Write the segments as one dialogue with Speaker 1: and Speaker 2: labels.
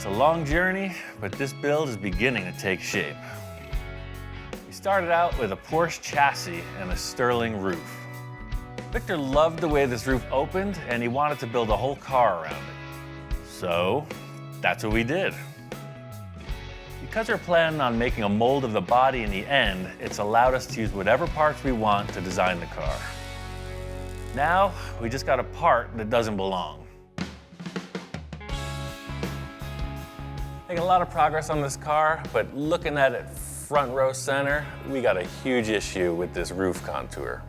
Speaker 1: It's a long journey, but this build is beginning to take shape. We started out with a Porsche chassis and a sterling roof. Victor loved the way this roof opened, and he wanted to build a whole car around it. So that's what we did. Because we're planning on making a mold of the body in the end, it's allowed us to use whatever parts we want to design the car. Now, we just got a part that doesn't belong. Making a lot of progress on this car, but looking at it front row center, we got a huge issue with this roof contour.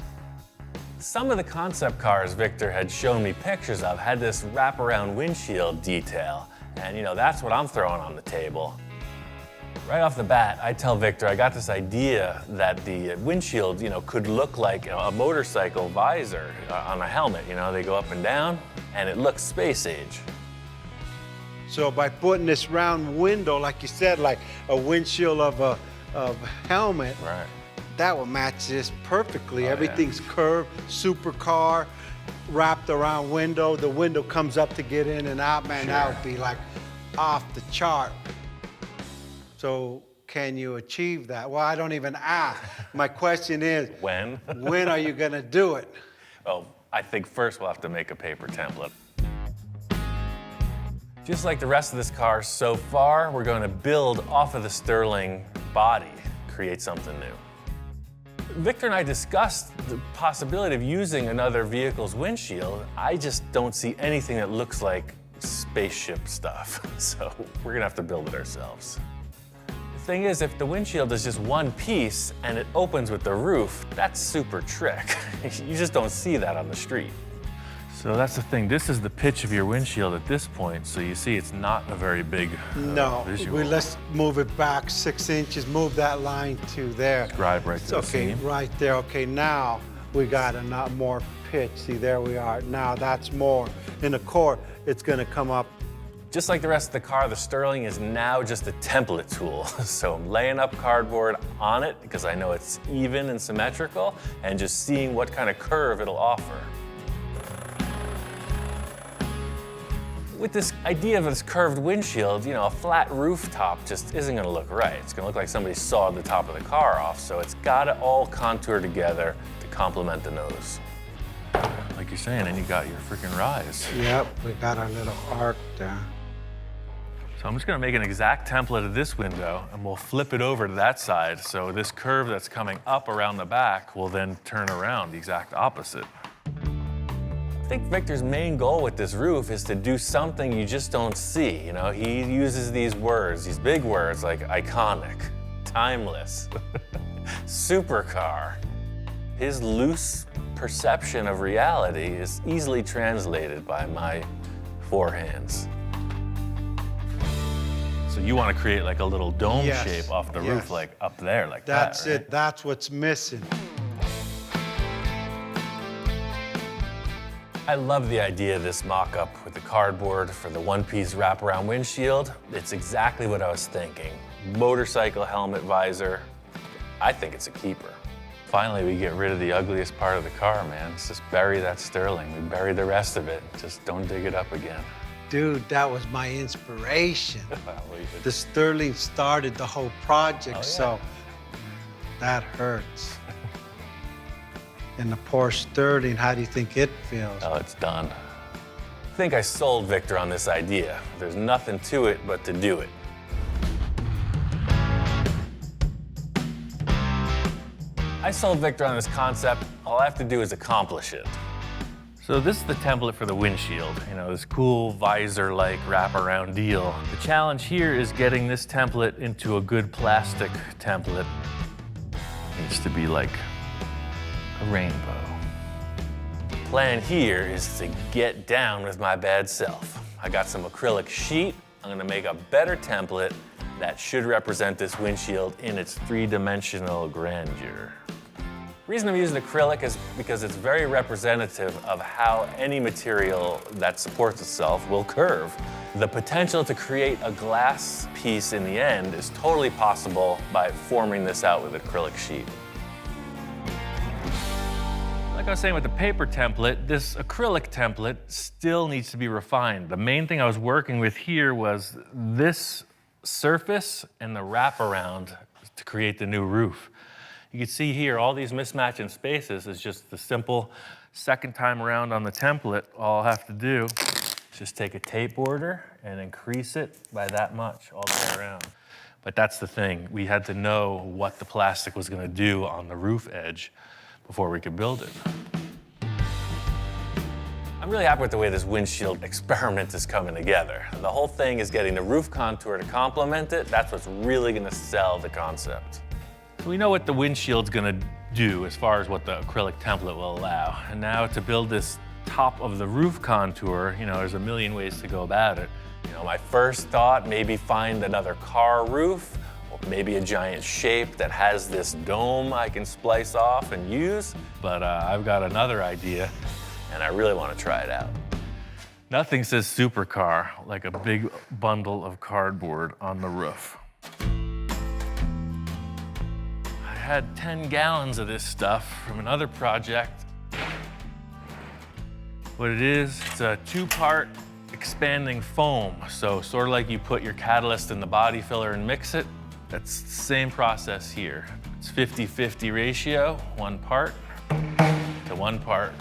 Speaker 1: Some of the concept cars Victor had shown me pictures of had this wraparound windshield detail, and that's what I'm throwing on the table. Right off the bat, I tell Victor I got this idea that the windshield, could look like a motorcycle visor on a helmet. They go up and down, and it looks space age.
Speaker 2: So by putting this round window, like you said, like a windshield of a helmet,
Speaker 1: right,
Speaker 2: that will match this perfectly.
Speaker 1: Oh,
Speaker 2: everything's curved, supercar, wrapped around window. The window comes up to get in and out, man,
Speaker 1: Sure.
Speaker 2: that would be like off the chart. So can you achieve that? Well, I don't even ask. My question is,
Speaker 1: when?
Speaker 2: When are you gonna do it?
Speaker 1: Well, I think first we'll have to make a paper template. Just like the rest of this car so far, we're going to build off of the sterling body, create something new. Victor and I discussed the possibility of using another vehicle's windshield. I just don't see anything that looks like spaceship stuff, so we're gonna have to build it ourselves. The thing is, if the windshield is just one piece and it opens with the roof, that's super trick. You just don't see that on the street. So that's the thing. This is the pitch of your windshield at this point, so you see it's not a very big visual.
Speaker 2: Let's move it back 6 inches, move that line to there.
Speaker 1: Scribe right to the
Speaker 2: Okay,
Speaker 1: seam.
Speaker 2: right there. Okay, now we got a lot more pitch. See, there we are. Now that's more. In the core, it's gonna come up.
Speaker 1: Just like the rest of the car, the sterling is now just a template tool. So I'm laying up cardboard on it because I know it's even and symmetrical, and just seeing what kind of curve it'll offer. With this idea of this curved windshield, a flat rooftop just isn't gonna look right. It's gonna look like somebody sawed the top of the car off, so it's gotta all contour together to complement the nose. Like you're saying, and you got your freaking rise.
Speaker 2: Yep, we got our little arc there.
Speaker 1: So I'm just gonna make an exact template of this window, and we'll flip it over to that side, so this curve that's coming up around the back will then turn around the exact opposite. I think Victor's main goal with this roof is to do something you just don't see. He uses these words, these big words like iconic, timeless, supercar. His loose perception of reality is easily translated by my forehands. So you want to create like a little dome shape off the roof, like up there, like that,
Speaker 2: That's
Speaker 1: right?
Speaker 2: it, that's what's missing.
Speaker 1: I love the idea of this mock-up with the cardboard for the one-piece wraparound windshield. It's exactly what I was thinking. Motorcycle helmet visor. I think it's a keeper. Finally, we get rid of the ugliest part of the car, man. Let's just bury that sterling. We bury the rest of it. Just don't dig it up again.
Speaker 2: Dude, that was my inspiration. The sterling started the whole project, so that hurts. And the Porsche Sterling, how do you think it feels?
Speaker 1: Oh, it's done. I think I sold Victor on this idea. There's nothing to it but to do it. I sold Victor on this concept. All I have to do is accomplish it. So this is the template for the windshield. This cool visor-like wraparound deal. The challenge here is getting this template into a good plastic template. It needs to be like a rainbow. The plan here is to get down with my bad self. I got some acrylic sheet. I'm gonna make a better template that should represent this windshield in its three-dimensional grandeur. The reason I'm using acrylic is because it's very representative of how any material that supports itself will curve. The potential to create a glass piece in the end is totally possible by forming this out with acrylic sheet. Like I was saying with the paper template, this acrylic template still needs to be refined. The main thing I was working with here was this surface and the wraparound to create the new roof. You can see here, all these mismatching spaces is just the simple second time around on the template. All I'll have to do is just take a tape border and increase it by that much all the way around. But that's the thing. We had to know what the plastic was gonna do on the roof edge before we could build it.
Speaker 3: I'm really happy with the way this windshield experiment is coming together. The whole thing is getting the roof contour to complement it. That's what's really gonna sell the concept.
Speaker 1: We know what the windshield's gonna do as far as what the acrylic template will allow. And now to build this top of the roof contour, there's a million ways to go about it.
Speaker 3: My first thought, maybe find another car roof, or maybe a giant shape that has this dome I can splice off and use.
Speaker 1: But I've got another idea.
Speaker 3: And I really want to try it out.
Speaker 1: Nothing says supercar like a big bundle of cardboard on the roof. I had 10 gallons of this stuff from another project. What it is, it's a 2-part expanding foam. So sort of like you put your catalyst in the body filler and mix it, that's the same process here. It's 50-50 ratio, 1 part to 1 part.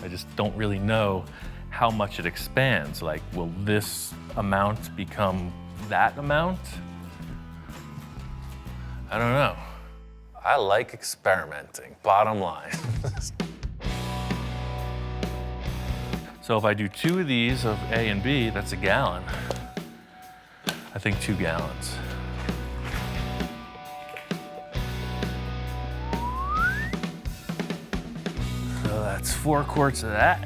Speaker 1: I just don't really know how much it expands. Like, will this amount become that amount? I don't know.
Speaker 3: I like experimenting, bottom line.
Speaker 1: So if I do 2 of these of A and B, that's a gallon. I think 2 gallons. So that's 4 quarts of that.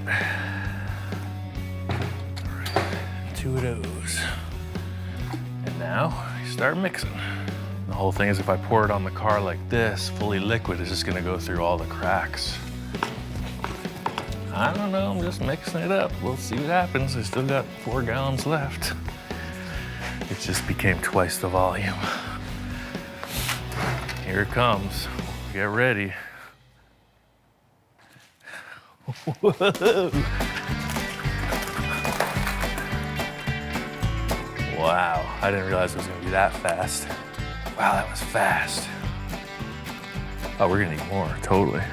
Speaker 1: All right, 2 of those. And now you start mixing. The whole thing is if I pour it on the car like this, fully liquid, it's just gonna go through all the cracks. I don't know, I'm just mixing it up. We'll see what happens. I still got 4 gallons left. It just became twice the volume. Here it comes. Get ready. Whoa. Wow, I didn't realize it was gonna be that fast. Wow, that was fast. Oh, we're gonna need more, totally.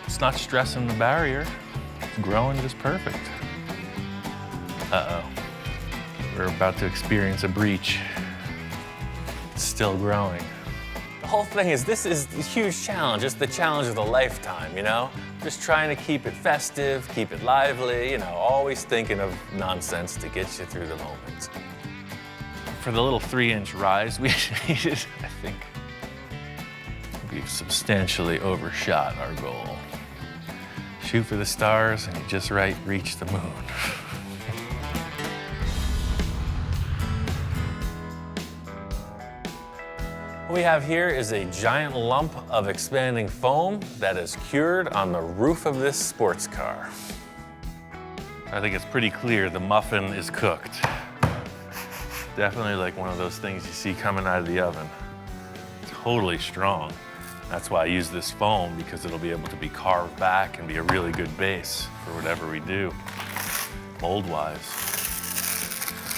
Speaker 1: It's not stressing the barrier. It's growing just perfect. Uh-oh. We're about to experience a breach. It's still growing.
Speaker 3: The whole thing is, this is a huge challenge. It's the challenge of a lifetime, Just trying to keep it festive, keep it lively, always thinking of nonsense to get you through the moment.
Speaker 1: For the little 3-inch rise we needed, I think we've substantially overshot our goal. Shoot for the stars and you just reach the moon.
Speaker 3: What we have here is a giant lump of expanding foam that is cured on the roof of this sports car.
Speaker 1: I think it's pretty clear the muffin is cooked. Definitely like one of those things you see coming out of the oven. Totally strong. That's why I use this foam, because it'll be able to be carved back and be a really good base for whatever we do, mold-wise.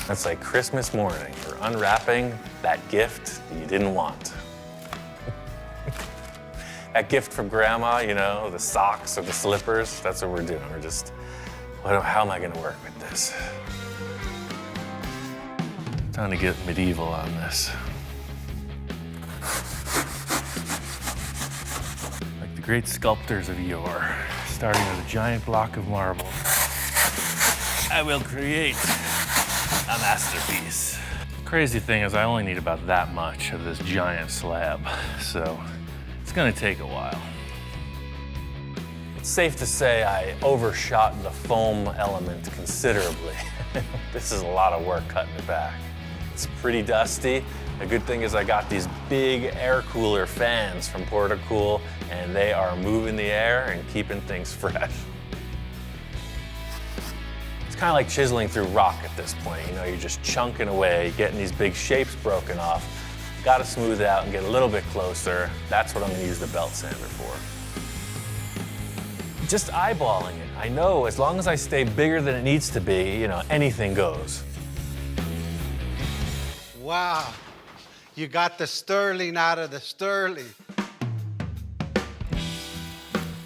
Speaker 3: That's like Christmas morning. We're unwrapping that gift that you didn't want. That gift from grandma, the socks or the slippers, that's what we're doing. We're just, how am I gonna work with this?
Speaker 1: Time to get medieval on this. Like the great sculptors of yore, starting with a giant block of marble, I will create a masterpiece. Crazy thing is I only need about that much of this giant slab, so it's gonna take a while.
Speaker 3: It's safe to say I overshot the foam element considerably. This is a lot of work cutting it back. It's pretty dusty. The good thing is I got these big air cooler fans from Portacool, and they are moving the air and keeping things fresh. It's kind of like chiseling through rock at this point. You're just chunking away, getting these big shapes broken off. Got to smooth it out and get a little bit closer. That's what I'm going to use the belt sander for. Just eyeballing it. I know as long as I stay bigger than it needs to be, you know, anything goes.
Speaker 2: Wow, you got the sterling out of the sterling.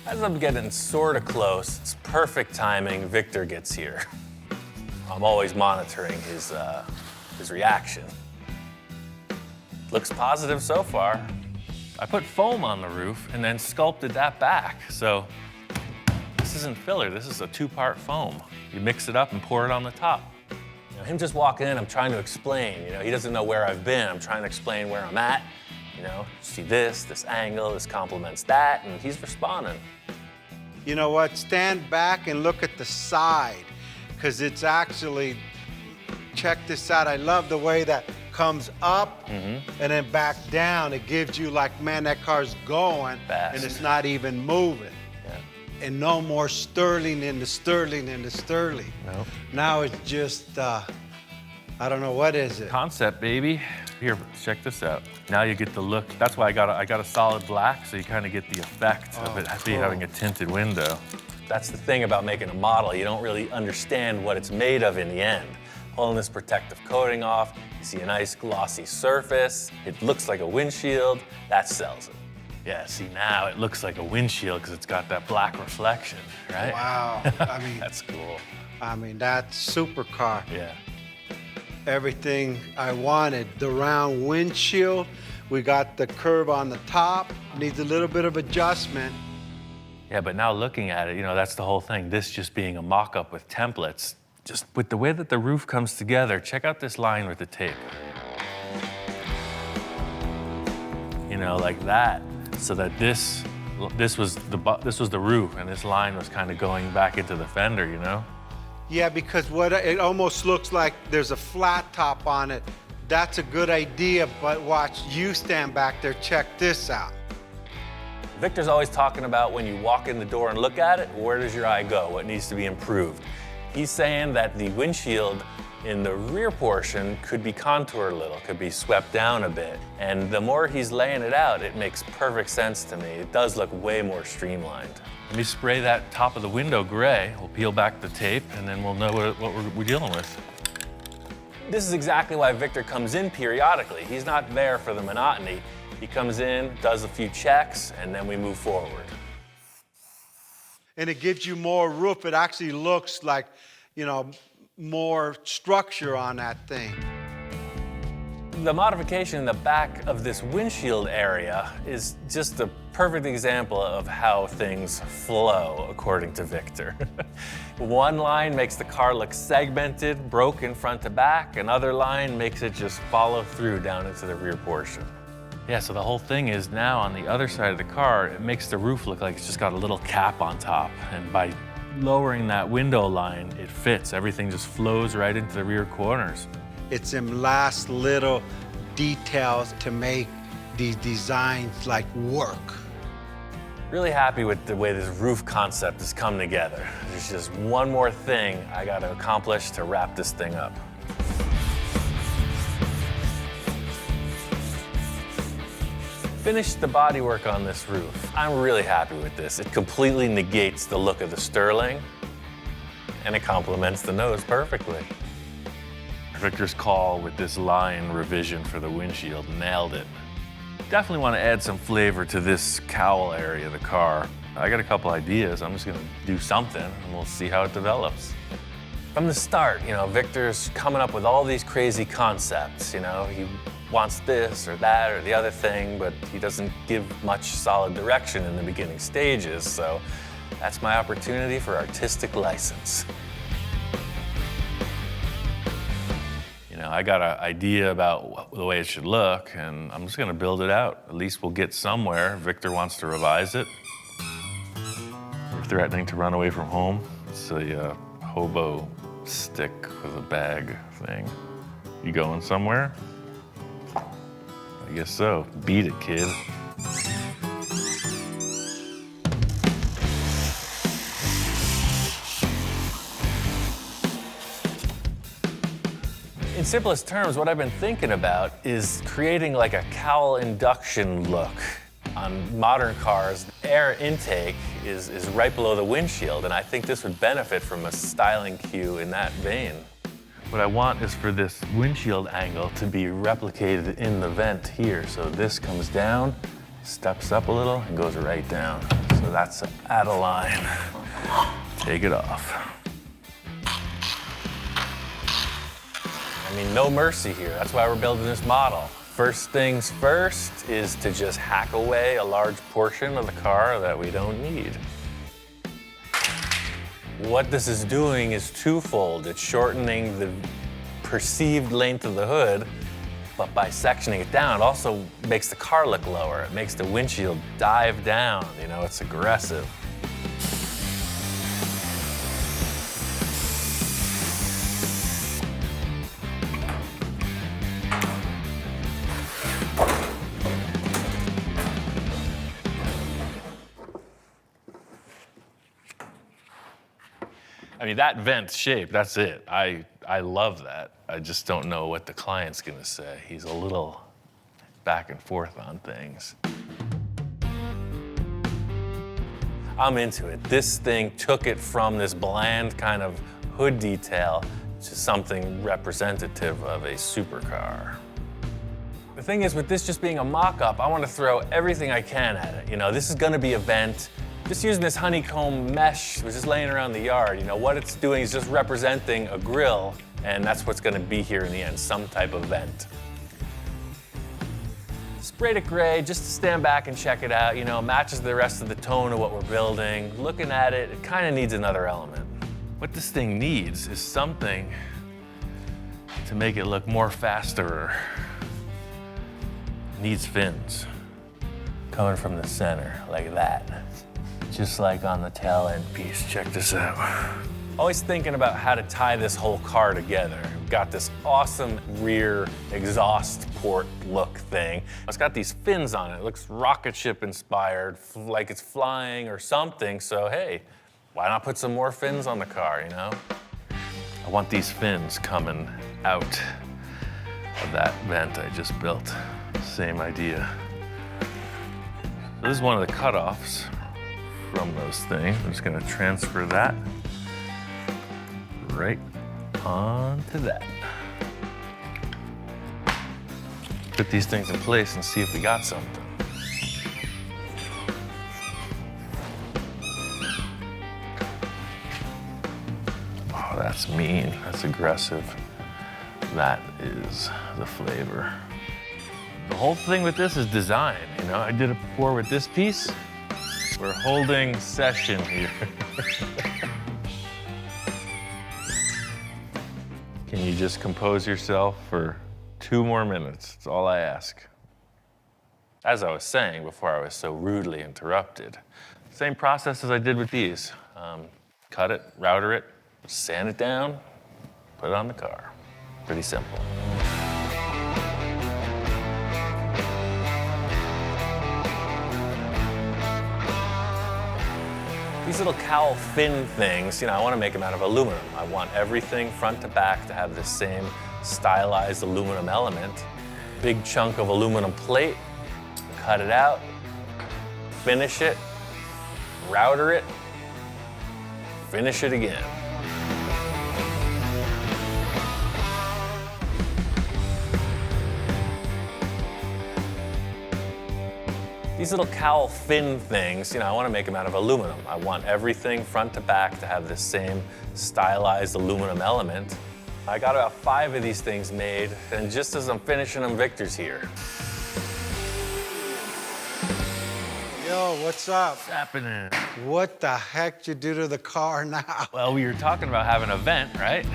Speaker 3: As I'm getting sort of close, it's perfect timing, Victor gets here. I'm always monitoring his reaction. Looks positive so far.
Speaker 1: I put foam on the roof and then sculpted that back. So this isn't filler, this is a 2-part foam. You mix it up and pour it on the top.
Speaker 3: You know, him just walking in, I'm trying to explain. You know, he doesn't know where I've been. I'm trying to explain where I'm at. You know, see this angle, this complements that, and he's responding.
Speaker 2: You know what? Stand back and look at the side, because it's actually, check this out. I love the way that comes up and then back down. It gives you like, man, that car's going
Speaker 3: fast,
Speaker 2: and it's not even moving.
Speaker 3: Yeah.
Speaker 2: And no more sterling in the sterling in the sterling.
Speaker 1: Nope.
Speaker 2: Now it's just, I don't know, what is it?
Speaker 1: Concept, baby. Here, check this out. Now you get the look. That's why I got a solid black, so you kind of get the effect of it having a tinted window.
Speaker 3: That's the thing about making a model. You don't really understand what it's made of in the end. Pulling this protective coating off, you see a nice glossy surface. It looks like a windshield. That sells it.
Speaker 1: Yeah, see now it looks like a windshield because it's got that black reflection, right?
Speaker 2: Wow, I mean,
Speaker 3: That's cool.
Speaker 2: I mean, that's supercar.
Speaker 1: Yeah.
Speaker 2: Everything I wanted. The round windshield, we got the curve on the top, needs a little bit of adjustment.
Speaker 1: Yeah, but now looking at it, you know, that's the whole thing. This just being a mock-up with templates. Just with the way that the roof comes together, check out this line with the tape. You know, like that, so that this was the roof, and this line was kind of going back into the fender, you know?
Speaker 2: Yeah, because it almost looks like there's a flat top on it. That's a good idea, but watch, you stand back there, check this out.
Speaker 3: Victor's always talking about when you walk in the door and look at it, where does your eye go? What needs to be improved? He's saying that the windshield in the rear portion could be contoured a little, could be swept down a bit. And the more he's laying it out, it makes perfect sense to me. It does look way more streamlined.
Speaker 1: Let me spray that top of the window gray. We'll peel back the tape, and then we'll know what we're dealing with.
Speaker 3: This is exactly why Victor comes in periodically. He's not there for the monotony. He comes in, does a few checks, and then we move forward.
Speaker 2: And it gives you more roof. It actually looks like, you know, more structure on that thing.
Speaker 3: The modification in the back of this windshield area is just a perfect example of how things flow, according to Victor. One line makes the car look segmented, broken front to back. Another line makes it just follow through down into the rear portion.
Speaker 1: Yeah, so the whole thing is now on the other side of the car, it makes the roof look like it's just got a little cap on top. And by lowering that window line, it fits. Everything just flows right into the rear corners.
Speaker 2: It's them last little details to make these designs like work.
Speaker 3: Really happy with the way this roof concept has come together. There's just one more thing I got to accomplish to wrap this thing up. Finished the bodywork on this roof. I'm really happy with this. It completely negates the look of the Sterling, and it complements the nose perfectly.
Speaker 1: Victor's call with this line revision for the windshield nailed it. Definitely want to add some flavor to this cowl area of the car. I got a couple ideas. I'm just going to do something, and we'll see how it develops.
Speaker 3: From the start, you know, Victor's coming up with all these crazy concepts. You know, he wants this or that or the other thing, but he doesn't give much solid direction in the beginning stages, so that's my opportunity for artistic license.
Speaker 1: You know, I got an idea about the way it should look, and I'm just gonna build it out. At least we'll get somewhere. Victor wants to revise it. You're threatening to run away from home. It's a hobo stick with a bag thing. You going somewhere? I guess so. Beat it, kid.
Speaker 3: In simplest terms, what I've been thinking about is creating like a cowl induction look. On modern cars, air intake is right below the windshield, and I think this would benefit from a styling cue in that vein. What I want is for this windshield angle to be replicated in the vent here. So this comes down, steps up a little, and goes right down. So that's at a line. Take it off. I mean, no mercy here. That's why we're building this model. First things first is to just hack away a large portion of the car that we don't need. What this is doing is twofold. It's shortening the perceived length of the hood, but by sectioning it down, it also makes the car look lower. It makes the windshield dive down. You know, it's aggressive. I mean, that vent shape, that's it. I love that. I just don't know what the client's gonna say. He's a little back and forth on things. I'm into it. This thing took it from this bland kind of hood detail to something representative of a supercar. The thing is, with this just being a mock-up, I want to throw everything I can at it. You know, this is gonna be a vent. Just using this honeycomb mesh, which is laying around the yard, you know, what it's doing is just representing a grill, and that's what's gonna be here in the end, some type of vent. Sprayed it gray just to stand back and check it out, you know, matches the rest of the tone of what we're building. Looking at it, it kind of needs another element. What this thing needs is something to make it look more faster. It needs fins coming from the center, like that. Just like on the tail end piece. Check this out. Always thinking about how to tie this whole car together. We've got this awesome rear exhaust port look thing. It's got these fins on it. It looks rocket ship inspired, like it's flying or something. So hey, why not put some more fins on the car, you know? I want these fins coming out of that vent I just built. Same idea. So this is one of the cutoffs from those things. I'm just gonna transfer that right onto that. Put these things in place and see if we got something. Oh, that's mean, that's aggressive. That is the flavor. The whole thing with this is design, you know? I did it before with this piece. We're holding session here. Can you just compose yourself for 2 more minutes? That's all I ask. As I was saying before I was so rudely interrupted, same process as I did with these. Cut it, router it, sand it down, put it on the car. Pretty simple. These little cowl fin things, you know, I want to make them out of aluminum. I want everything front to back to have the same stylized aluminum element. Big chunk of aluminum plate, cut it out, finish it, router it, finish it again. These little cowl fin things, you know, I want to make them out of aluminum. I want everything front to back to have the same stylized aluminum element. I got about 5 of these things made, and just as I'm finishing them, Victor's here.
Speaker 2: Yo, what's up?
Speaker 1: What's happening?
Speaker 2: What the heck you do to the car now?
Speaker 1: Well, we were talking about having a vent, right?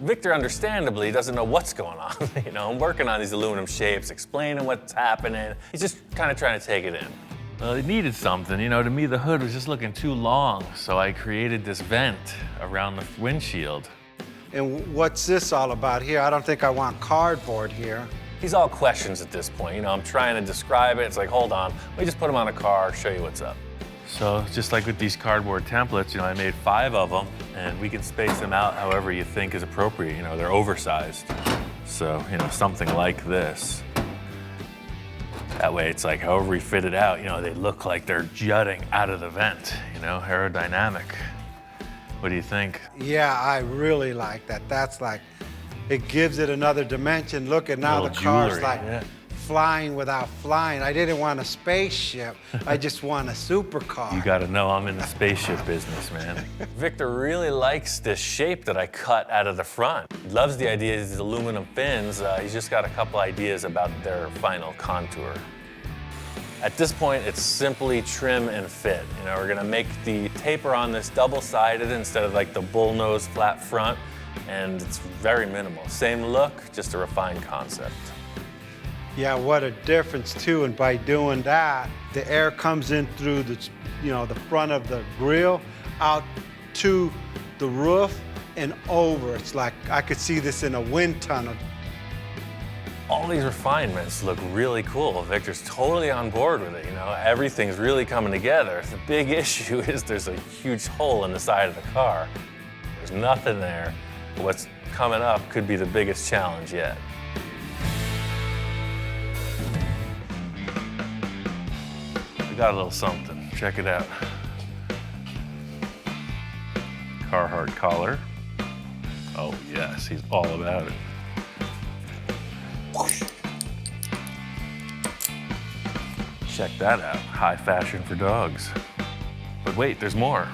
Speaker 3: Victor, understandably, doesn't know what's going on. You know, I'm working on these aluminum shapes, explaining what's happening. He's just kind of trying to take it in.
Speaker 1: Well, it needed something. You know, to me, the hood was just looking too long, so I created this vent around the windshield.
Speaker 2: And what's this all about here? I don't think I want cardboard here.
Speaker 3: He's all questions at this point. You know, I'm trying to describe it. It's like, hold on, let me just put him on a car, show you what's up.
Speaker 1: So just like with these cardboard templates, I made 5 of them, and we can space them out however you think is appropriate. They're oversized. So, something like this. That way it's like however we fit it out, they look like they're jutting out of the vent, aerodynamic. What do you think?
Speaker 2: Yeah, I really like that. That's like, it gives it another dimension. Look at now the car's
Speaker 1: jewelry,
Speaker 2: like
Speaker 1: yeah.
Speaker 2: flying without flying. I didn't want a spaceship. I just want a supercar.
Speaker 1: You gotta know I'm in the spaceship business, man.
Speaker 3: Victor really likes this shape that I cut out of the front. He loves the idea of these aluminum fins. He's just got a couple ideas about their final contour. At this point, it's simply trim and fit. We're gonna make the taper on this double-sided instead of like the bullnose flat front, and it's very minimal. Same look, just a refined concept.
Speaker 2: Yeah, what a difference too, and by doing that, the air comes in through the, the front of the grill, out to the roof and over. It's like, I could see this in a wind tunnel.
Speaker 3: All these refinements look really cool. Victor's totally on board with it, Everything's really coming together. The big issue is there's a huge hole in the side of the car. There's nothing there. What's coming up could be the biggest challenge yet.
Speaker 1: We got a little something. Check it out. Carhartt collar. Oh yes, he's all about it. Check that out. High fashion for dogs. But wait, there's more.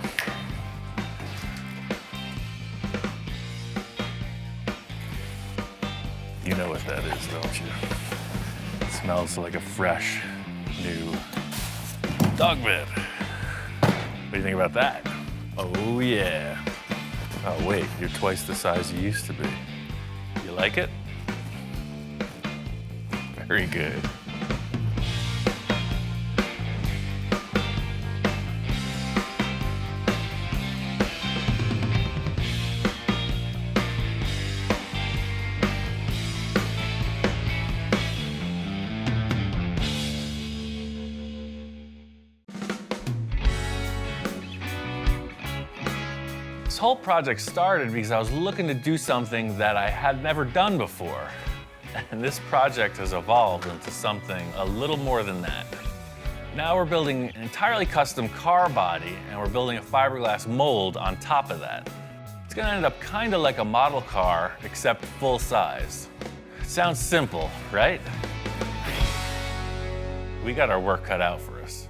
Speaker 1: You know what that is, don't you? It smells like a fresh, new dog bed. What do you think about that? Oh yeah. Oh wait, you're twice the size you used to be. You like it? Very good. This whole project started because I was looking to do something that I had never done before. And this project has evolved into something a little more than that. Now we're building an entirely custom car body, and we're building a fiberglass mold on top of that. It's gonna end up kind of like a model car, except full size. It sounds simple, right? We got our work cut out for us.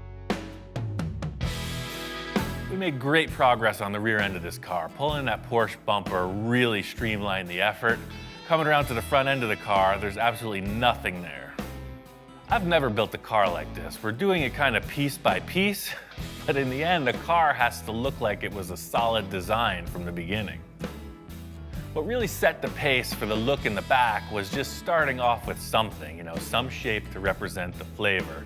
Speaker 1: We made great progress on the rear end of this car. Pulling that Porsche bumper really streamlined the effort. Coming around to the front end of the car, there's absolutely nothing there. I've never built a car like this. We're doing it kind of piece by piece, but in the end, the car has to look like it was a solid design from the beginning. What really set the pace for the look in the back was just starting off with something, some shape to represent the flavor.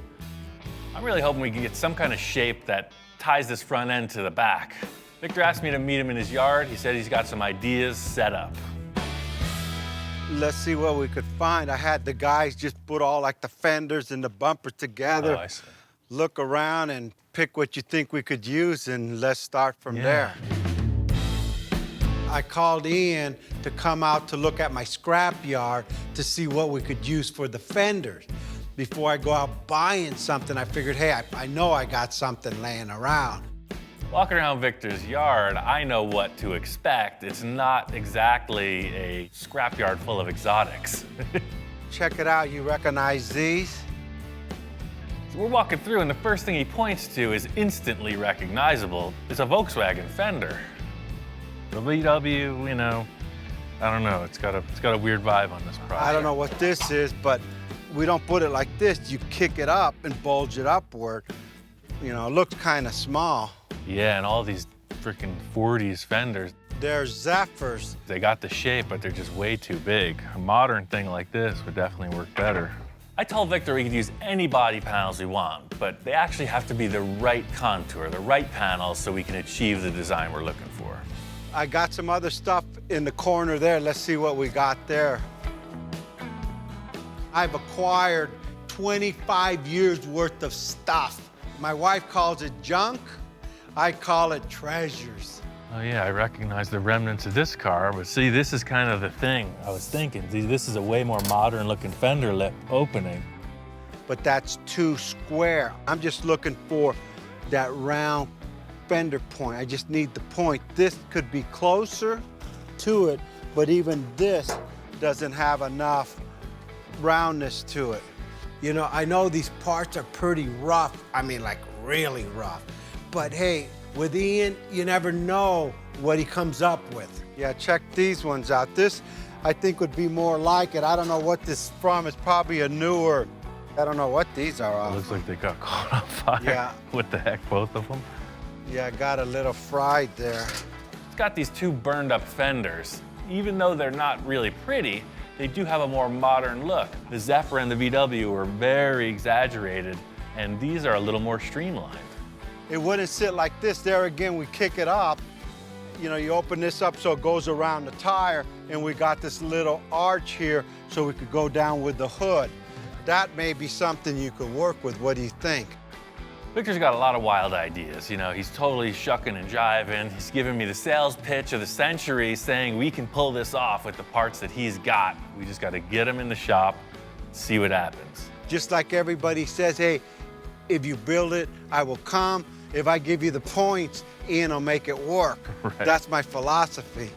Speaker 1: I'm really hoping we can get some kind of shape that ties this front end to the back. Victor asked me to meet him in his yard. He said he's got some ideas set up.
Speaker 2: Let's see what we could find. I had the guys just put all like the fenders and the bumper together.
Speaker 1: Oh, I see.
Speaker 2: Look around and pick what you think we could use, and let's start from there. I called Ian to come out to look at my scrap yard to see what we could use for the fenders. Before I go out buying something, I figured, hey, I know I got something laying around.
Speaker 1: Walking around Victor's yard, I know what to expect. It's not exactly a scrapyard full of exotics.
Speaker 2: Check it out, you recognize these?
Speaker 1: So we're walking through, and the first thing he points to is instantly recognizable. It's a Volkswagen fender. The VW, I don't know. It's got a weird vibe on this project.
Speaker 2: I don't know what this is, but we don't put it like this. You kick it up and bulge it upward. It looks kind of small.
Speaker 1: Yeah, and all these freaking 40s fenders.
Speaker 2: They're Zephyrs.
Speaker 1: They got the shape, but they're just way too big. A modern thing like this would definitely work better. I told Victor we could use any body panels we want, but they actually have to be the right contour, the right panels, so we can achieve the design we're looking for.
Speaker 2: I got some other stuff in the corner there. Let's see what we got there. I've acquired 25 years worth of stuff My wife calls it junk. I call it treasures.
Speaker 1: Oh yeah, I recognize the remnants of this car, but see, this is kind of the thing I was thinking. See, this is a way more modern looking fender lip opening.
Speaker 2: But that's too square. I'm just looking for that round fender point. I just need the point. This could be closer to it, but even this doesn't have enough roundness to it. You know, I know these parts are pretty rough. I mean, like really rough. But hey, with Ian, you never know what he comes up with. Yeah, check these ones out. This, I think, would be more like it. I don't know what this is from. It's probably a newer, I don't know what these are off.
Speaker 1: It looks like they got caught on fire.
Speaker 2: Yeah.
Speaker 1: What the heck, both of them?
Speaker 2: Yeah, I got a little fried there.
Speaker 1: It's got these two burned up fenders. Even though they're not really pretty, they do have a more modern look. The Zephyr and the VW were very exaggerated, and these are a little more streamlined.
Speaker 2: It wouldn't sit like this. There again, we kick it up. You know, you open this up so it goes around the tire, and we got this little arch here so we could go down with the hood. That may be something you could work with. What do you think?
Speaker 1: Victor's got a lot of wild ideas. You know, he's totally shucking and jiving. He's giving me the sales pitch of the century, saying we can pull this off with the parts that he's got. We just got to get him in the shop, see what happens.
Speaker 2: Just like everybody says, hey, if you build it, I will come. If I give you the points, Ian will make it work.
Speaker 1: Right.
Speaker 2: That's my philosophy.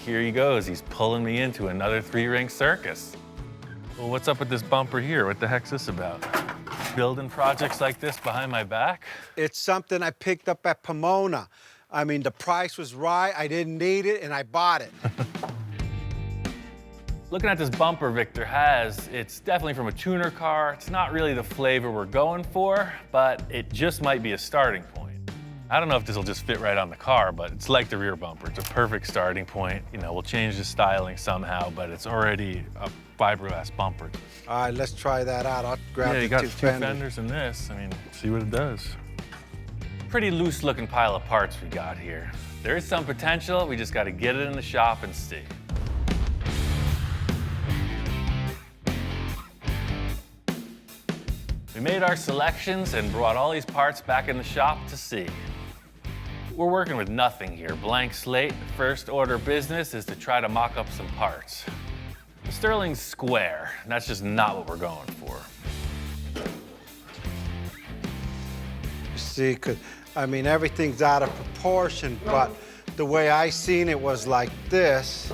Speaker 1: Here he goes. He's pulling me into another three-ring circus. Well, what's up with this bumper here? What the heck's this about? Building projects like this behind my back?
Speaker 2: It's something I picked up at Pomona. I mean, the price was right, I didn't need it, and I bought it.
Speaker 1: Looking at this bumper Victor has, it's definitely from a tuner car. It's not really the flavor we're going for, but it just might be a starting point. I don't know if this will just fit right on the car, but it's like the rear bumper. It's a perfect starting point. You know, we'll change the styling somehow, but it's already a fiberglass bumper.
Speaker 2: All right, let's try that out. I'll grab
Speaker 1: Yeah,
Speaker 2: the
Speaker 1: you got
Speaker 2: two
Speaker 1: two
Speaker 2: fenders.
Speaker 1: fenders in this. I mean, see what it does. Pretty loose looking pile of parts we got here. There is some potential, we just got to get it in the shop and see. We made our selections and brought all these parts back in the shop to see. We're working with nothing here, blank slate. First order business is to try to mock up some parts. The Sterling's square, and that's just not what we're going for.
Speaker 2: See, 'cause, I mean, everything's out of proportion, but the way I seen it was like this.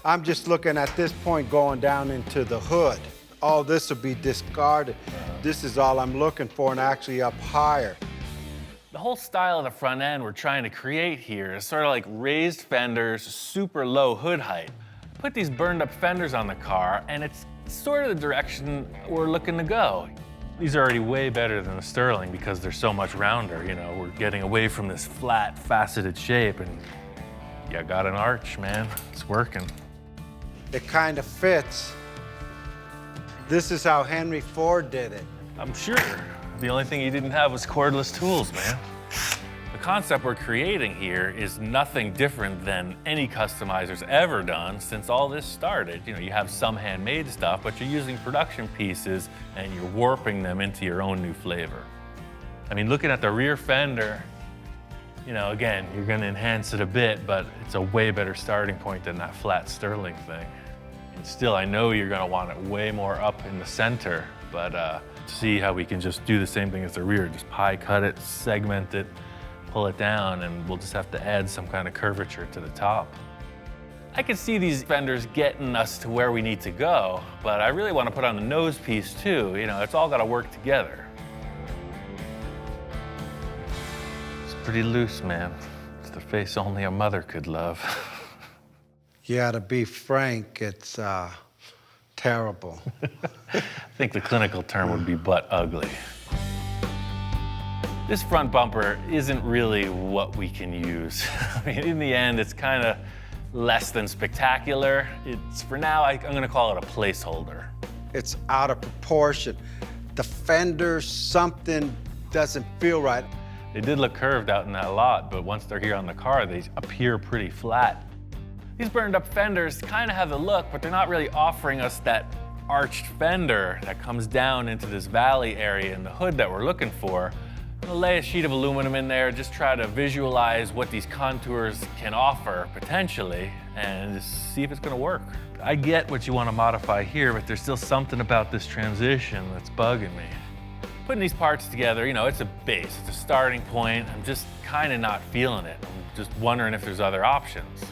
Speaker 2: I'm just looking at this point going down into the hood. All this will be discarded. This is all I'm looking for, and actually up higher.
Speaker 1: The whole style of the front end we're trying to create here is sort of like raised fenders, super low hood height. Put these burned up fenders on the car, and it's sort of the direction we're looking to go. These are already way better than the Sterling because they're so much rounder. You know, we're getting away from this flat, faceted shape, and you got an arch, man. It's working.
Speaker 2: It kind of fits. This is how Henry Ford did it.
Speaker 1: I'm sure. The only thing he didn't have was cordless tools, man. The concept we're creating here is nothing different than any customizer's ever done since all this started. You know, you have some handmade stuff, but you're using production pieces and you're warping them into your own new flavor. I mean, looking at the rear fender, you know, again, you're gonna enhance it a bit, but it's a way better starting point than that flat Sterling thing. And still, I know you're gonna want it way more up in the center, but see how we can just do the same thing as the rear, just pie cut it, segment it, pull it down, and we'll just have to add some kind of curvature to the top. I can see these fenders getting us to where we need to go, but I really want to put on the nose piece too. You know, it's all got to work together. It's pretty loose, man. It's the face only a mother could love.
Speaker 2: Yeah, to be frank, it's terrible.
Speaker 1: I think the clinical term would be butt ugly. This front bumper isn't really what we can use. I mean, in the end, it's kind of less than spectacular. It's, for now, I'm gonna call it a placeholder.
Speaker 2: It's out of proportion. The fenders, something doesn't feel right.
Speaker 1: They did look curved out in that lot, but once they're here on the car, they appear pretty flat. These burned up fenders kind of have the look, but they're not really offering us that arched fender that comes down into this valley area in the hood that we're looking for. I'm gonna lay a sheet of aluminum in there, just try to visualize what these contours can offer potentially, and just see if it's gonna work. I get what you want to modify here, but there's still something about this transition that's bugging me. Putting these parts together, you know, it's a base, it's a starting point. I'm just kind of not feeling it. I'm just wondering if there's other options.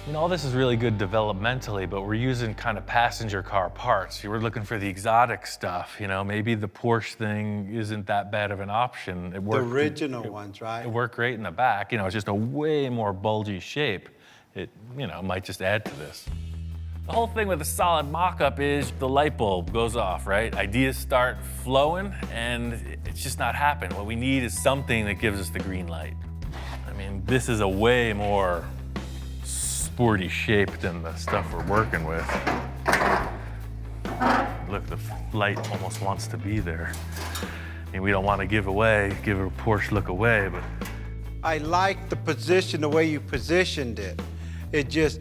Speaker 1: You know, all this is really good developmentally, but we're using kind of passenger car parts. You were looking for the exotic stuff, you know, maybe the Porsche thing isn't that bad of an option. It worked,
Speaker 2: the original ones, right?
Speaker 1: It worked great in the back. You know, it's just a way more bulgy shape. It, you know, might just add to this. The whole thing with a solid mock-up is the light bulb goes off, right? Ideas start flowing, and it's just not happening. What we need is something that gives us the green light. I mean, this is a way more sporty shape than the stuff we're working with. Look, the light almost wants to be there. I mean, we don't want to give a Porsche look away, but.
Speaker 2: I like the position, the way you positioned it. It just,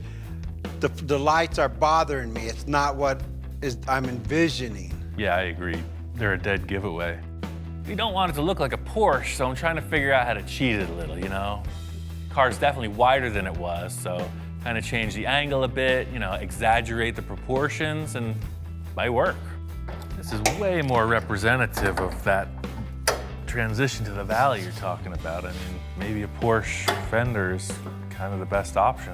Speaker 2: the lights are bothering me. It's not what I'm envisioning.
Speaker 1: Yeah, I agree. They're a dead giveaway. You don't want it to look like a Porsche, so I'm trying to figure out how to cheat it a little, you know? Car's definitely wider than it was, so kind of change the angle a bit, you know, exaggerate the proportions, and might work. This is way more representative of that transition to the valley you're talking about. I mean, maybe a Porsche fender is kind of the best option.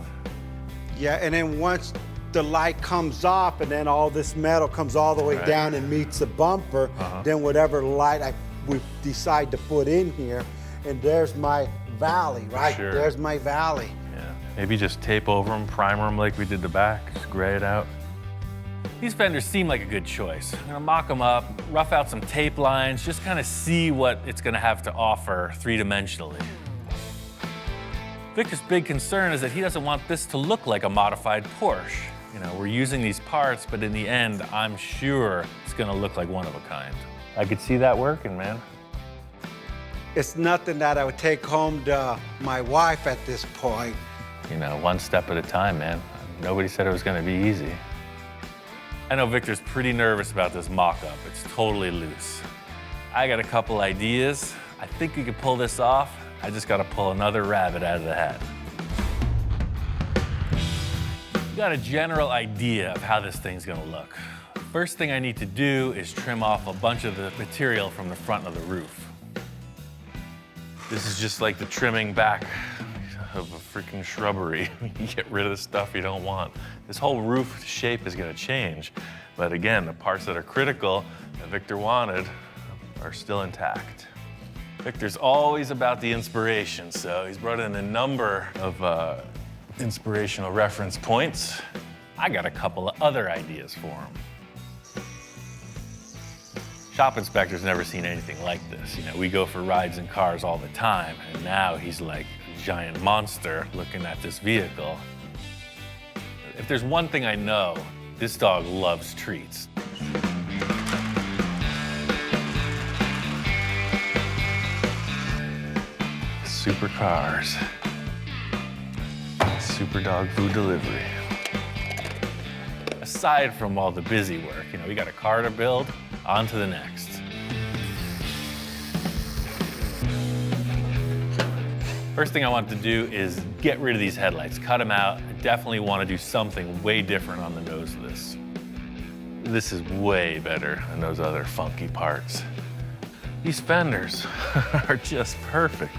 Speaker 2: Yeah, and then once the light comes off and then all this metal comes all the way down and meets the bumper, then whatever light we decide to put in here, and there's my valley, right?
Speaker 1: Sure.
Speaker 2: There's my valley.
Speaker 1: Yeah, maybe just tape over them, primer them like we did the back, just gray it out. These fenders seem like a good choice. I'm gonna mock them up, rough out some tape lines, just kind of see what it's gonna have to offer three-dimensionally. Victor's big concern is that he doesn't want this to look like a modified Porsche. You know, we're using these parts, but in the end, I'm sure it's gonna look like one of a kind. I could see that working, man.
Speaker 2: It's nothing that I would take home to my wife at this point.
Speaker 1: You know, one step at a time, man. Nobody said it was gonna be easy. I know Victor's pretty nervous about this mock-up. It's totally loose. I got a couple ideas. I think we could pull this off. I just gotta pull another rabbit out of the hat. You got a general idea of how this thing's gonna look. First thing I need to do is trim off a bunch of the material from the front of the roof. This is just like the trimming back of a freaking shrubbery. You get rid of the stuff you don't want. This whole roof shape is gonna change. But again, the parts that are critical that Victor wanted are still intact. Victor's always about the inspiration, so he's brought in a number of inspirational reference points. I got a couple of other ideas for him. Shop inspector's never seen anything like this. You know, we go for rides in cars all the time, and now he's like a giant monster looking at this vehicle. If there's one thing I know, this dog loves treats. Supercars. Super dog food delivery. Aside from all the busy work, you know, we got a car to build, on to the next. First thing I want to do is get rid of these headlights, cut them out. I definitely want to do something way different on the nose of this. This is way better than those other funky parts. These fenders are just perfect.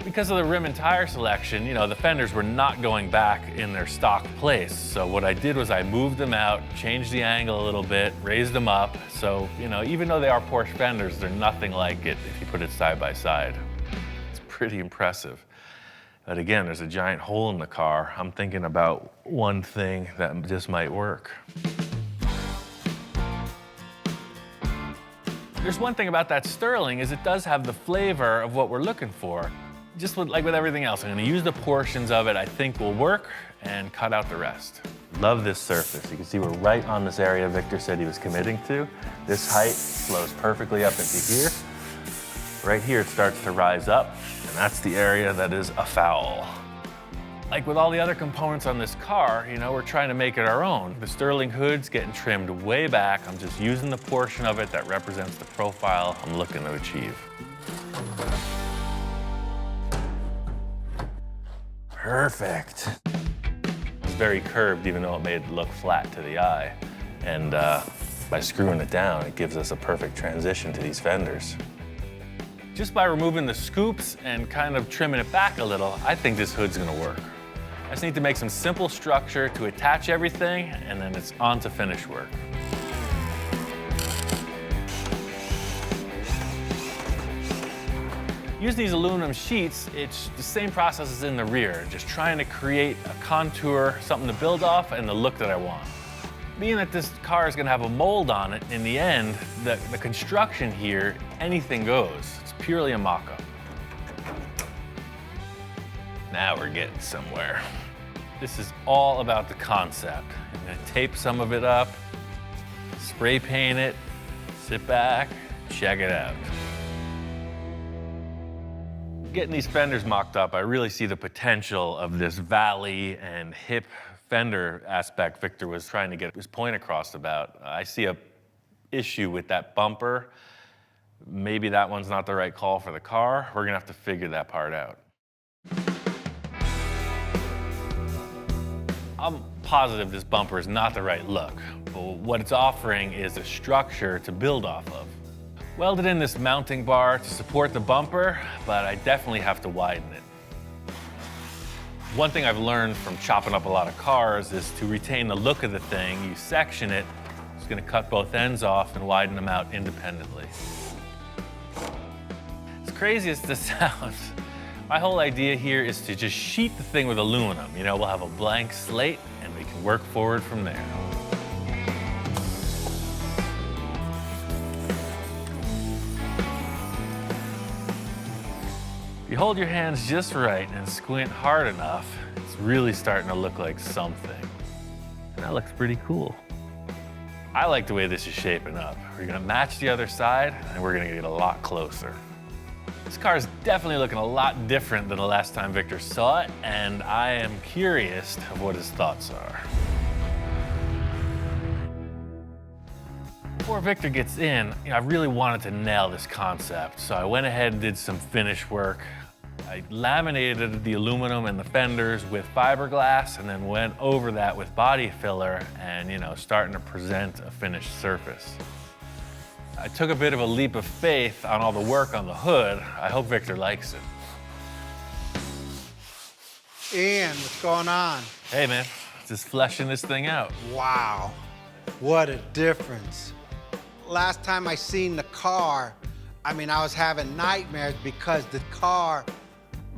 Speaker 1: Because of the rim and tire selection, you know, the fenders were not going back in their stock place. So what I did was I moved them out, changed the angle a little bit, raised them up. So, you know, even though they are Porsche fenders, they're nothing like it if you put it side by side. It's pretty impressive. But again, there's a giant hole in the car. I'm thinking about one thing that just might work. There's one thing about that Sterling is it does have the flavor of what we're looking for. Just like with everything else, I'm gonna use the portions of it I think will work and cut out the rest. Love this surface. You can see we're right on this area Victor said he was committing to. This height flows perfectly up into here. Right here it starts to rise up, and that's the area that is a foul. Like with all the other components on this car, you know, we're trying to make it our own. The Sterling hood's getting trimmed way back. I'm just using the portion of it that represents the profile I'm looking to achieve. Perfect. It's very curved, even though it made it look flat to the eye. And by screwing it down, it gives us a perfect transition to these fenders. Just by removing the scoops and kind of trimming it back a little, I think this hood's gonna work. I just need to make some simple structure to attach everything, and then it's on to finish work. Using these aluminum sheets, it's the same process as in the rear, just trying to create a contour, something to build off, and the look that I want. Being that this car is gonna have a mold on it, in the end, the construction here, anything goes. It's purely a mock-up. Now we're getting somewhere. This is all about the concept. I'm gonna tape some of it up, spray paint it, sit back, check it out. Getting these fenders mocked up, I really see the potential of this valley and hip fender aspect Victor was trying to get his point across about. I see a issue with that bumper. Maybe that one's not the right call for the car. We're gonna have to figure that part out. I'm positive this bumper is not the right look, but what it's offering is a structure to build off of. Welded in this mounting bar to support the bumper, but I definitely have to widen it. One thing I've learned from chopping up a lot of cars is to retain the look of the thing, you section it, it's gonna cut both ends off and widen them out independently. As crazy as this sounds, my whole idea here is to just sheet the thing with aluminum. You know, we'll have a blank slate and we can work forward from there. If you hold your hands just right and squint hard enough, it's really starting to look like something. And that looks pretty cool. I like the way this is shaping up. We're gonna match the other side and we're gonna get a lot closer. This car is definitely looking a lot different than the last time Victor saw it, and I am curious of what his thoughts are. Before Victor gets in, I really wanted to nail this concept, so I went ahead and did some finish work. I laminated the aluminum and the fenders with fiberglass and then went over that with body filler and, starting to present a finished surface. I took a bit of a leap of faith on all the work on the hood. I hope Victor likes it.
Speaker 2: Ian, what's going on?
Speaker 1: Hey man, just fleshing this thing out.
Speaker 2: Wow, what a difference. Last time I seen the car, I was having nightmares because the car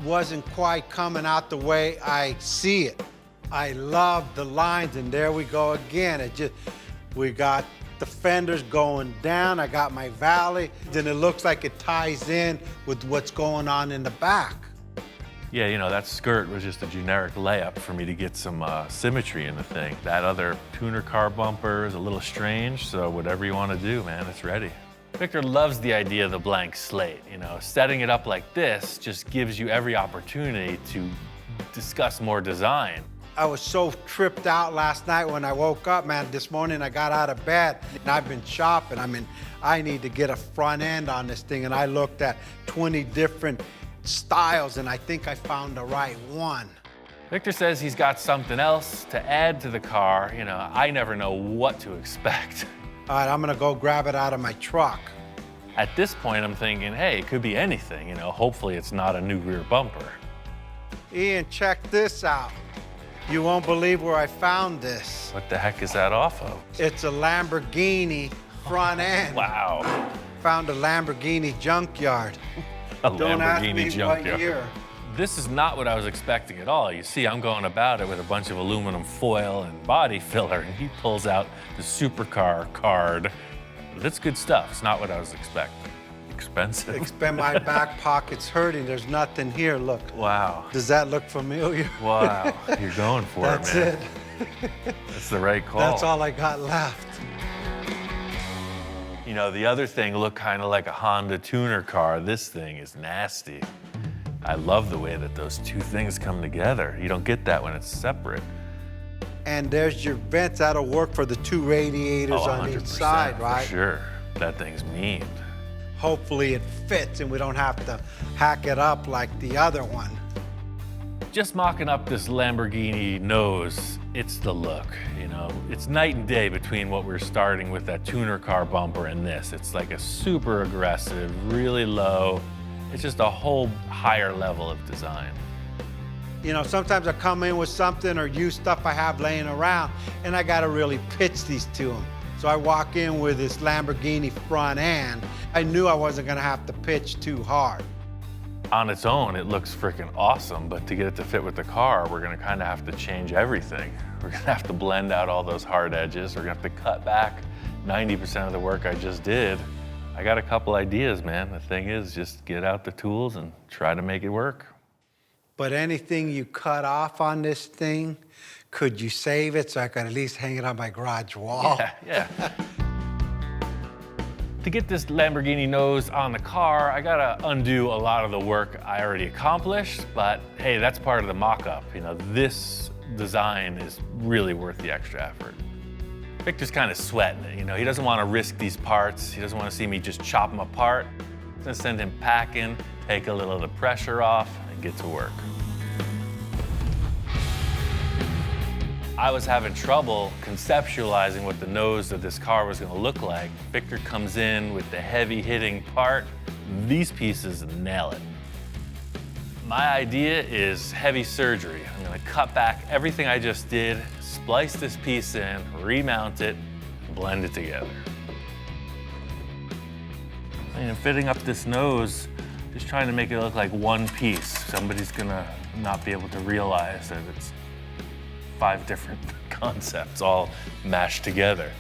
Speaker 2: wasn't quite coming out the way I see it. I love the lines, and there we go again. We got the fenders going down, I got my valley, then it looks like it ties in with what's going on in the back.
Speaker 1: Yeah, that skirt was just a generic layup for me to get some symmetry in the thing. That other tuner car bumper is a little strange, so whatever you want to do, man, it's ready. Victor loves the idea of the blank slate. Setting it up like this just gives you every opportunity to discuss more design.
Speaker 2: I was so tripped out last night when I woke up, man. This morning I got out of bed and I've been shopping. I need to get a front end on this thing, and I looked at 20 different styles and I think I found the right one.
Speaker 1: Victor says he's got something else to add to the car. I never know what to expect.
Speaker 2: All right, I'm gonna go grab it out of my truck.
Speaker 1: At this point, I'm thinking, hey, it could be anything. Hopefully it's not a new rear bumper.
Speaker 2: Ian, check this out. You won't believe where I found this.
Speaker 1: What the heck is that off of?
Speaker 2: It's a Lamborghini front end.
Speaker 1: Wow.
Speaker 2: Found a Lamborghini junkyard. Don't ask me what year.
Speaker 1: This is not what I was expecting at all. You see, I'm going about it with a bunch of aluminum foil and body filler, and he pulls out the supercar card. That's good stuff. It's not what I was expecting. Expensive.
Speaker 2: My back pocket's hurting. There's nothing here. Look.
Speaker 1: Wow.
Speaker 2: Does that look familiar?
Speaker 1: Wow. You're going for it, man.
Speaker 2: That's it.
Speaker 1: That's the right call.
Speaker 2: That's all I got left.
Speaker 1: The other thing looked kind of like a Honda tuner car. This thing is nasty. I love the way that those two things come together. You don't get that when it's separate.
Speaker 2: And there's your vents. That'll work for the two radiators on each side, right?
Speaker 1: For sure. That thing's mean.
Speaker 2: hopefully it fits and we don't have to hack it up like the other one.
Speaker 1: Just mocking up this Lamborghini nose, it's the look, you know? It's night and day between what we're starting with, that tuner car bumper, and this. It's like a super aggressive, really low. It's just a whole higher level of design.
Speaker 2: You know, sometimes I come in with something or use stuff I have laying around, and I gotta really pitch these to them. So I walk in with this Lamborghini front end. I knew I wasn't gonna have to pitch too hard.
Speaker 1: On its own, it looks freaking awesome, but to get it to fit with the car, we're gonna kinda have to change everything. We're gonna have to blend out all those hard edges. We're gonna have to cut back 90% of the work I just did. I got a couple ideas, man. The thing is, just get out the tools and try to make it work.
Speaker 2: But anything you cut off on this thing, could you save it so I could at least hang it on my garage wall?
Speaker 1: Yeah. To get this Lamborghini nose on the car, I gotta undo a lot of the work I already accomplished, but hey, that's part of the mock-up. You know, this design is really worth the extra effort. Victor's kind of sweating it, you know, he doesn't want to risk these parts. He doesn't want to see me just chop them apart. I'm gonna send him packing, take a little of the pressure off, and get to work. I was having trouble conceptualizing what the nose of this car was gonna look like. Victor comes in with the heavy hitting part. These pieces nail it. My idea is heavy surgery. I'm gonna cut back everything I just did, splice this piece in, remount it, blend it together. And fitting up this nose, just trying to make it look like one piece. Somebody's gonna not be able to realize that it's 5 different concepts all mashed together.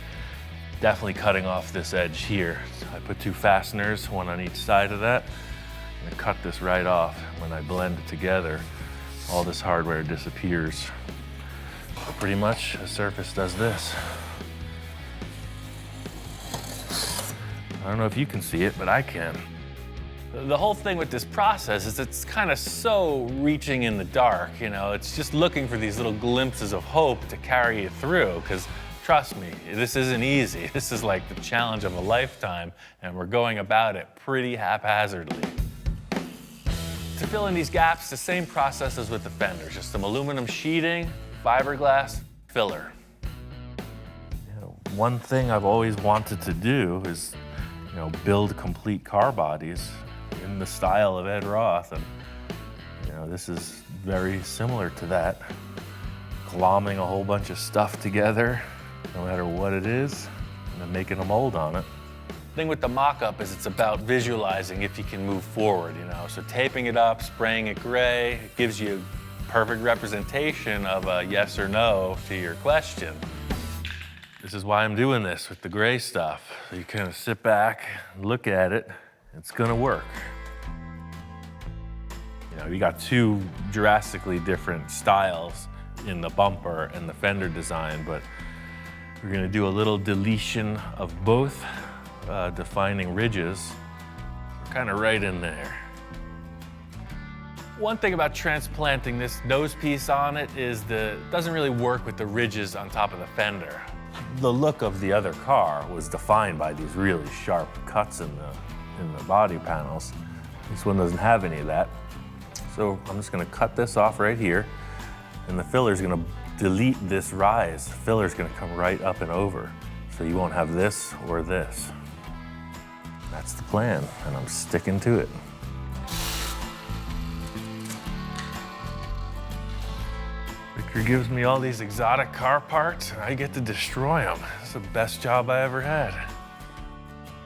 Speaker 1: Definitely cutting off this edge here. So I put 2 fasteners, one on each side of that. I'm gonna cut this right off. When I blend it together, all this hardware disappears. So pretty much the surface does this. I don't know if you can see it, but I can. The whole thing with this process is it's kind of so reaching in the dark, you know? It's just looking for these little glimpses of hope to carry you through, because trust me, this isn't easy. This is like the challenge of a lifetime, and we're going about it pretty haphazardly. To fill in these gaps, the same process as with the fenders, just some aluminum sheeting, fiberglass, filler. You know, one thing I've always wanted to do is, you know, build complete car bodies in the style of Ed Roth, and you know, this is very similar to that. Glomming a whole bunch of stuff together, no matter what it is, and then making a mold on it. The thing with the mock-up is it's about visualizing if you can move forward, you know. So taping it up, spraying it gray, it gives you a perfect representation of a yes or no to your question. This is why I'm doing this with the gray stuff. So you kind of sit back, look at it, it's gonna work. You know, you got 2 drastically different styles in the bumper and the fender design, but we're gonna do a little deletion of both, defining ridges. We're kind of right in there. One thing about transplanting this nose piece on it is it doesn't really work with the ridges on top of the fender. The look of the other car was defined by these really sharp cuts in the body panels. This one doesn't have any of that. So I'm just gonna cut this off right here, and the filler's gonna delete this rise. The filler's gonna come right up and over, so you won't have this or this. That's the plan, and I'm sticking to it. Victor gives me all these exotic car parts, and I get to destroy them. It's the best job I ever had.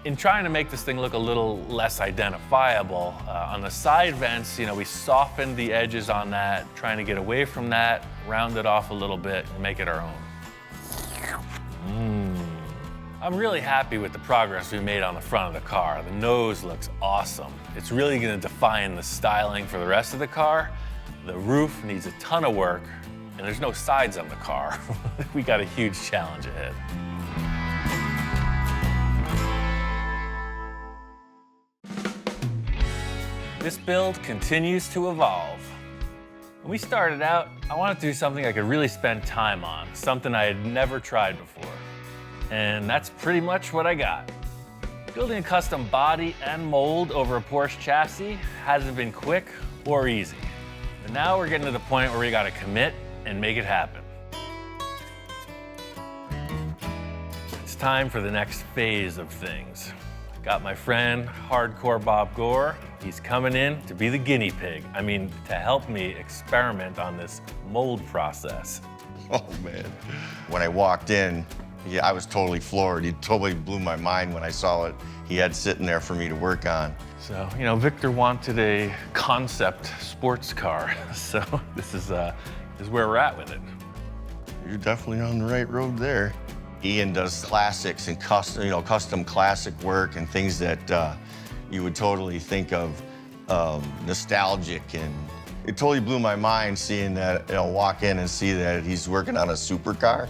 Speaker 1: In trying to make this thing look a little less identifiable, on the side vents, you know, we softened the edges on that, trying to get away from that, round it off a little bit, and make it our own. I'm really happy with the progress we made on the front of the car. The nose looks awesome. It's really gonna define the styling for the rest of the car. The roof needs a ton of work, and there's no sides on the car. We got a huge challenge ahead. This build continues to evolve. When we started out, I wanted to do something I could really spend time on, something I had never tried before. And that's pretty much what I got. Building a custom body and mold over a Porsche chassis hasn't been quick or easy. But now we're getting to the point where we gotta commit and make it happen. It's time for the next phase of things. Got my friend, Hardcore Bob Gore. He's coming in to be the guinea pig. I mean, to help me experiment on this mold process.
Speaker 4: Oh, man. When I walked in, I was totally floored. He totally blew my mind when I saw what he had sitting there for me to work on.
Speaker 1: So, you know, Victor wanted a concept sports car. So this is where we're at with it.
Speaker 4: You're definitely on the right road there. Ian does classics and custom classic work and things that you would totally think of nostalgic, and it totally blew my mind seeing that, walk in and see that he's working on a supercar.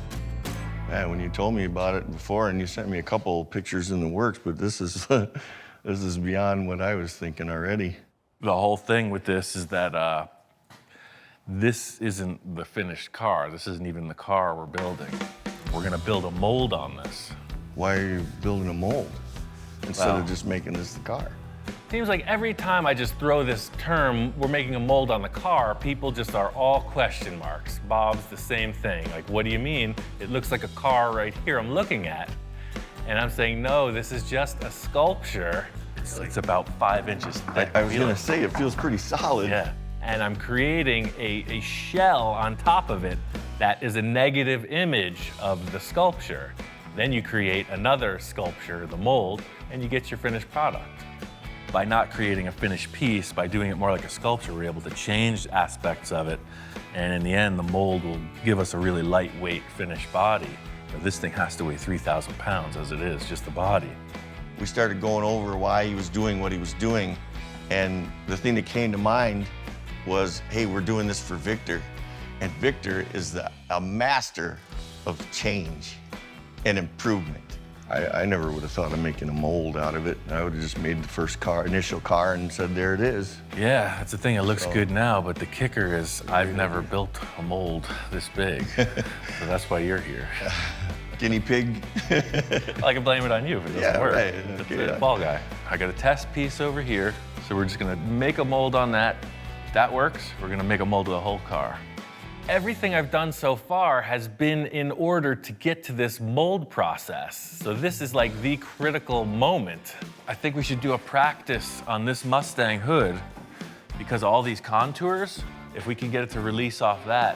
Speaker 4: Man, when you told me about it before and you sent me a couple pictures in the works, but this is this is beyond what I was thinking already.
Speaker 1: The whole thing with this is that this isn't the finished car. This isn't even the car we're building. We're gonna build a mold on this.
Speaker 4: Why are you building a mold instead of just making this the car?
Speaker 1: Seems like every time I just throw this term, we're making a mold on the car, people just are all question marks. Bob's the same thing. Like, what do you mean? It looks like a car right here I'm looking at. And I'm saying, no, this is just a sculpture. It's about 5 inches thick.
Speaker 4: I was gonna say, it feels pretty solid.
Speaker 1: Yeah. And I'm creating a shell on top of it that is a negative image of the sculpture. Then you create another sculpture, the mold, and you get your finished product. By not creating a finished piece, by doing it more like a sculpture, we're able to change aspects of it. And in the end, the mold will give us a really lightweight finished body. But this thing has to weigh 3,000 pounds as it is, just the body.
Speaker 4: We started going over why he was doing what he was doing. And the thing that came to mind was, hey, we're doing this for Victor. And Victor is a master of change and improvement. I never would have thought of making a mold out of it. I would have just made the first initial car and said, there it is.
Speaker 1: Yeah, that's the thing. It looks good now, but the kicker is I've never built a mold this big. So that's why you're here.
Speaker 4: Guinea pig.
Speaker 1: I can blame it on you if it doesn't work.
Speaker 4: Right.
Speaker 1: That's the ball guy. I got a test piece over here, so we're just gonna make a mold on that. If that works, we're gonna make a mold of the whole car. Everything I've done so far has been in order to get to this mold process. So this is like the critical moment. I think we should do a practice on this Mustang hood because all these contours, if we can get it to release off that,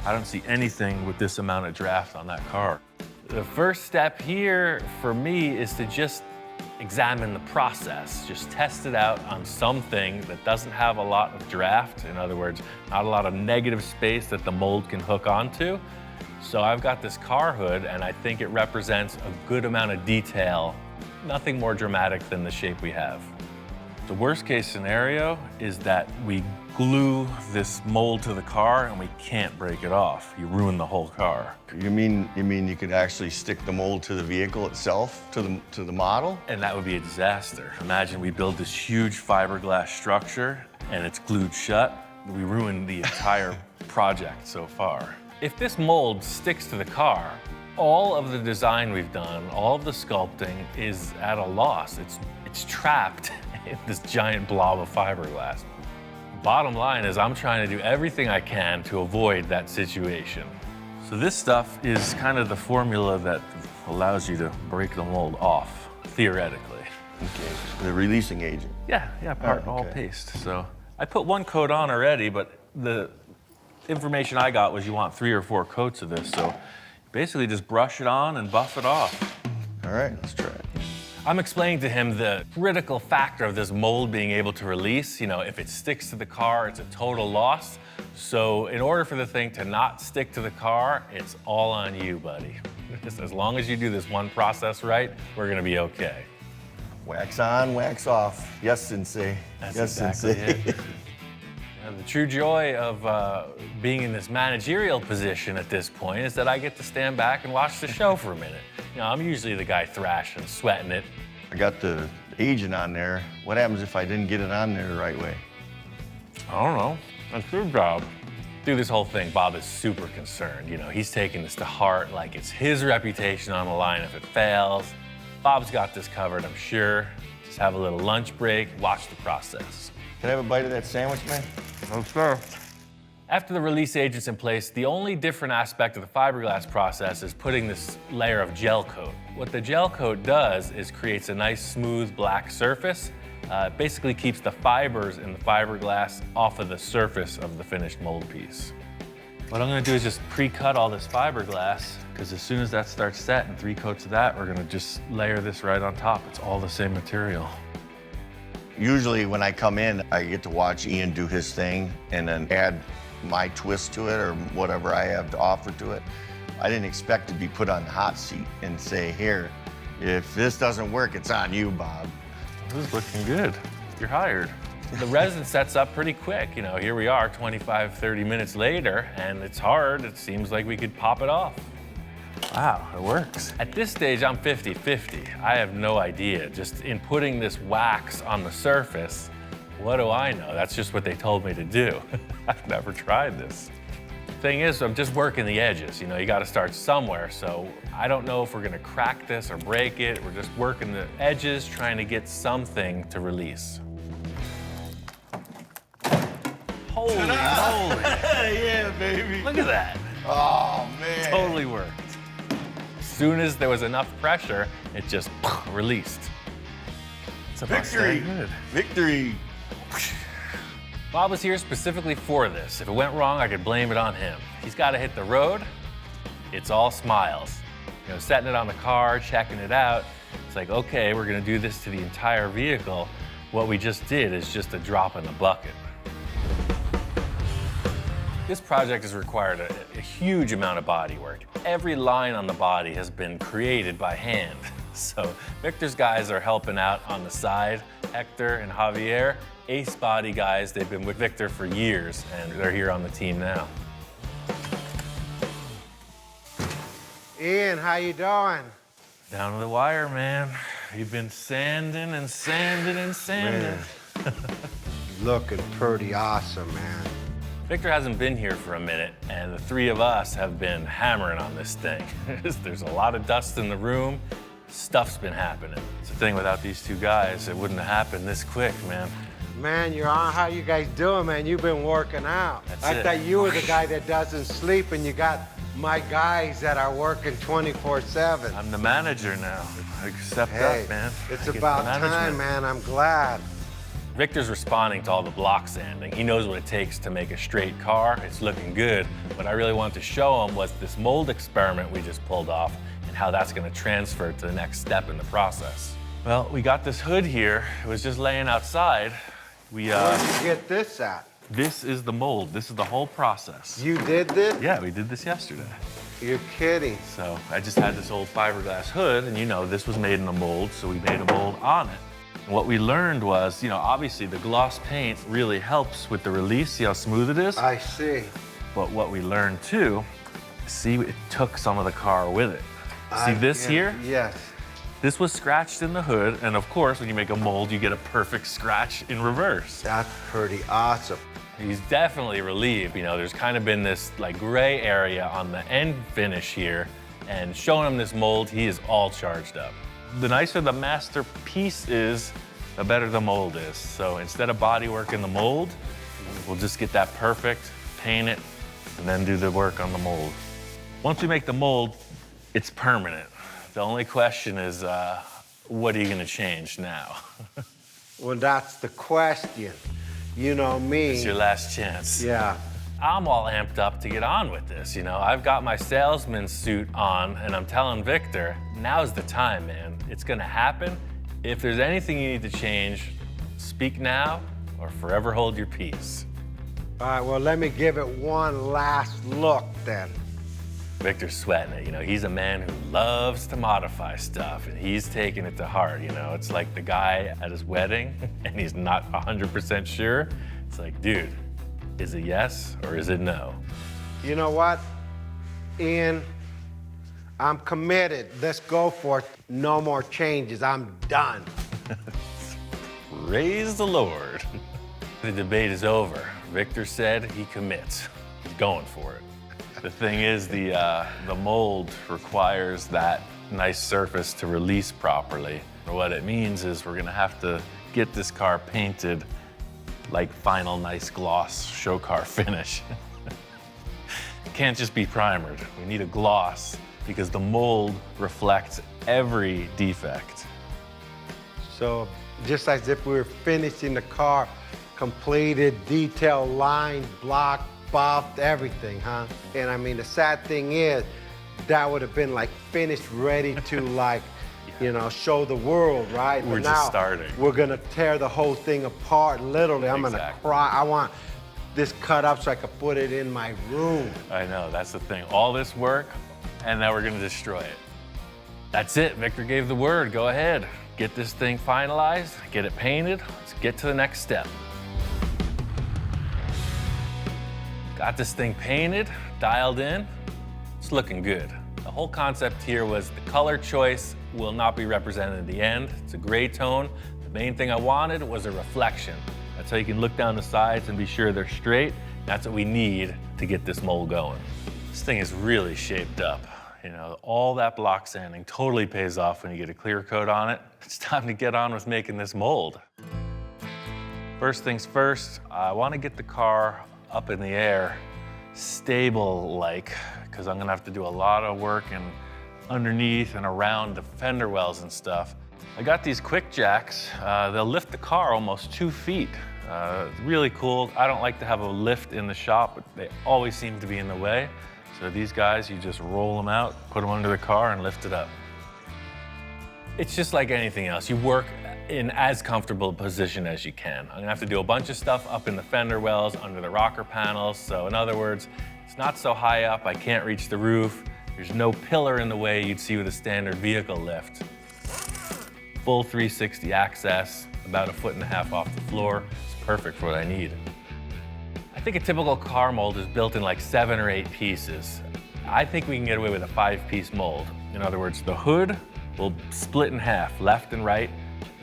Speaker 1: I don't see anything with this amount of draft on that car. The first step here for me is to just examine the process, just test it out on something that doesn't have a lot of draft. In other words, not a lot of negative space that the mold can hook onto. So I've got this car hood and I think it represents a good amount of detail, nothing more dramatic than the shape we have. The worst case scenario is that we glue this mold to the car and we can't break it off. You ruin the whole car.
Speaker 4: You mean you could actually stick the mold to the vehicle itself, to the model?
Speaker 1: And that would be a disaster. Imagine we build this huge fiberglass structure and it's glued shut. We ruined the entire project so far. If this mold sticks to the car, all of the design we've done, all of the sculpting is at a loss. It's trapped in this giant blob of fiberglass. Bottom line is I'm trying to do everything I can to avoid that situation. So this stuff is kind of the formula that allows you to break the mold off, theoretically.
Speaker 4: Okay, the releasing agent.
Speaker 1: Yeah, part all paste. So I put one coat on already, but the information I got was you want 3 or 4 coats of this. So basically just brush it on and buff it off.
Speaker 4: All right, let's try it.
Speaker 1: I'm explaining to him the critical factor of this mold being able to release. You know, if it sticks to the car, it's a total loss. So in order for the thing to not stick to the car, it's all on you, buddy. Just as long as you do this one process right, we're gonna be okay.
Speaker 4: Wax on, wax off. Yes, Sensei.
Speaker 1: That's
Speaker 4: yes,
Speaker 1: exactly
Speaker 4: Sensei.
Speaker 1: it. The true joy of being in this managerial position at this point is that I get to stand back and watch the show for a minute. You know, I'm usually the guy thrashing, sweating it.
Speaker 4: I got the agent on there. What happens if I didn't get it on there the right way?
Speaker 1: I don't know. That's your job. Through this whole thing, Bob is super concerned. You know, he's taking this to heart like it's his reputation on the line if it fails. Bob's got this covered, I'm sure. Just have a little lunch break, watch the process.
Speaker 4: Can I have a bite of that sandwich, man?
Speaker 1: Let's go. After the release agent's in place, the only different aspect of the fiberglass process is putting this layer of gel coat. What the gel coat does is creates a nice smooth black surface. It basically keeps the fibers in the fiberglass off of the surface of the finished mold piece. What I'm gonna do is just pre-cut all this fiberglass, because as soon as that starts set and 3 coats of that, we're gonna just layer this right on top. It's all the same material.
Speaker 4: Usually when I come in, I get to watch Ian do his thing and then add my twist to it or whatever I have to offer to it. I didn't expect to be put on the hot seat and say, here, if this doesn't work, it's on you, Bob.
Speaker 1: This is looking good. You're hired. The resin sets up pretty quick. You know, here we are 25, 30 minutes later, and it's hard. It seems like we could pop it off. Wow, it works. At this stage, I'm 50-50. I have no idea. Just in putting this wax on the surface, what do I know? That's just what they told me to do. I've never tried this. Thing is, I'm just working the edges. You know, you gotta start somewhere. So I don't know if we're gonna crack this or break it. We're just working the edges, trying to get something to release. Holy moly.
Speaker 4: Yeah, baby.
Speaker 1: Look at that.
Speaker 4: Oh, man.
Speaker 1: Totally worked. As soon as there was enough pressure, it just released. It's about
Speaker 4: Victory.
Speaker 1: staying good.
Speaker 4: Victory.
Speaker 1: Bob was here specifically for this. If it went wrong, I could blame it on him. He's got to hit the road. It's all smiles. You know, setting it on the car, checking it out. It's like, okay, we're going to do this to the entire vehicle. What we just did is just a drop in the bucket. This project has required a huge amount of body work. Every line on the body has been created by hand. So Victor's guys are helping out on the side. Hector and Javier, ace body guys. They've been with Victor for years, and they're here on the team now.
Speaker 2: Ian, how you doing?
Speaker 1: Down to the wire, man. You've been sanding and sanding and sanding.
Speaker 2: Man. Looking pretty awesome, man.
Speaker 1: Victor hasn't been here for a minute, and the 3 of us have been hammering on this thing. There's a lot of dust in the room. Stuff's been happening. It's the thing, without these 2 guys, it wouldn't have happened this quick, man.
Speaker 2: Man, you're on. How you guys doing, man? You've been working out.
Speaker 1: That's
Speaker 2: I
Speaker 1: it.
Speaker 2: thought you were the guy that doesn't sleep, and you got my guys that are working 24/7.
Speaker 1: I'm the manager now. I stepped
Speaker 2: Hey,
Speaker 1: up, man.
Speaker 2: it's
Speaker 1: I get the
Speaker 2: about
Speaker 1: management.
Speaker 2: time, man. I'm glad.
Speaker 1: Victor's responding to all the block sanding. He knows what it takes to make a straight car. It's looking good. What I really wanted to show him was this mold experiment we just pulled off and how that's gonna transfer to the next step in the process. Well, we got this hood here. It was just laying outside. We,
Speaker 2: Where'd you get this at?
Speaker 1: This is the mold. This is the whole process.
Speaker 2: You did this?
Speaker 1: Yeah, we did this yesterday.
Speaker 2: You're kidding.
Speaker 1: So I just had this old fiberglass hood, and you know, this was made in a mold, so we made a mold on it. And what we learned was, you know, obviously the gloss paint really helps with the release. See how smooth it is?
Speaker 2: I see.
Speaker 1: But what we learned too, see, it took some of the car with it. See this here?
Speaker 2: Yes.
Speaker 1: This was scratched in the hood, and of course, when you make a mold, you get a perfect scratch in reverse.
Speaker 2: That's pretty awesome.
Speaker 1: He's definitely relieved. You know, there's kind of been this like gray area on the end finish here, and showing him this mold, he is all charged up. The nicer the masterpiece is, the better the mold is. So instead of body work in the mold, we'll just get that perfect, paint it, and then do the work on the mold. Once we make the mold, it's permanent. The only question is, what are you gonna change now?
Speaker 2: Well, that's the question. You know me.
Speaker 1: It's your last chance.
Speaker 2: Yeah.
Speaker 1: I'm all amped up to get on with this, you know. I've got my salesman suit on, and I'm telling Victor, now's the time, man. It's gonna happen. If there's anything you need to change, speak now or forever hold your peace.
Speaker 2: All right, well, let me give it one last look then.
Speaker 1: Victor's sweating it, you know. He's a man who loves to modify stuff, and he's taking it to heart, you know. It's like the guy at his wedding, and he's not 100% sure. It's like, dude, is it yes or is it no?
Speaker 2: You know what, Ian? I'm committed. Let's go for it. No more changes. I'm done.
Speaker 1: Praise the Lord. The debate is over. Victor said he commits. He's going for it. The thing is, the mold requires that nice surface to release properly. What it means is we're gonna have to get this car painted like final nice gloss show car finish. It can't just be primered. We need a gloss because the mold reflects every defect.
Speaker 2: So just as if we were finishing the car, completed, detailed, lined, blocked, buffed, everything, huh? And I mean, the sad thing is, that would have been like finished, ready to like, you know, show the world, right?
Speaker 1: We're
Speaker 2: But
Speaker 1: just
Speaker 2: now,
Speaker 1: starting.
Speaker 2: We're gonna tear the whole thing apart, literally. I'm gonna
Speaker 1: Exactly.
Speaker 2: cry. I want this cut up so I can put it in my room.
Speaker 1: I know, that's the thing. All this work, and now we're gonna destroy it. That's it, Victor gave the word. Go ahead, get this thing finalized, get it painted. Let's get to the next step. Got this thing painted, dialed in. It's looking good. The whole concept here was the color choice will not be represented in the end. It's a gray tone. The main thing I wanted was a reflection. That's how you can look down the sides and be sure they're straight. That's what we need to get this mold going. This thing is really shaped up. You know, all that block sanding totally pays off when you get a clear coat on it. It's time to get on with making this mold. First things first, I want to get the car up in the air, stable-like, because I'm gonna have to do a lot of work and underneath and around the fender wells and stuff. I got these quick jacks. They'll lift the car almost 2 feet. Really cool. I don't like to have a lift in the shop, but they always seem to be in the way. So these guys, you just roll them out, put them under the car and lift it up. It's just like anything else. You work in as comfortable a position as you can. I'm gonna have to do a bunch of stuff up in the fender wells, under the rocker panels. So in other words, it's not so high up, I can't reach the roof. There's no pillar in the way you'd see with a standard vehicle lift. Full 360 access, about 1.5 feet off the floor. It's perfect for what I need. I think a typical car mold is built in like 7 or 8 pieces. I think we can get away with a 5-piece mold. In other words, the hood will split in half, left and right.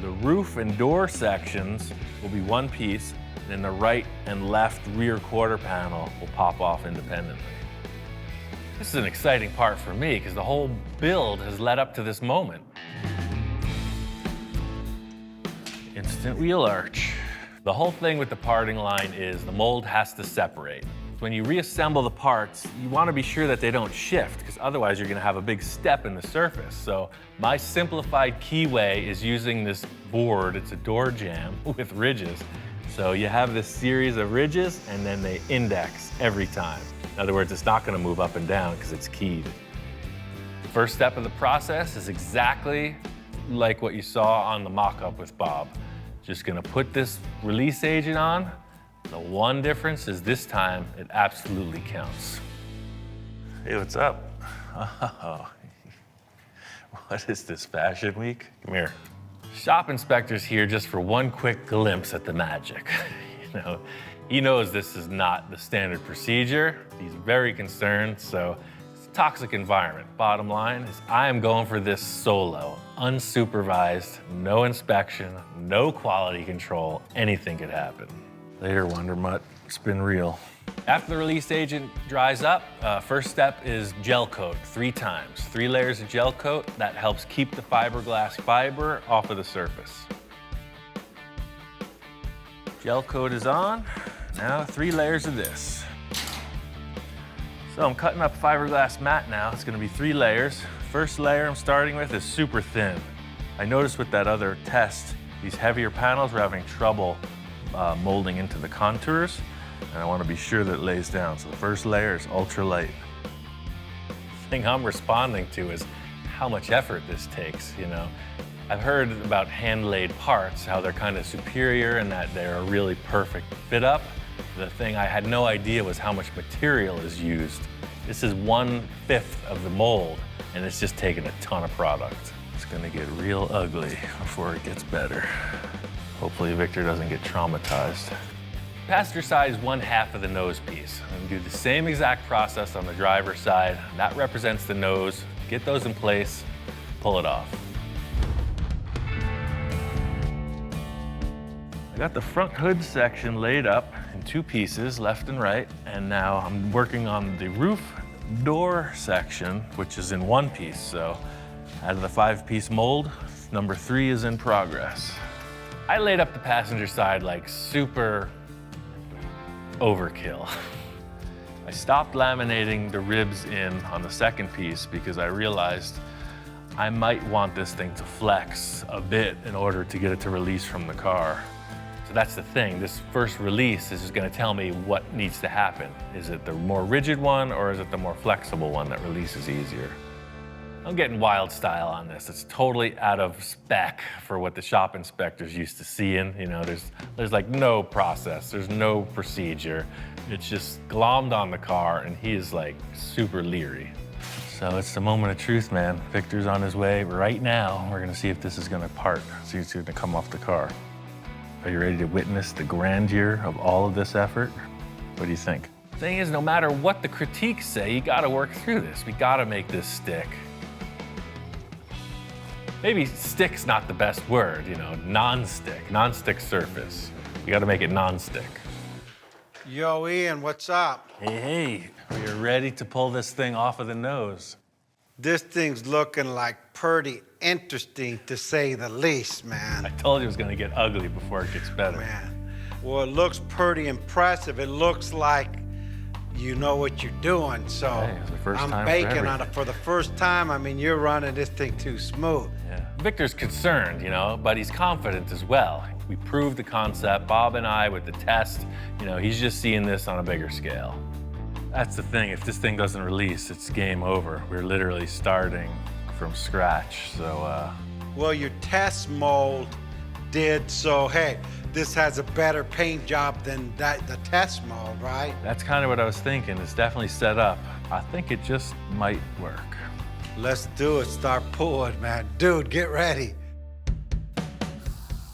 Speaker 1: The roof and door sections will be 1 piece, and then the right and left rear quarter panel will pop off independently. This is an exciting part for me because the whole build has led up to this moment. Instant wheel arch. The whole thing with the parting line is the mold has to separate. When you reassemble the parts, you want to be sure that they don't shift because otherwise you're going to have a big step in the surface. So my simplified keyway is using this board. It's a door jamb with ridges. So you have this series of ridges and then they index every time. In other words, it's not going to move up and down because it's keyed. The first step of the process is exactly like what you saw on the mock-up with Bob. Just going to put this release agent on. The one difference is this time it absolutely counts. Hey, what's up? Oh, what is this, Fashion Week? Come here. Shop inspector's here just for one quick glimpse at the magic. You know, he knows this is not the standard procedure. He's very concerned, so it's a toxic environment. Bottom line is I am going for this solo, unsupervised, no inspection, no quality control, anything could happen. Later, Wonder Mutt, it's been real. After the release agent dries up, first step is gel coat 3 times. 3 layers of gel coat, that helps keep the fiberglass fiber off of the surface. Gel coat is on, now 3 layers of this. So I'm cutting up fiberglass mat now, it's gonna be 3 layers. First layer I'm starting with is super thin. I noticed with that other test, these heavier panels were having trouble molding into the contours, and I want to be sure that it lays down. So the first layer is ultra light. The thing I'm responding to is how much effort this takes, you know. I've heard about hand-laid parts, how they're kind of superior and that they're a really perfect fit up. The thing I had no idea was how much material is used. This is 1/5 of the mold, and it's just taking a ton of product. It's gonna get real ugly before it gets better. Hopefully Victor doesn't get traumatized. Passenger side is 1/2 of the nose piece. I'm gonna do the same exact process on the driver's side. That represents the nose. Get those in place, pull it off. I got the front hood section laid up in 2 pieces, left and right, and now I'm working on the roof door section, which is in 1 piece. So Out of the 5-piece mold, number 3 is in progress. I laid up the passenger side like super overkill. I stopped laminating the ribs in on the second piece because I realized I might want this thing to flex a bit in order to get it to release from the car. So that's the thing, this first release is just gonna tell me what needs to happen. Is it the more rigid one or is it the more flexible one that releases easier? I'm getting wild style on this. It's totally out of spec for what the shop inspectors used to seeing. You know, there's like no process, there's no procedure. It's just glommed on the car and he is like super leery. So it's the moment of truth, man. Victor's on his way right now. We're gonna see if this is gonna part, see if it's gonna come off the car. Are you ready to witness the grandeur of all of this effort? What do you think? Thing is, no matter what the critiques say, you gotta work through this. We gotta make this stick. Maybe stick's not the best word, you know, non-stick surface. You gotta make it non-stick.
Speaker 2: Yo, Ian, what's up?
Speaker 1: Hey, we're ready to pull this thing off of the nose.
Speaker 2: This thing's looking like pretty interesting, to say the least, man.
Speaker 1: I told you it was gonna get ugly before it gets better.
Speaker 2: Man, well, it looks pretty impressive. It looks like you know what you're doing, so
Speaker 1: Hey, it's the first
Speaker 2: I'm
Speaker 1: time for
Speaker 2: banking on it
Speaker 1: everything.
Speaker 2: for the first time. I mean, you're running this thing too smooth.
Speaker 1: Yeah. Victor's concerned, you know, but he's confident as well. We proved the concept, Bob and I, with the test. You know, he's just seeing this on a bigger scale. That's the thing, if this thing doesn't release, it's game over. We're literally starting from scratch, so.
Speaker 2: Well, your test mold did, so hey, this has a better paint job than the test mold, right?
Speaker 1: That's kind of what I was thinking. It's definitely set up. I think it just might work.
Speaker 2: Let's do it, start pulling, man. Dude, get ready.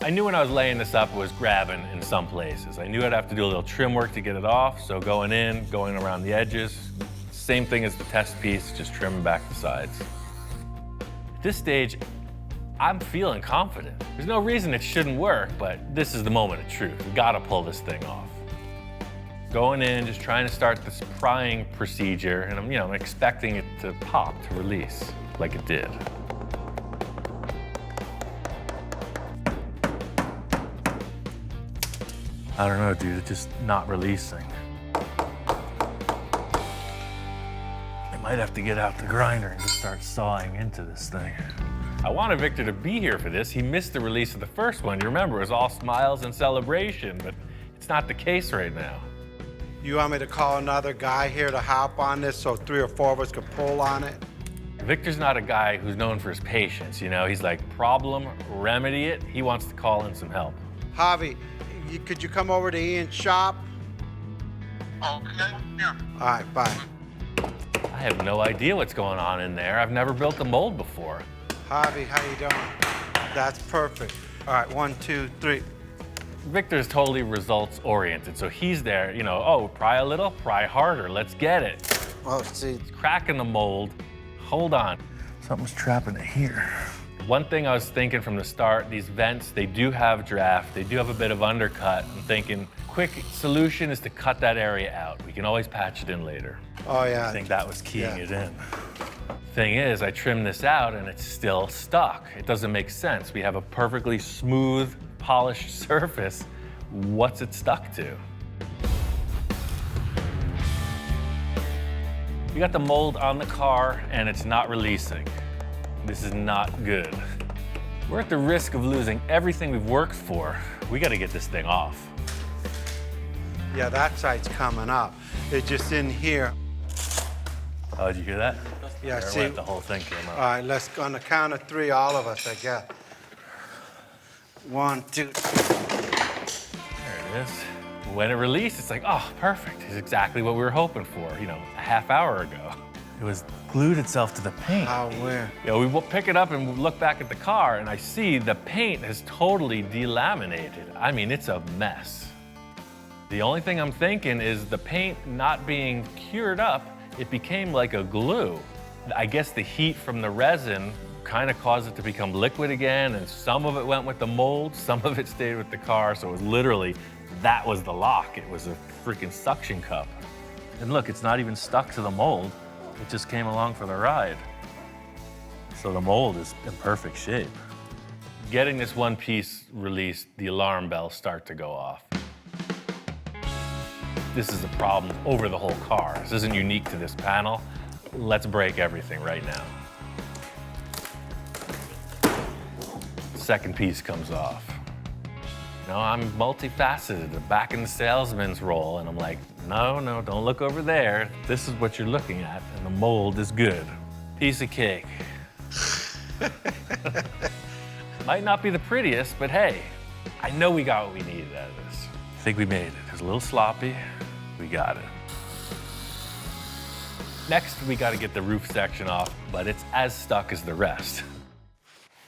Speaker 1: I knew when I was laying this up, it was grabbing in some places. I knew I'd have to do a little trim work to get it off, so going in, going around the edges, same thing as the test piece, just trimming back the sides. At this stage, I'm feeling confident. There's no reason it shouldn't work, but this is the moment of truth. We gotta pull this thing off. Going in, just trying to start this prying procedure, and I'm expecting it to pop, to release, like it did. I don't know, dude, it's just not releasing. I might have to get out the grinder and just start sawing into this thing. I wanted Victor to be here for this. He missed the release of the first one. You remember, it was all smiles and celebration, but it's not the case right now.
Speaker 2: You want me to call another guy here to hop on this so 3 or 4 of us could pull on it?
Speaker 1: Victor's not a guy who's known for his patience, you know? He's like, problem, remedy it. He wants to call in some help.
Speaker 2: Javi, could you come over to Ian's shop?
Speaker 5: Okay, yeah.
Speaker 2: All right, bye.
Speaker 1: I have no idea what's going on in there. I've never built a mold before.
Speaker 2: Javi, how you doing? That's perfect. All right, 1, 2, 3.
Speaker 1: Victor's totally results oriented, so he's there, you know, oh, pry a little, pry harder, let's get it.
Speaker 2: Oh, see.
Speaker 1: He's cracking the mold. Hold on. Something's trapping it here. One thing I was thinking from the start, these vents, they do have draft, they do have a bit of undercut. I'm thinking, quick solution is to cut that area out. We can always patch it in later.
Speaker 2: Oh, yeah.
Speaker 1: I think that was keying
Speaker 2: Yeah.
Speaker 1: it in. Thing is, I trimmed this out and it's still stuck. It doesn't make sense. We have a perfectly smooth, polished surface. What's it stuck to? We got the mold on the car and it's not releasing. This is not good. We're at the risk of losing everything we've worked for. We gotta get this thing off.
Speaker 2: Yeah, that side's coming up. It's just in here.
Speaker 1: Oh, did you hear that?
Speaker 2: Yeah,
Speaker 1: There
Speaker 2: see.
Speaker 1: went, the whole thing came
Speaker 2: All
Speaker 1: up.
Speaker 2: right, let's go on the count of 3, all of us, I guess. 1, 2.
Speaker 1: There it is. When it released, it's like, oh, perfect. It's exactly what we were hoping for, you know, a half hour ago. It was glued itself to the paint.
Speaker 2: How, where?
Speaker 1: You know, we will pick it up and we'll look back at the car and I see the paint has totally delaminated. I mean, it's a mess. The only thing I'm thinking is the paint not being cured up, it became like a glue. I guess the heat from the resin kind of caused it to become liquid again, and some of it went with the mold, some of it stayed with the car, so it was literally, that was the lock. It was a freaking suction cup. And look, it's not even stuck to the mold. It just came along for the ride. So the mold is in perfect shape. Getting this one piece released, the alarm bells start to go off. This is a problem over the whole car. This isn't unique to this panel. Let's break everything right now. Second piece comes off. No, I'm multifaceted, back in the salesman's role, and I'm like, no, don't look over there. This is what you're looking at, and the mold is good. Piece of cake. Might not be the prettiest, but hey, I know we got what we needed out of this. I think we made it. It was a little sloppy. We got it. Next, we got to get the roof section off, but it's as stuck as the rest.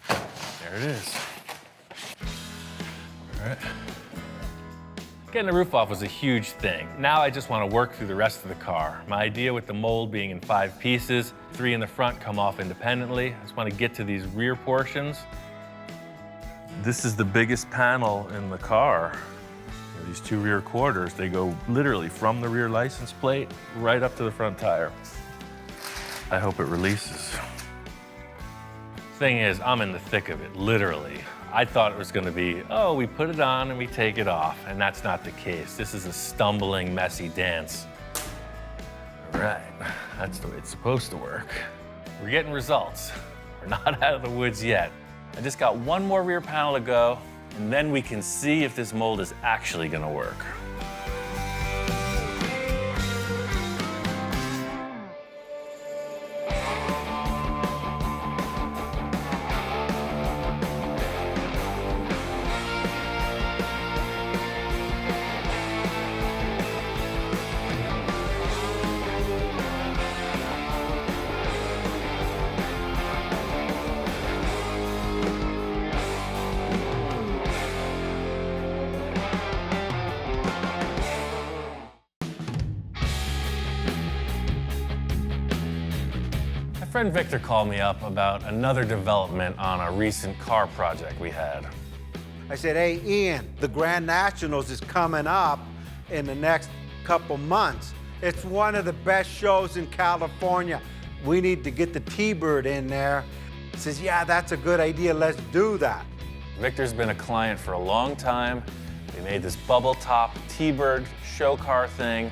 Speaker 1: There it is. All right. Getting the roof off was a huge thing. Now I just want to work through the rest of the car. My idea with the mold being in 5 pieces, 3 in the front come off independently. I just want to get to these rear portions. This is the biggest panel in the car. These 2 rear quarters, they go literally from the rear license plate right up to the front tire. I hope it releases. Thing is, I'm in the thick of it, literally. I thought it was gonna be, oh, we put it on and we take it off, and that's not the case. This is a stumbling, messy dance. All right, that's the way it's supposed to work. We're getting results. We're not out of the woods yet. I just got one more rear panel to go, and then we can see if this mold is actually gonna work. My friend Victor called me up about another development on a recent car project we had.
Speaker 2: I said, hey, Ian, the Grand Nationals is coming up in the next couple months. It's one of the best shows in California. We need to get the T-Bird in there. He says, yeah, that's a good idea. Let's do that.
Speaker 3: Victor's been a client for a long time. We made this bubble top T-Bird show car thing,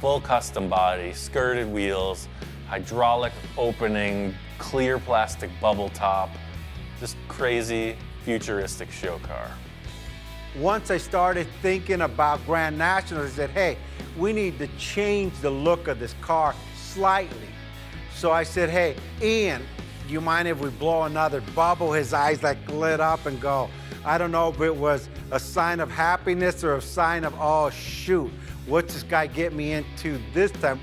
Speaker 3: full custom body, skirted wheels, hydraulic opening, clear plastic bubble top, just crazy, futuristic show car.
Speaker 2: Once I started thinking about Grand Nationals, I said, hey, we need to change the look of this car slightly. So I said, hey, Ian, do you mind if we blow another bubble? His eyes like lit up and go. I don't know if it was a sign of happiness or a sign of, oh, shoot, what's this guy get me into this time?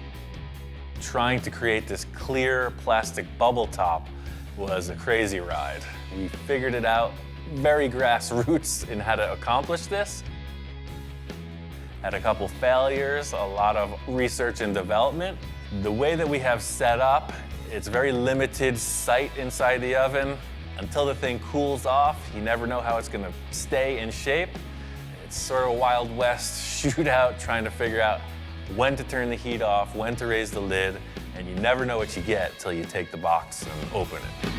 Speaker 3: Trying to create this clear plastic bubble top was a crazy ride. We figured it out, very grassroots in how to accomplish this. Had a couple failures, a lot of research and development. The way that we have set up, it's very limited sight inside the oven. Until the thing cools off, you never know how it's gonna stay in shape. It's sort of a Wild West shootout trying to figure out when to turn the heat off, when to raise the lid, and you never know what you get till you take the box and open it.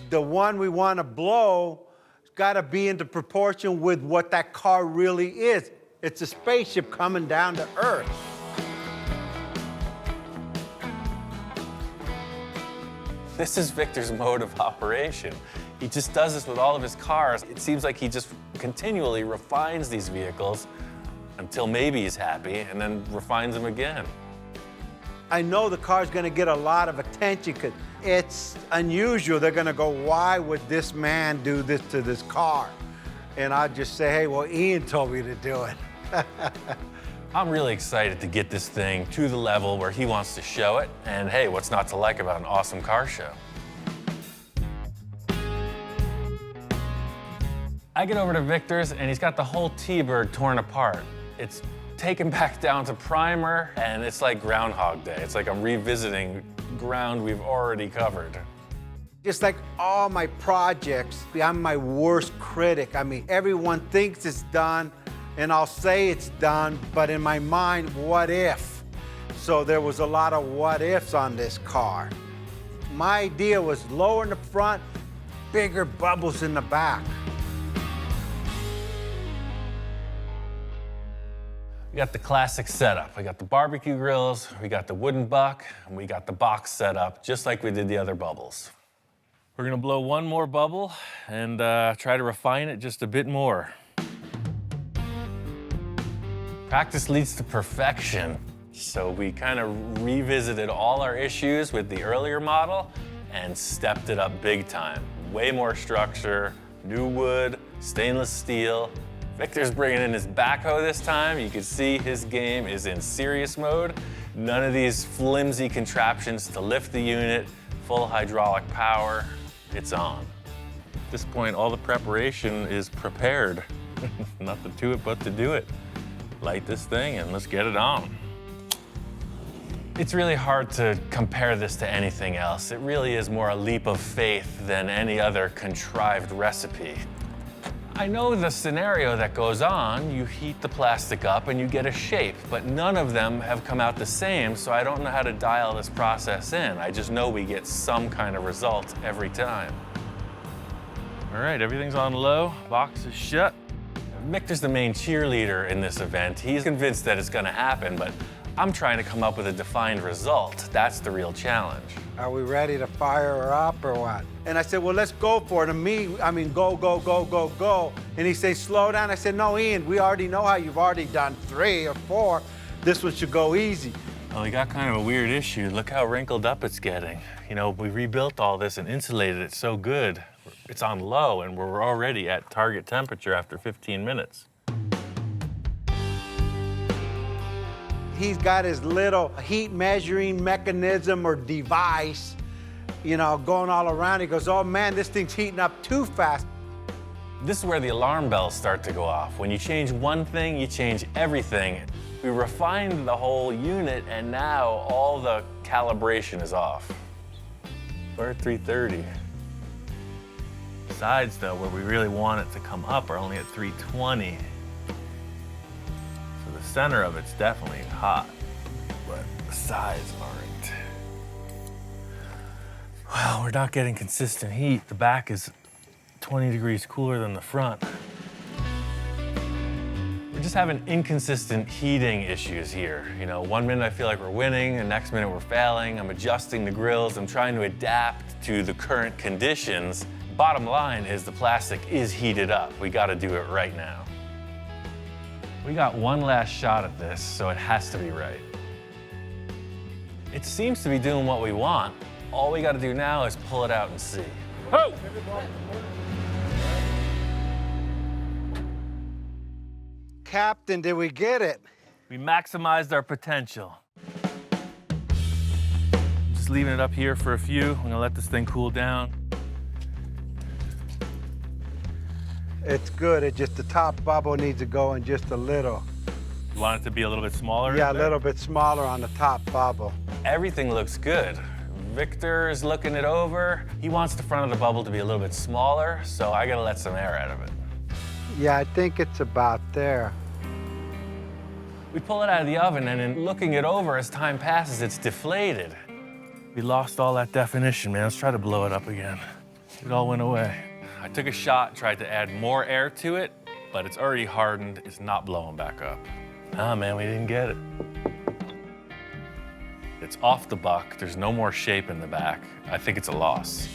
Speaker 2: The one we want to blow has got to be into proportion with what that car really is. It's a spaceship coming down to Earth.
Speaker 3: This is Victor's mode of operation. He just does this with all of his cars. It seems like he just continually refines these vehicles until maybe he's happy, and then refines them again.
Speaker 2: I know the car's gonna get a lot of attention because it's unusual. They're gonna go, why would this man do this to this car? And I'll just say, hey, well, Ian told me to do it.
Speaker 3: I'm really excited to get this thing to the level where he wants to show it, and hey, what's not to like about an awesome car show? I get over to Victor's, and he's got the whole T-Bird torn apart. It's taken back down to primer, and it's like Groundhog Day. It's like I'm revisiting ground we've already covered.
Speaker 2: Just like all my projects, I'm my worst critic. I mean, everyone thinks it's done, and I'll say it's done, but in my mind, what if? So there was a lot of what ifs on this car. My idea was lower in the front, bigger bubbles in the back.
Speaker 3: We got the classic setup. We got the barbecue grills, we got the wooden buck, and we got the box set up, just like we did the other bubbles.
Speaker 1: We're gonna blow one more bubble and try to refine it just a bit more.
Speaker 3: Practice leads to perfection. So we kind of revisited all our issues with the earlier model and stepped it up big time. Way more structure, new wood, stainless steel. Victor's bringing in his backhoe this time. You can see his game is in serious mode. None of these flimsy contraptions to lift the unit, full hydraulic power. It's on.
Speaker 1: At this point, all the preparation is prepared. Nothing to it but to do it. Light this thing and let's get it on.
Speaker 3: It's really hard to compare this to anything else. It really is more a leap of faith than any other contrived recipe. I know the scenario that goes on. You heat the plastic up and you get a shape, but none of them have come out the same, so I don't know how to dial this process in. I just know we get some kind of result every time.
Speaker 1: All right, everything's on low, box is shut.
Speaker 3: Victor's the main cheerleader in this event. He's convinced that it's gonna happen, but I'm trying to come up with a defined result. That's the real challenge.
Speaker 2: Are we ready to fire her up or what? And I said, well, let's go for it. And I mean, go, go, go, go, go. And he said, slow down. I said, no, Ian, we already know how you've already done 3 or 4. This one should go easy.
Speaker 1: Well, we got kind of a weird issue. Look how wrinkled up it's getting. You know, we rebuilt all this and insulated it so good. It's on low and we're already at target temperature after 15 minutes.
Speaker 2: He's got his little heat measuring mechanism or device, you know, going all around. He goes, oh man, this thing's heating up too fast.
Speaker 3: This is where the alarm bells start to go off. When you change one thing, you change everything. We refined the whole unit and now all the calibration is off. We're at 330.
Speaker 1: Sides though, where we really want it to come up are only at 320. So the center of it's definitely hot, but the sides aren't. Well, we're not getting consistent heat. The back is 20 degrees cooler than the front.
Speaker 3: We're just having inconsistent heating issues here. You know, one minute I feel like we're winning, the next minute we're failing. I'm adjusting the grills, I'm trying to adapt to the current conditions. Bottom line is the plastic is heated up. We gotta do it right now. We got one last shot at this, so it has to be right. It seems to be doing what we want. All we gotta do now is pull it out and see.
Speaker 1: Oh!
Speaker 2: Captain, did we get it?
Speaker 1: We maximized our potential. Just leaving it up here for a few. I'm gonna let this thing cool down.
Speaker 2: It's good. It just, the top bubble needs to go in just a little.
Speaker 1: You want it to be a little bit smaller?
Speaker 2: Yeah, a little bit smaller on the top bubble.
Speaker 3: Everything looks good. Victor is looking it over. He wants the front of the bubble to be a little bit smaller, so I gotta let some air out of it.
Speaker 2: Yeah, I think it's about there.
Speaker 3: We pull it out of the oven, and in looking it over as time passes, it's deflated.
Speaker 1: We lost all that definition, man. Let's try to blow it up again. It all went away. I took a shot, tried to add more air to it, but it's already hardened. It's not blowing back up. Ah, man, we didn't get it. It's off the buck. There's no more shape in the back. I think it's a loss.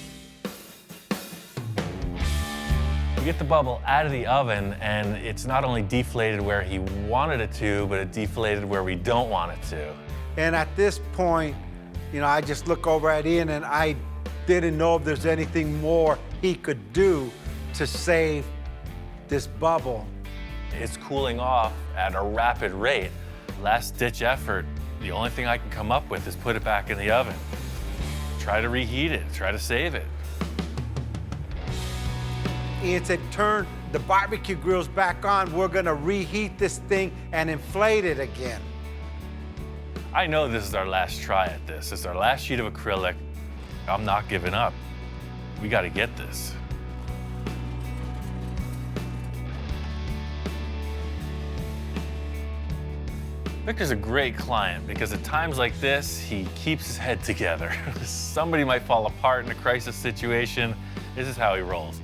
Speaker 1: We get the bubble out of the oven, and it's not only deflated where he wanted it to, but it deflated where we don't want it to.
Speaker 2: And at this point, you know, I just look over at Ian and I didn't know if there's anything more he could do to save this bubble.
Speaker 3: It's cooling off at a rapid rate.
Speaker 1: Last-ditch effort. The only thing I can come up with is put it back in the oven. Try to reheat it, try to save it.
Speaker 2: Ian said, turn the barbecue grills back on. We're gonna reheat this thing and inflate it again.
Speaker 1: I know this is our last try at this. This is our last sheet of acrylic. I'm not giving up. We gotta get this. Victor's a great client because at times like this, he keeps his head together. Somebody might fall apart in a crisis situation. This is how he rolls.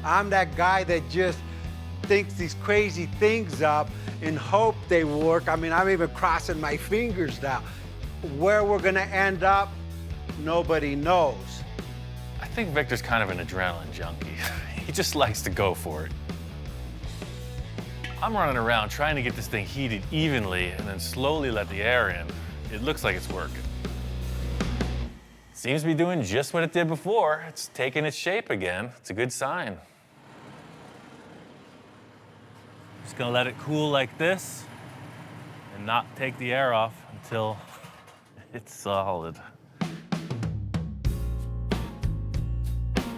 Speaker 2: I'm that guy that just thinks these crazy things up and hope they work. I mean, I'm even crossing my fingers now. Where we're gonna end up, nobody knows.
Speaker 1: I think Victor's kind of an adrenaline junkie. He just likes to go for it. I'm running around trying to get this thing heated evenly and then slowly let the air in. It looks like it's working. Seems to be doing just what it did before. It's taking its shape again. It's a good sign. Just gonna let it cool like this and not take the air off until it's solid.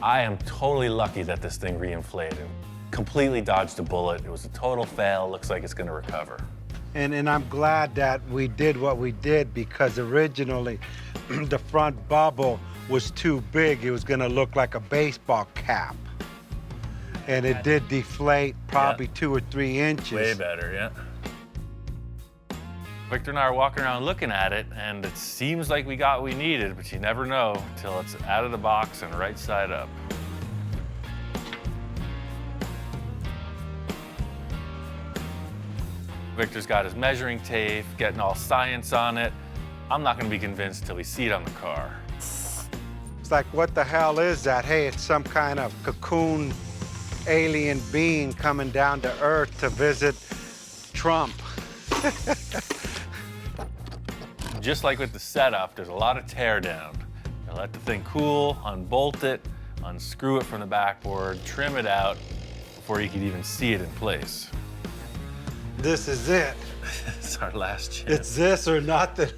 Speaker 1: I am totally lucky that this thing reinflated. Completely dodged a bullet. It was a total fail. Looks like it's gonna recover.
Speaker 2: And I'm glad that we did what we did, because originally the front bubble was too big. It was gonna look like a baseball cap. And it did deflate probably 2 or 3 inches.
Speaker 1: Way better, yeah. Victor and I are walking around looking at it, and it seems like we got what we needed, but you never know until it's out of the box and right side up. Victor's got his measuring tape, getting all science on it. I'm not gonna be convinced until we see it on the car.
Speaker 2: It's like, what the hell is that? Hey, it's some kind of cocoon alien being coming down to Earth to visit Trump.
Speaker 1: Just like with the setup, there's a lot of tear down. Now let the thing cool, unbolt it, unscrew it from the backboard, trim it out before you can even see it in place.
Speaker 2: This is it.
Speaker 1: It's our last chance.
Speaker 2: It's this or nothing.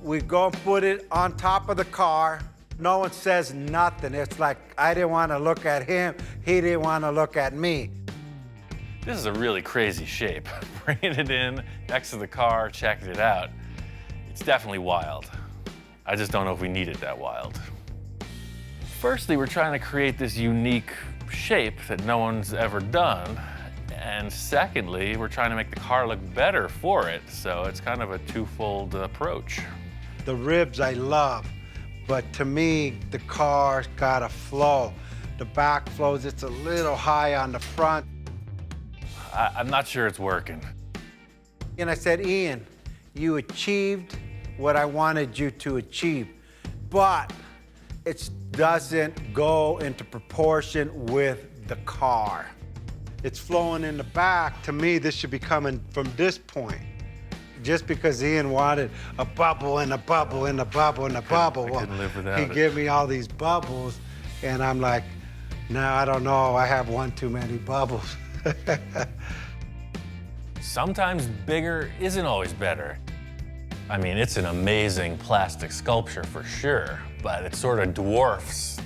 Speaker 2: We go and put it on top of the car. No one says nothing. It's like, I didn't want to look at him. He didn't want to look at me.
Speaker 1: This is a really crazy shape. Bringing it in next to the car, checking it out. It's definitely wild. I just don't know if we need it that wild. Firstly, we're trying to create this unique shape that no one's ever done. And secondly, we're trying to make the car look better for it. So it's kind of a twofold approach.
Speaker 2: The ribs I love, but to me, the car's got a flow. The back flows, it's a little high on the front.
Speaker 1: I'm not sure it's working.
Speaker 2: And I said, Ian, you achieved what I wanted you to achieve, but it doesn't go into proportion with the car. It's flowing in the back. To me, this should be coming from this point. Just because Ian wanted a bubble and a bubble and a bubble and a bubble,
Speaker 1: I couldn't live without
Speaker 2: he
Speaker 1: it.
Speaker 2: gave me all these bubbles, and I'm like, no, I don't know. I have one too many bubbles.
Speaker 1: Sometimes bigger isn't always better. I mean, it's an amazing plastic sculpture for sure, but it sort of dwarfs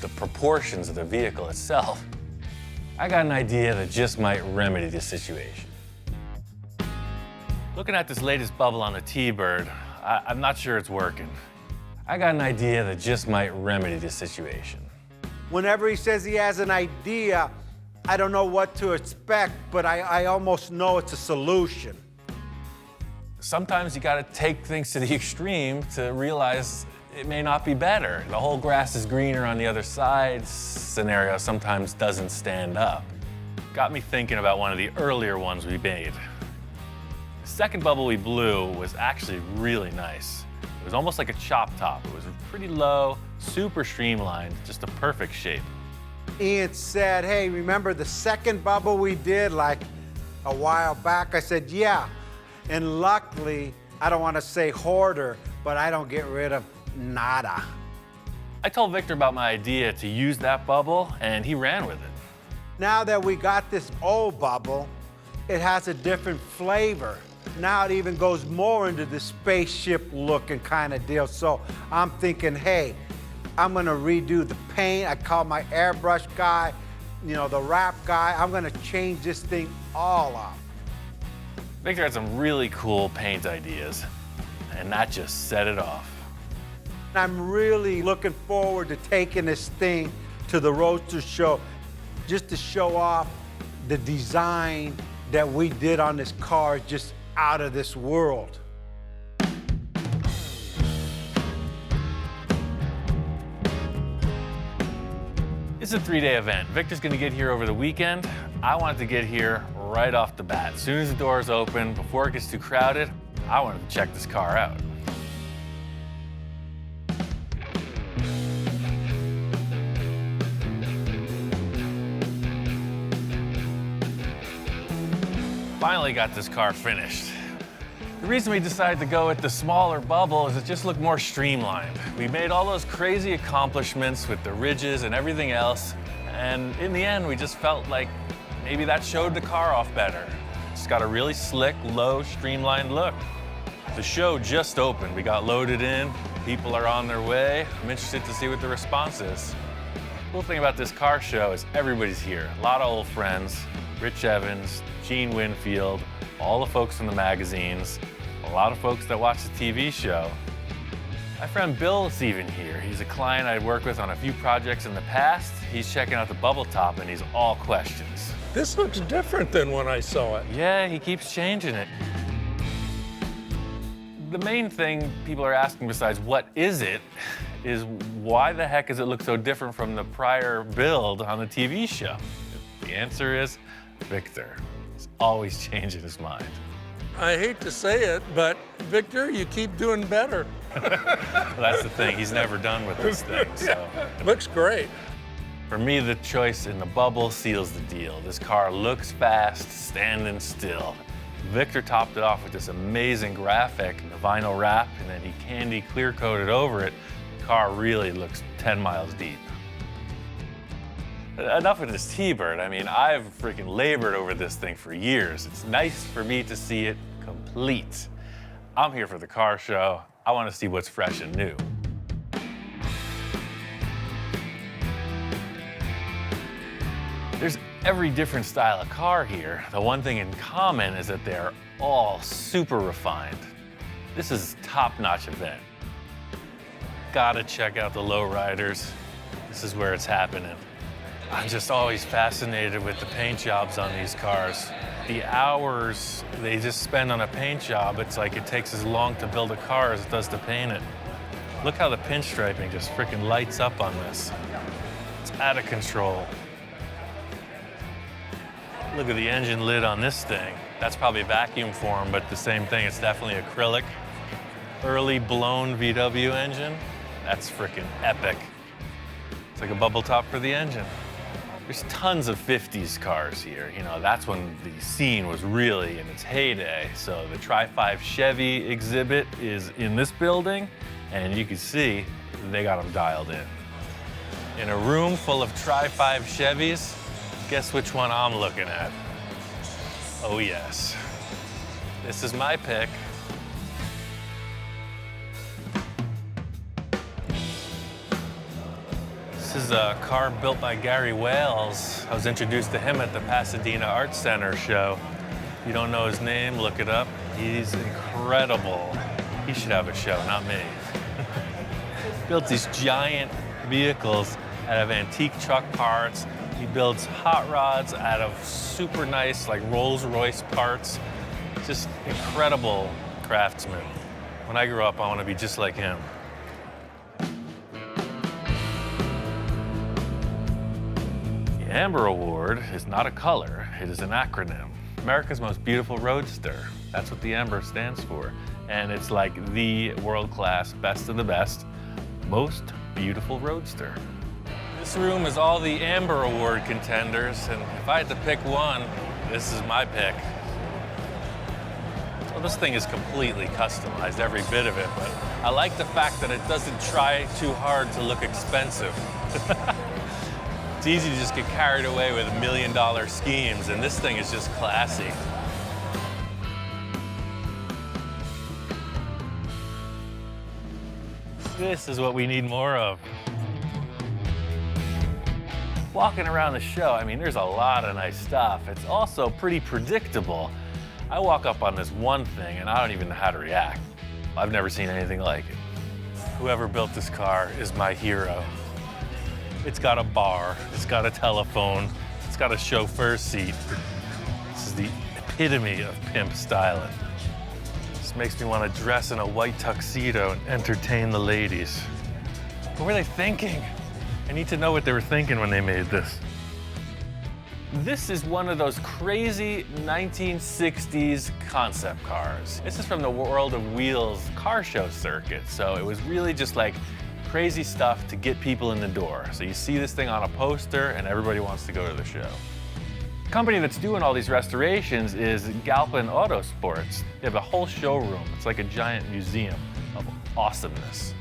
Speaker 1: the proportions of the vehicle itself. I got an idea that just might remedy the situation. Looking at this latest bubble on the T-Bird, I'm not sure it's working. I got an idea that just might remedy the situation.
Speaker 2: Whenever he says he has an idea, I don't know what to expect, but I almost know it's a solution.
Speaker 1: Sometimes you gotta take things to the extreme to realize it may not be better. The whole grass is greener on the other side scenario sometimes doesn't stand up. Got me thinking about one of the earlier ones we made. The second bubble we blew was actually really nice. It was almost like a chop top. It was pretty low, super streamlined, just a perfect shape.
Speaker 2: Ian said, hey, remember the second bubble we did like a while back? I said, yeah. And luckily, I don't want to say hoarder, but I don't get rid of nada.
Speaker 1: I told Victor about my idea to use that bubble, and he ran with it.
Speaker 2: Now that we got this old bubble, it has a different flavor. Now it even goes more into the spaceship looking kind of deal. So I'm thinking, hey, I'm gonna redo the paint. I call my airbrush guy, you know, the wrap guy. I'm gonna change this thing all up.
Speaker 1: Victor had some really cool paint ideas, and that just set it off.
Speaker 2: I'm really looking forward to taking this thing to the Roadster Show just to show off the design that we did on this car is just out of this world.
Speaker 1: It's a 3-day event. Victor's gonna get here over the weekend. I wanted to get here right off the bat. As soon as the doors open, before it gets too crowded, I wanted to check this car out. Finally got this car finished. The reason we decided to go with the smaller bubble is it just looked more streamlined. We made all those crazy accomplishments with the ridges and everything else, and in the end, we just felt like maybe that showed the car off better. It's got a really slick, low, streamlined look. The show just opened. We got loaded in. People are on their way. I'm interested to see what the response is. The cool thing about this car show is everybody's here. A lot of old friends. Rich Evans, Gene Winfield, all the folks from the magazines, a lot of folks that watch the TV show. My friend Bill's even here. He's a client I'd worked with on a few projects in the past. He's checking out the bubble top and he's all questions.
Speaker 6: This looks different than when I saw it.
Speaker 1: Yeah, he keeps changing it. The main thing people are asking besides what is it is why the heck does it look so different from the prior build on the TV show? The answer is Victor. He's always changing his mind.
Speaker 6: I hate to say it, but Victor, you keep doing better.
Speaker 1: Well, that's the thing, he's never done with this thing, so.
Speaker 6: Looks great.
Speaker 1: For me, the choice in the bubble seals the deal. This car looks fast, standing still. Victor topped it off with this amazing graphic, the vinyl wrap, and then he candy clear coated over it. The car really looks 10 miles deep. Enough of this T-Bird. I mean, I've freaking labored over this thing for years. It's nice for me to see it complete. I'm here for the car show. I want to see what's fresh and new. There's every different style of car here. The one thing in common is that they're all super refined. This is a top-notch event. Gotta check out the lowriders. This is where it's happening. I'm just always fascinated with the paint jobs on these cars. The hours they just spend on a paint job, it's like it takes as long to build a car as it does to paint it. Look how the pinstriping just freaking lights up on this. It's out of control. Look at the engine lid on this thing. That's probably vacuum formed, but the same thing, it's definitely acrylic. Early blown VW engine. That's freaking epic. It's like a bubble top for the engine. There's tons of 50s cars here. You know, that's when the scene was really in its heyday. So the Tri-5 Chevy exhibit is in this building, and you can see they got them dialed in. In a room full of Tri-5 Chevys, guess which one I'm looking at? Oh yes, this is my pick. This is a car built by Gary Wales. I was introduced to him at the Pasadena Art Center show. If you don't know his name, look it up. He's incredible. He should have a show, not me. Built these giant vehicles out of antique truck parts. He builds hot rods out of super nice, like Rolls-Royce parts. Just incredible craftsman. When I grow up, I want to be just like him. The Amber Award is not a color, it is an acronym. America's Most Beautiful Roadster. That's what the Amber stands for. And it's like the world-class, best of the best, most beautiful roadster. This room is all the Amber Award contenders, and if I had to pick one, this is my pick. Well, this thing is completely customized, every bit of it, but I like the fact that it doesn't try too hard to look expensive. It's easy to just get carried away with $1 million schemes, and this thing is just classy. This is what we need more of. Walking around the show, I mean, there's a lot of nice stuff. It's also pretty predictable. I walk up on this one thing and I don't even know how to react. I've never seen anything like it. Whoever built this car is my hero. It's got a bar, it's got a telephone, got a chauffeur's seat. This is the epitome of pimp styling. This makes me want to dress in a white tuxedo and entertain the ladies. What were they thinking? I need to know what they were thinking when they made this. This is one of those crazy 1960s concept cars. This is from the World of Wheels car show circuit, so it was really just like crazy stuff to get people in the door. So you see this thing on a poster and everybody wants to go to the show. The company that's doing all these restorations is Galpin Autosports. They have a whole showroom. It's like a giant museum of awesomeness.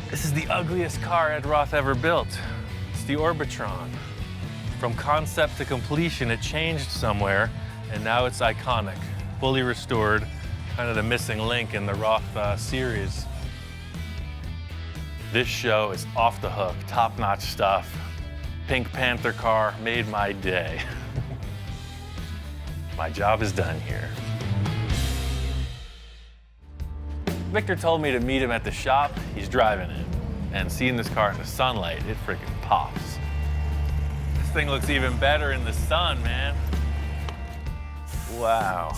Speaker 1: This is the ugliest car Ed Roth ever built. It's the Orbitron. From concept to completion, it changed somewhere, and now it's iconic, fully restored, kind of the missing link in the Roth series. This show is off the hook, top-notch stuff. Pink Panther car made my day. My job is done here. Victor told me to meet him at the shop. He's driving it. And seeing this car in the sunlight, it freaking pops. This thing looks even better in the sun, man. Wow.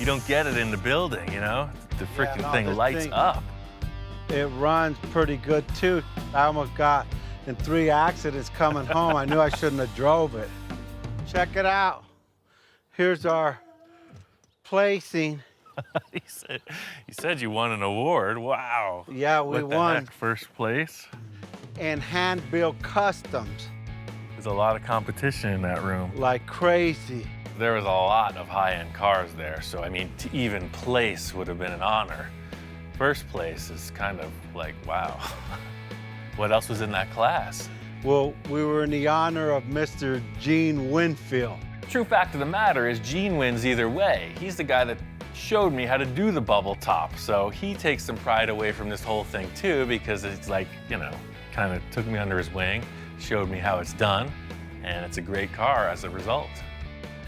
Speaker 1: You don't get it in the building, you know? The freaking thing lights up.
Speaker 2: It runs pretty good too. I almost got in 3 accidents coming home. I knew I shouldn't have drove it. Check it out. Here's our placing.
Speaker 1: He said you won an award. Wow.
Speaker 2: Yeah, we
Speaker 1: What the
Speaker 2: won.
Speaker 1: heck? First place.
Speaker 2: And hand-built customs
Speaker 1: There's a lot of competition in that room.
Speaker 2: like crazy.
Speaker 1: There was a lot of high-end cars there, so I mean, to even place would have been an honor. First place is kind of like, wow. What else was in that class?
Speaker 2: Well, we were in the honor of Mr. Gene Winfield.
Speaker 1: True fact of the matter is Gene wins either way. He's the guy that showed me how to do the bubble top, so he takes some pride away from this whole thing too, because it's like, you know, kind of took me under his wing, showed me how it's done, and it's a great car as a result.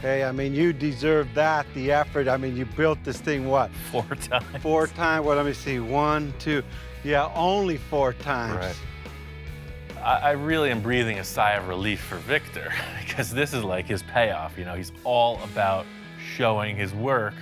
Speaker 2: Hey, I mean, you deserve that, the effort. I mean, you built this thing, what?
Speaker 1: 4 times.
Speaker 2: 4 times? Well, let me see, 1, 2, yeah, only 4 times.
Speaker 1: Right. I really am breathing a sigh of relief for Victor, because this is like his payoff. You know, he's all about showing his work.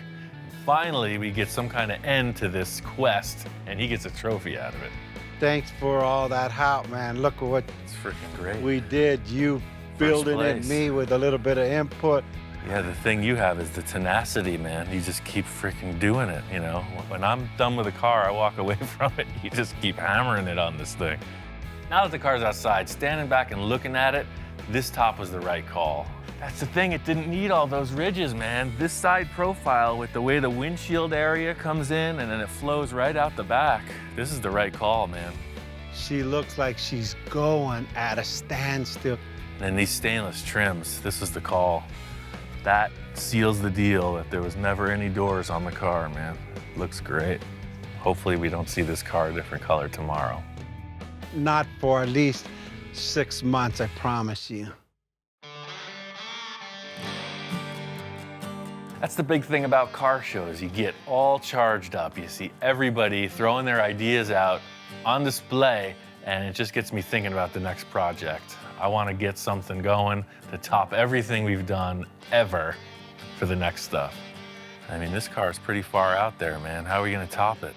Speaker 1: Finally, we get some kind of end to this quest, and he gets a trophy out of it.
Speaker 2: Thanks for all that help, man. Look at what
Speaker 1: It's freaking great.
Speaker 2: we did. You building it,
Speaker 1: place.
Speaker 2: me with a little bit of input.
Speaker 1: Yeah, the thing you have is the tenacity, man. You just keep freaking doing it, you know? When I'm done with a car, I walk away from it. You just keep hammering it on this thing. Now that the car's outside, standing back and looking at it, this top was the right call. That's the thing, it didn't need all those ridges, man. This side profile with the way the windshield area comes in and then it flows right out the back. This is the right call, man.
Speaker 2: She looks like she's going at a standstill.
Speaker 1: And then these stainless trims, this is the call. That seals the deal that there was never any doors on the car, man. Looks great. Hopefully we don't see this car a different color tomorrow.
Speaker 2: Not for at least 6 months, I promise you.
Speaker 1: That's the big thing about car shows. You get all charged up. You see everybody throwing their ideas out on display, and it just gets me thinking about the next project. I want to get something going to top everything we've done ever for the next stuff. I mean, this car is pretty far out there, man. How are we going to top it?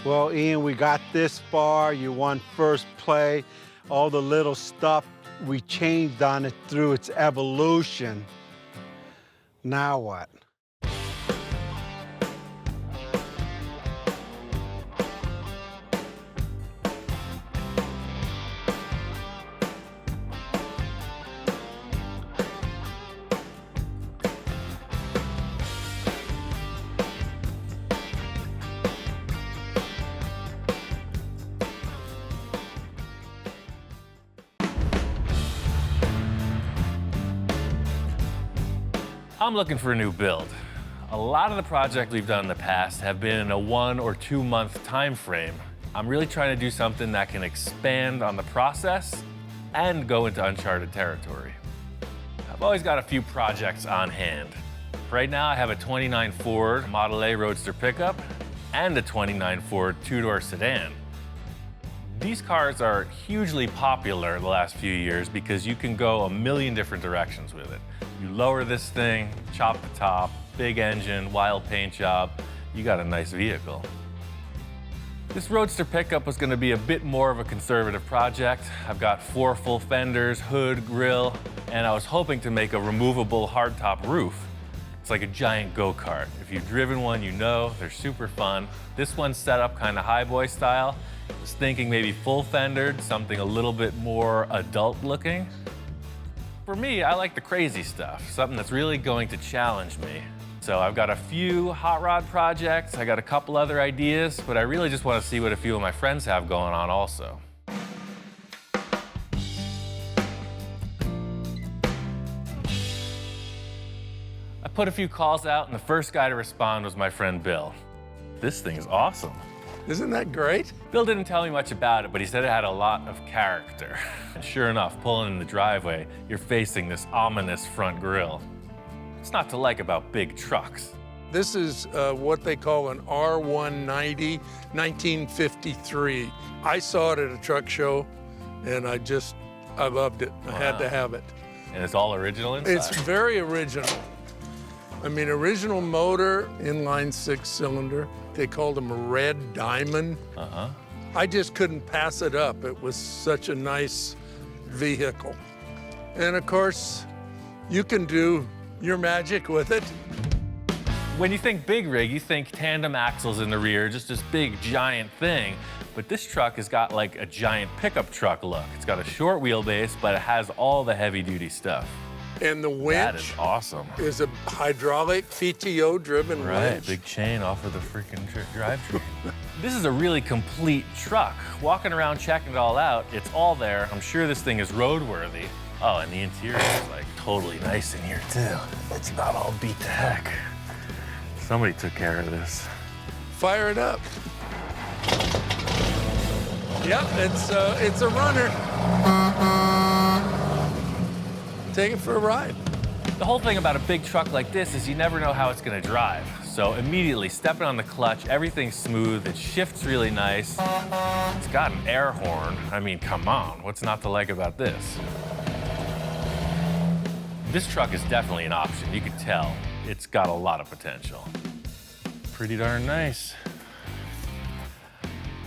Speaker 2: Well, Ian, we got this far. You won first play. All the little stuff we changed on it through its evolution. Now what?
Speaker 1: I'm looking for a new build. A lot of the projects we've done in the past have been in a 1 or 2 month time frame. I'm really trying to do something that can expand on the process and go into uncharted territory. I've always got a few projects on hand. Right now I have a 29 Ford Model A Roadster pickup and a 29 Ford 2-door sedan. These cars are hugely popular the last few years because you can go a million different directions with it. You lower this thing, chop the top, big engine, wild paint job, you got a nice vehicle. This Roadster pickup was gonna be a bit more of a conservative project. I've got 4 full fenders, hood, grille, and I was hoping to make a removable hardtop roof. It's like a giant go-kart. If you've driven one, you know, they're super fun. This one's set up kind of highboy style. I was thinking maybe full fendered, something a little bit more adult looking. For me, I like the crazy stuff, something that's really going to challenge me. So I've got a few hot rod projects, I got a couple other ideas, but I really just want to see what a few of my friends have going on also. I put a few calls out, and the first guy to respond was my friend Bill. This thing is awesome.
Speaker 6: Isn't that great?
Speaker 1: Bill didn't tell me much about it, but he said it had a lot of character. And sure enough, pulling in the driveway, you're facing this ominous front grille. What's not to like about big trucks?
Speaker 6: This is what they call an R190, 1953. I saw it at a truck show, and I loved it. I had to have it.
Speaker 1: And it's all original inside?
Speaker 6: It's very original. I mean, original motor, inline 6-cylinder. They called them a red diamond. I just couldn't pass it up. It was such a nice vehicle. And of course, you can do your magic with it.
Speaker 1: When you think big rig, you think tandem axles in the rear, just this big giant thing. But this truck has got like a giant pickup truck look. It's got a short wheelbase, but it has all the heavy duty stuff.
Speaker 6: And the winch
Speaker 1: That is awesome.
Speaker 6: is a hydraulic PTO-driven
Speaker 1: Right,
Speaker 6: winch.
Speaker 1: big chain off of the freaking drivetrain. This is a really complete truck. Walking around checking it all out, it's all there. I'm sure this thing is roadworthy. Oh, and the interior is like totally nice in here too. It's not all beat to heck. Somebody took care of this.
Speaker 6: Fire it up. Yep, it's a runner. Take it for a ride.
Speaker 1: The whole thing about a big truck like this is you never know how it's gonna drive. So immediately stepping on the clutch, everything's smooth, it shifts really nice. It's got an air horn. I mean, come on, what's not to like about this? This truck is definitely an option. You could tell it's got a lot of potential. Pretty darn nice.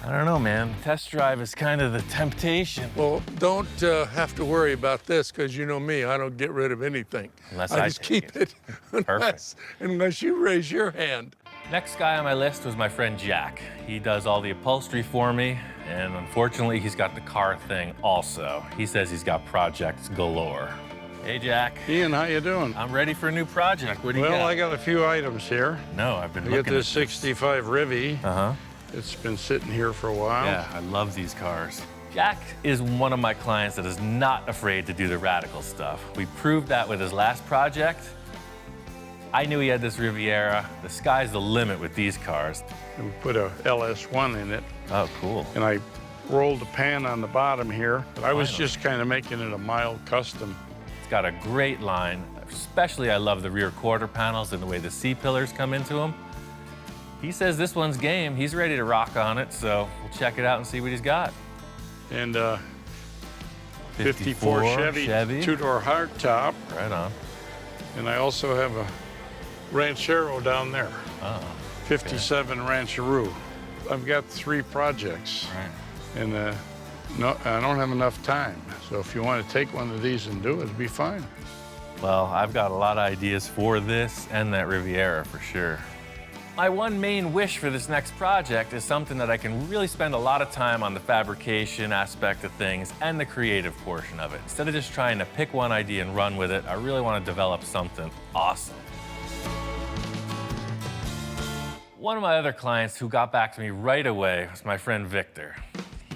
Speaker 1: I don't know, man. Test drive is kind of the temptation.
Speaker 6: Well, don't have to worry about this, because you know me, I don't get rid of anything.
Speaker 1: Unless
Speaker 6: I
Speaker 1: I
Speaker 6: just
Speaker 1: take
Speaker 6: keep it, unless you raise your hand.
Speaker 1: Next guy on my list was my friend Jack. He does all the upholstery for me, and unfortunately, he's got the car thing also. He says he's got projects galore. Hey, Jack.
Speaker 7: Ian, how you doing?
Speaker 1: I'm ready for a new project. What do you got?
Speaker 7: Well, I got a few items here.
Speaker 1: No, I've been
Speaker 7: I
Speaker 1: looking
Speaker 7: get this
Speaker 1: at
Speaker 7: 65 Rivy.
Speaker 1: Uh-huh.
Speaker 7: It's been sitting here for a while.
Speaker 1: Yeah, I love these cars. Jack is one of my clients that is not afraid to do the radical stuff. We proved that with his last project. I knew he had this Riviera. The sky's the limit with these cars.
Speaker 7: And we put a LS1 in it.
Speaker 1: Oh, cool.
Speaker 7: And I rolled the pan on the bottom here. I was
Speaker 1: Finally.
Speaker 7: just kind of making it a mild custom.
Speaker 1: It's got a great line. Especially, I love the rear quarter panels and the way the C-pillars come into them. He says this one's game. He's ready to rock on it, so we'll check it out and see what he's got.
Speaker 7: And 54 Chevy. Two-door hardtop.
Speaker 1: Right on.
Speaker 7: And I also have a Ranchero down there.
Speaker 1: Oh,
Speaker 7: 57 Rancheroo. I've got 3 projects.
Speaker 1: right.
Speaker 7: And no, I don't have enough time. So if you want to take one of these and do it, it'd be fine.
Speaker 1: Well, I've got a lot of ideas for this and that Riviera for sure. My one main wish for this next project is something that I can really spend a lot of time on the fabrication aspect of things and the creative portion of it. Instead of just trying to pick one idea and run with it, I really want to develop something awesome. One of my other clients who got back to me right away was my friend Victor.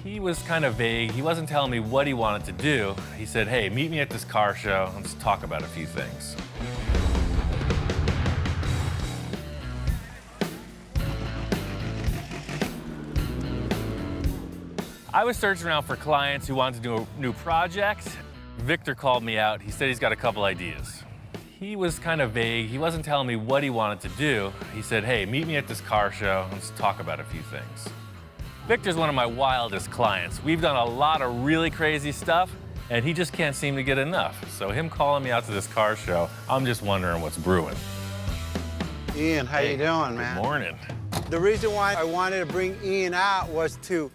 Speaker 1: He was kind of vague. He wasn't telling me what he wanted to do. He said, hey, meet me at this car show. Let's talk about a few things. I was searching around for clients who wanted to do a new project. Victor called me out. He said he's got a couple ideas. He was kind of vague. He wasn't telling me what he wanted to do. He said, hey, meet me at this car show. Let's talk about a few things. Victor's one of my wildest clients. We've done a lot of really crazy stuff, and he just can't seem to get enough. So him calling me out to this car show, I'm just wondering what's brewing.
Speaker 2: Ian, how you doing, man?
Speaker 1: Good morning.
Speaker 2: The reason why I wanted to bring Ian out was to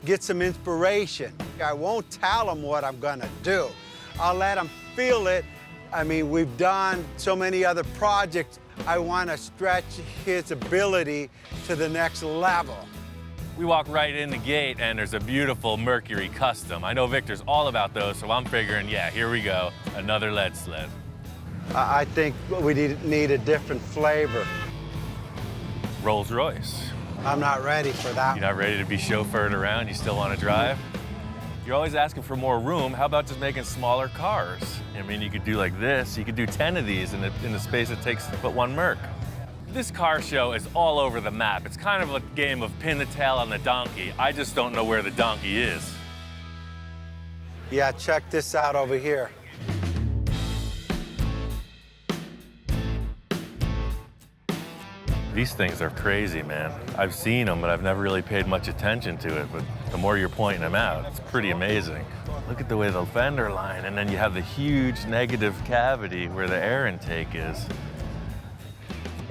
Speaker 2: get some inspiration. I won't tell him what I'm gonna do. I'll let him feel it. I mean, we've done so many other projects. I want to stretch his ability to the next level.
Speaker 1: We walk right in the gate, and there's a beautiful Mercury Custom. I know Victor's all about those, so I'm figuring, yeah, here we go, another lead sled.
Speaker 2: I think we need a different flavor.
Speaker 1: Rolls Royce.
Speaker 2: I'm not ready for that.
Speaker 1: You're not ready to be chauffeured around? You still want to drive? You're always asking for more room. How about just making smaller cars? I mean, you could do like this. You could do 10 of these in the space it takes to put one Merc. This car show is all over the map. It's kind of a game of pin the tail on the donkey. I just don't know where the donkey is.
Speaker 2: Yeah, check this out over here.
Speaker 1: These things are crazy, man. I've seen them, but I've never really paid much attention to it. But the more you're pointing them out, it's pretty amazing. Look at the way the fender line, and then you have the huge negative cavity where the air intake is.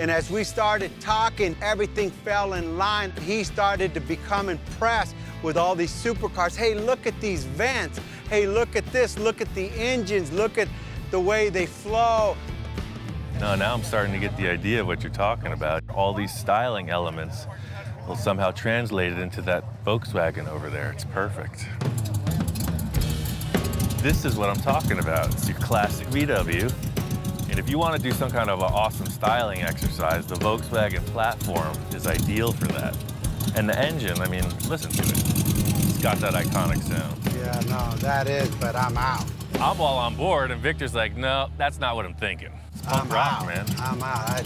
Speaker 2: And as we started talking, everything fell in line. He started to become impressed with all these supercars. Hey, look at these vents. Hey, look at this. Look at the engines. Look at the way they flow.
Speaker 1: No, now I'm starting to get the idea of what you're talking about. All these styling elements will somehow translate it into that Volkswagen over there. It's perfect. This is what I'm talking about. It's your classic VW. And if you want to do some kind of an awesome styling exercise, the Volkswagen platform is ideal for that. And the engine, I mean, listen to it. It's got that iconic sound.
Speaker 2: Yeah, no, that is, but I'm out.
Speaker 1: I'm all on board, and Victor's like, no, that's not what I'm thinking. It's punk rock, man.
Speaker 2: I'm out.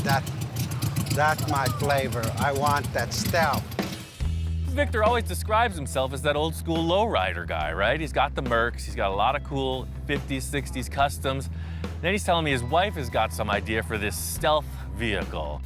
Speaker 2: That's my flavor. I want that stealth.
Speaker 1: Victor always describes himself as that old school lowrider guy, right? He's got the Mercs, he's got a lot of cool 50s, 60s customs. Then he's telling me his wife has got some idea for this stealth vehicle.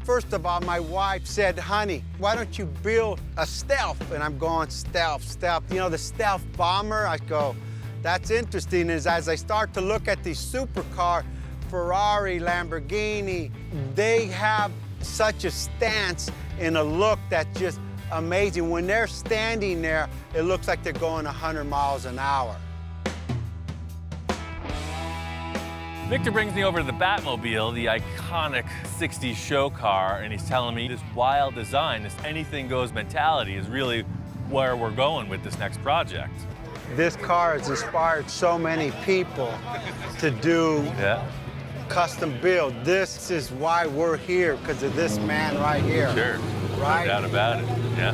Speaker 2: First of all, my wife said, honey, why don't you build a stealth? And I'm going, stealth, stealth. You know, the stealth bomber? I go, that's interesting. As I start to look at these supercar, Ferrari, Lamborghini, they have such a stance and a look that's just amazing. When they're standing there, it looks like they're going 100 miles an hour.
Speaker 1: Victor brings me over to the Batmobile, the iconic 60s show car, and he's telling me this wild design, this anything-goes mentality is really where we're going with this next project.
Speaker 2: This car has inspired so many people to do custom build. This is why we're here, because of this man right here.
Speaker 1: Sure,
Speaker 2: right?
Speaker 1: No doubt about it, yeah.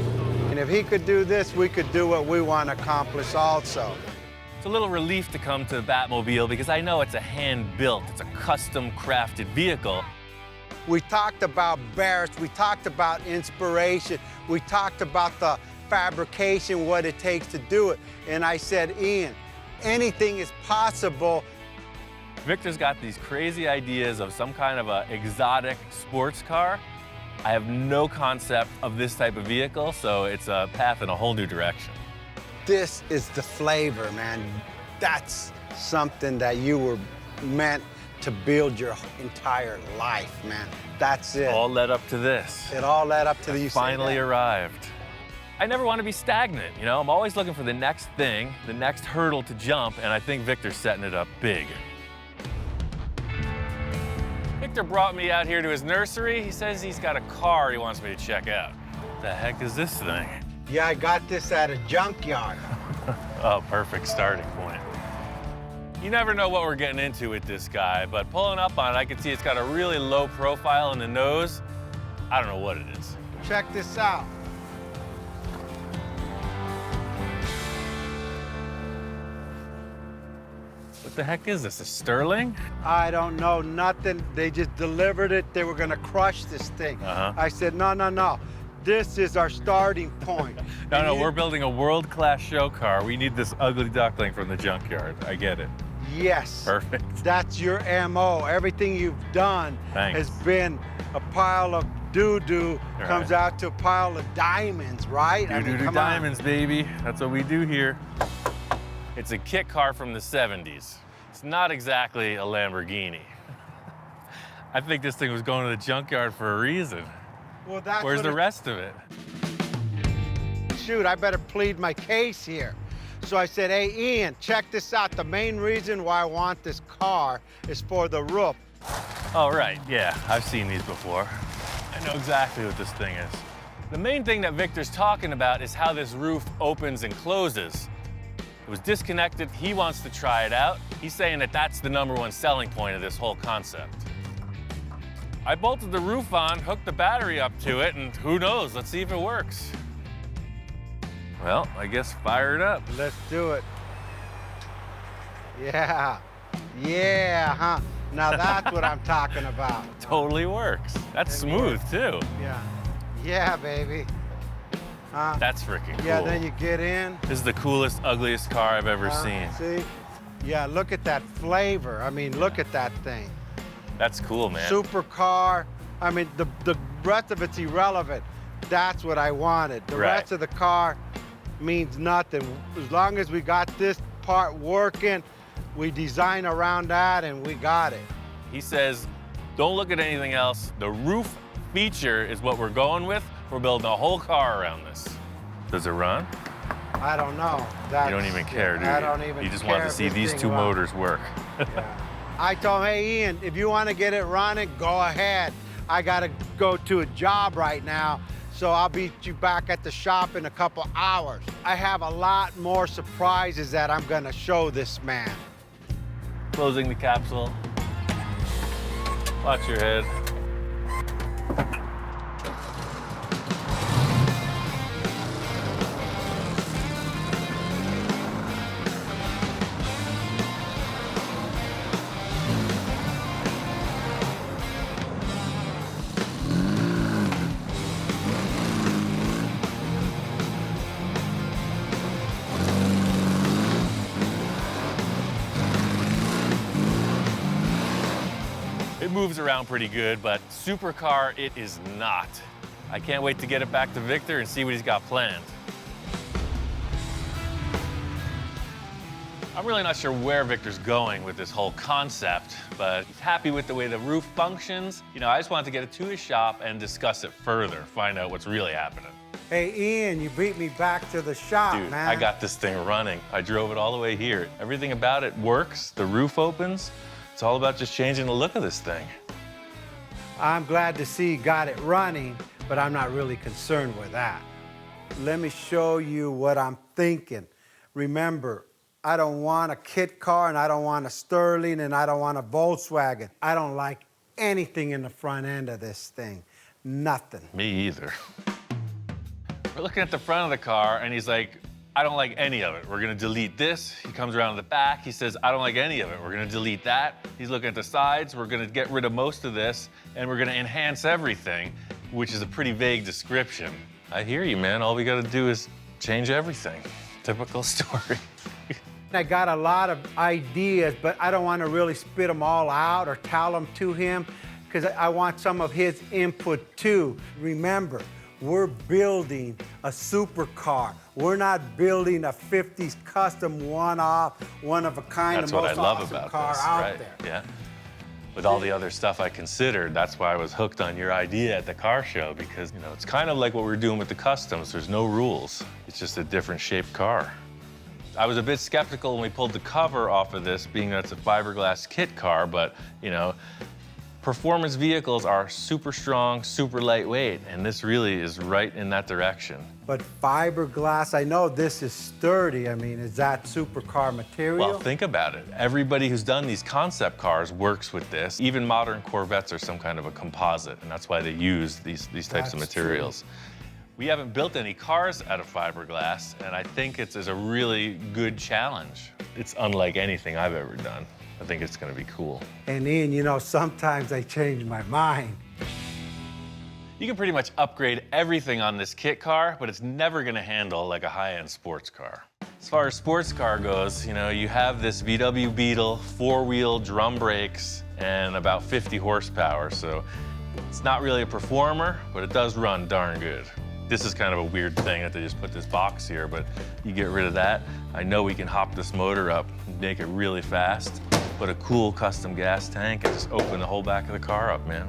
Speaker 2: And if he could do this, we could do what we want to accomplish also.
Speaker 1: It's a little relief to come to the Batmobile because I know it's a hand-built, it's a custom-crafted vehicle.
Speaker 2: We talked about Barris, we talked about inspiration, we talked about the fabrication, what it takes to do it. And I said, Ian, anything is possible.
Speaker 1: Victor's got these crazy ideas of some kind of an exotic sports car. I have no concept of this type of vehicle, so it's a path in a whole new direction.
Speaker 2: This is the flavor, man. That's something that you were meant to build your entire life, man. That's it.
Speaker 1: All led up to this.
Speaker 2: It all led up to the
Speaker 1: finally arrived. I never want to be stagnant, you know? I'm always looking for the next thing, the next hurdle to jump, and I think Victor's setting it up big. Victor brought me out here to his nursery. He says he's got a car he wants me to check out. The heck is this thing?
Speaker 2: Yeah, I got this at a junkyard.
Speaker 1: Oh, perfect starting point. You never know what we're getting into with this guy, but pulling up on it, I can see it's got a really low profile in the nose. I don't know what it is.
Speaker 2: Check this out.
Speaker 1: What the heck is this, a Sterling?
Speaker 2: I don't know, nothing. They just delivered it. They were gonna crush this thing. I said, no, no, no. This is our starting point.
Speaker 1: No, we're building a world-class show car. We need this ugly duckling from the junkyard. I get it.
Speaker 2: Yes.
Speaker 1: Perfect.
Speaker 2: That's your MO. Everything you've done has been a pile of doo-doo comes out to a pile of diamonds, right?
Speaker 1: Doo-doo diamonds, baby. That's what we do here. It's a kit car from the 70s. It's not exactly a Lamborghini. I think this thing was going to the junkyard for a reason.
Speaker 2: Well, that's
Speaker 1: Where's the rest of it?
Speaker 2: Shoot, I better plead my case here. So I said, hey, Ian, check this out. The main reason why I want this car is for the roof.
Speaker 1: Oh, right, yeah, I've seen these before. I know exactly what this thing is. The main thing that Victor's talking about is how this roof opens and closes. It was disconnected, he wants to try it out. He's saying that that's the #1 selling point of this whole concept. I bolted the roof on, hooked the battery up to it, and who knows, let's see if it works. Well, I guess fire it up.
Speaker 2: Let's do it. Yeah, yeah, huh? Now that's what I'm talking about.
Speaker 1: Totally works. That's smooth, too.
Speaker 2: Yeah, yeah, baby.
Speaker 1: That's freaking cool.
Speaker 2: Yeah, then you get in.
Speaker 1: This is the coolest, ugliest car I've ever seen.
Speaker 2: See? Yeah, look at that flavor. I mean, look at that thing.
Speaker 1: That's cool, man.
Speaker 2: Supercar. I mean, the rest of it's irrelevant. That's what I wanted. The
Speaker 1: Right.
Speaker 2: rest of the car means nothing. As long as we got this part working, we design around that and we got it.
Speaker 1: He says, don't look at anything else. The roof feature is what we're going with. We're building a whole car around this. Does it run?
Speaker 2: I don't know.
Speaker 1: You don't even care, do you?
Speaker 2: I don't even
Speaker 1: You just
Speaker 2: care
Speaker 1: want to
Speaker 2: if
Speaker 1: see
Speaker 2: this
Speaker 1: these
Speaker 2: thing
Speaker 1: two
Speaker 2: runs.
Speaker 1: motors work.
Speaker 2: Yeah. I told him, hey, Ian, if you want to get it running, go ahead. I got to go to a job right now, so I'll be you back at the shop in a couple hours. I have a lot more surprises that I'm going to show this man.
Speaker 1: Closing the capsule. Watch your head. It moves around pretty good, but supercar it is not. I can't wait to get it back to Victor and see what he's got planned. I'm really not sure where Victor's going with this whole concept, but he's happy with the way the roof functions. You know, I just wanted to get it to his shop and discuss it further, find out what's really happening.
Speaker 2: Hey, Ian, you beat me back to the shop,
Speaker 1: Dude,
Speaker 2: man.
Speaker 1: I got this thing running. I drove it all the way here. Everything about it works. The roof opens. It's all about just changing the look of this thing.
Speaker 2: I'm glad to see you got it running, but I'm not really concerned with that. Let me show you what I'm thinking. Remember, I don't want a kit car, and I don't want a Sterling, and I don't want a Volkswagen. I don't like anything in the front end of this thing. Nothing.
Speaker 1: Me either. We're looking at the front of the car, and he's like, I don't like any of it. We're gonna delete this. He comes around to the back. He says, I don't like any of it. We're gonna delete that. He's looking at the sides. We're gonna get rid of most of this, and we're gonna enhance everything, which is a pretty vague description. I hear you, man. All we gotta do is change everything. Typical story.
Speaker 2: I got a lot of ideas, but I don't want to really spit them all out or tell them to him because I want some of his input too. Remember, we're building a supercar. We're not building a 50s custom one-off, one-of-a-kind,
Speaker 1: That's
Speaker 2: the
Speaker 1: what
Speaker 2: most
Speaker 1: I love
Speaker 2: awesome
Speaker 1: about
Speaker 2: car
Speaker 1: this,
Speaker 2: out
Speaker 1: right?
Speaker 2: there.
Speaker 1: Yeah. With all the other stuff I considered, that's why I was hooked on your idea at the car show because, you know, it's kind of like what we're doing with the customs. There's no rules. It's just a different shaped car. I was a bit skeptical when we pulled the cover off of this, being that it's a fiberglass kit car, but, you know, performance vehicles are super strong, super lightweight, and this really is right in that direction.
Speaker 2: But fiberglass, I know this is sturdy. I mean, is that supercar material?
Speaker 1: Well, think about it. Everybody who's done these concept cars works with this. Even modern Corvettes are some kind of a composite, and that's why they use these types of
Speaker 2: That's
Speaker 1: materials. We haven't built any cars out of fiberglass, and I think it's a really good challenge. It's unlike anything I've ever done. I think it's gonna be cool.
Speaker 2: And Ian, you know, sometimes I change my mind.
Speaker 1: You can pretty much upgrade everything on this kit car, but it's never gonna handle like a high-end sports car. As far as sports car goes, you know, you have this VW Beetle, 4-wheel drum brakes, and about 50 horsepower, so It's not really a performer, but it does run darn good. This is kind of a weird thing that they just put this box here, but you get rid of that. I know we can hop this motor up and make it really fast, put a cool custom gas tank and just open the whole back of the car up, man.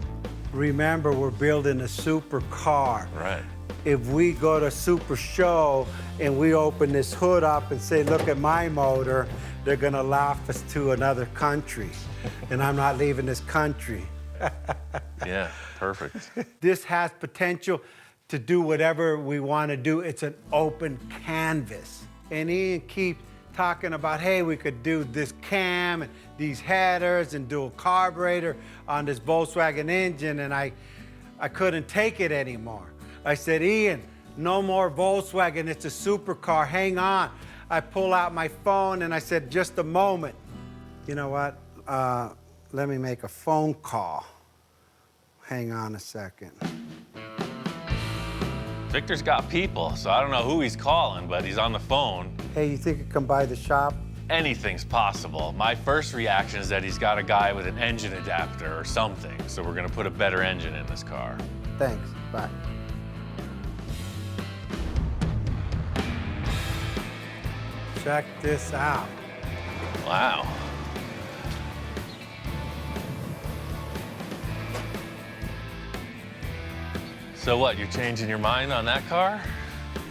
Speaker 2: Remember, we're building a supercar.
Speaker 1: Right.
Speaker 2: If we go to Super Show and we open this hood up and say, look at my motor, they're gonna laugh us to another country. And I'm not leaving this country.
Speaker 1: Yeah, perfect.
Speaker 2: This has potential to do whatever we want to do. It's an open canvas. And Ian keeps talking about, hey, we could do this cam and these headers and do a carburetor on this Volkswagen engine, and I couldn't take it anymore. I said, Ian, no more Volkswagen, it's a supercar, hang on. I pull out my phone and I said, just a moment. You know what? Let me make a phone call. Hang on a second.
Speaker 1: Victor's got people, so I don't know who he's calling, but he's on the phone.
Speaker 2: Hey, you think you can buy the shop?
Speaker 1: Anything's possible. My first reaction is that he's got a guy with an engine adapter or something, so we're gonna put a better engine in this car.
Speaker 2: Thanks, bye. Check this out.
Speaker 1: Wow. So what, you're changing your mind on that car?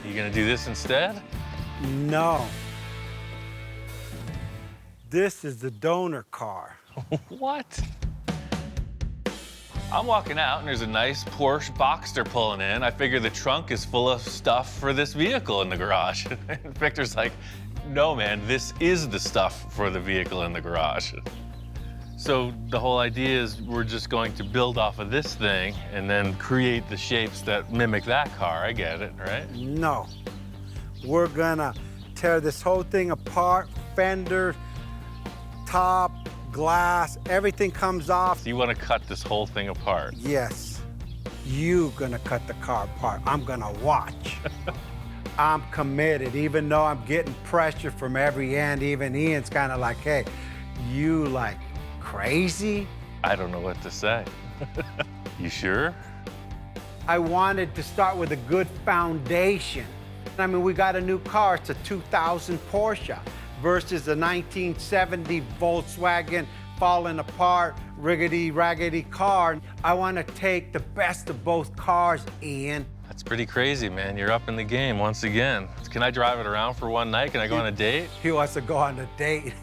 Speaker 1: You gonna do this instead?
Speaker 2: No. This is the donor car.
Speaker 1: What? I'm walking out and there's a nice Porsche Boxster pulling in. I figure the trunk is full of stuff for this vehicle in the garage. And Victor's like, no man, this is the stuff for the vehicle in the garage. So the whole idea is we're just going to build off of this thing and then create the shapes that mimic that car. I get it, right?
Speaker 2: No. We're gonna tear this whole thing apart, fender, top, glass, everything comes off.
Speaker 1: So you want to cut this whole thing apart?
Speaker 2: Yes. You gonna cut the car apart. I'm gonna watch. I'm committed, even though I'm getting pressure from every end. Even Ian's kind of like, hey, you like crazy?
Speaker 1: I don't know what to say. You sure?
Speaker 2: I wanted to start with a good foundation. I mean, we got a new car. It's a 2000 Porsche versus a 1970 Volkswagen falling apart, riggedy-raggedy car. I want to take the best of both cars, Ian.
Speaker 1: That's pretty crazy, man. You're up in the game once again. Can I drive it around for one night? Can I go on a date?
Speaker 2: He wants to go on a date.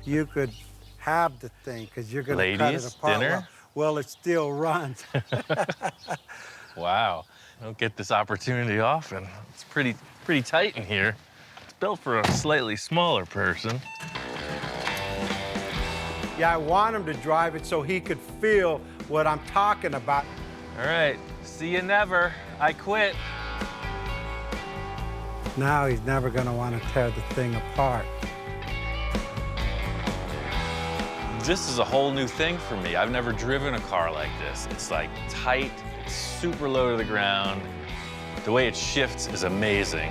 Speaker 2: You could have the thing, because you're going to cut it
Speaker 1: Ladies,
Speaker 2: apart.
Speaker 1: dinner?
Speaker 2: Well, it still runs.
Speaker 1: Wow. I don't get this opportunity often. It's pretty tight in here. It's built for a slightly smaller person.
Speaker 2: Yeah, I want him to drive it so he could feel what I'm talking about.
Speaker 1: All right, see you never. I quit.
Speaker 2: Now he's never going to want to tear the thing apart.
Speaker 1: This is a whole new thing for me. I've never driven a car like this. It's like tight, it's super low to the ground. The way it shifts is amazing.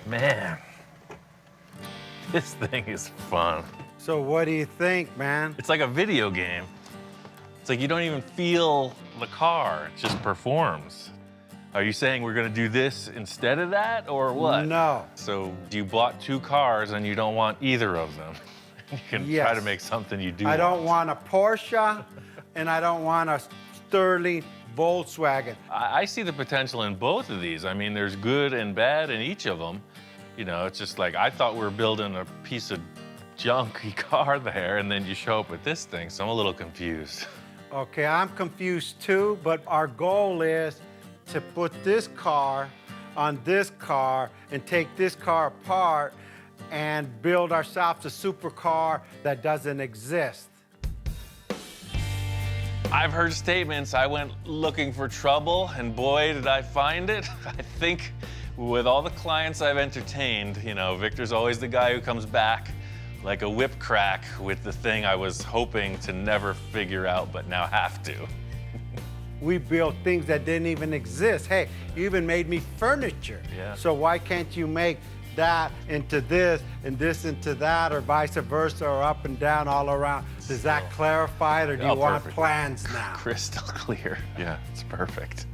Speaker 1: Man, this thing is fun.
Speaker 2: So what do you think, man?
Speaker 1: It's like a video game. It's like you don't even feel the car, it just performs. Are you saying we're gonna do this instead of that, or what?
Speaker 2: No.
Speaker 1: So you bought two cars and you don't want either of them. You can try
Speaker 2: Yes.
Speaker 1: to make something you do
Speaker 2: I don't want a Porsche, and I don't want a Sterling Volkswagen.
Speaker 1: I see the potential in both of these. I mean, there's good and bad in each of them. You know, it's just like, I thought we were building a piece of junky car there, and then you show up with this thing, so I'm a little confused.
Speaker 2: Okay, I'm confused too, but our goal is to put this car on this car and take this car apart and build ourselves a supercar that doesn't exist.
Speaker 1: I've heard statements, I went looking for trouble, and boy, did I find it. I think with all the clients I've entertained, you know, Victor's always the guy who comes back like a whip crack with the thing I was hoping to never figure out, but now have to.
Speaker 2: we built things that didn't even exist. Hey, you even made me furniture.
Speaker 1: Yeah.
Speaker 2: So why can't you make that into this and this into that, or vice versa, or up and down all around? Does that clarify it, or do you want
Speaker 1: perfect.
Speaker 2: plans now?
Speaker 1: Crystal clear. Yeah, it's perfect.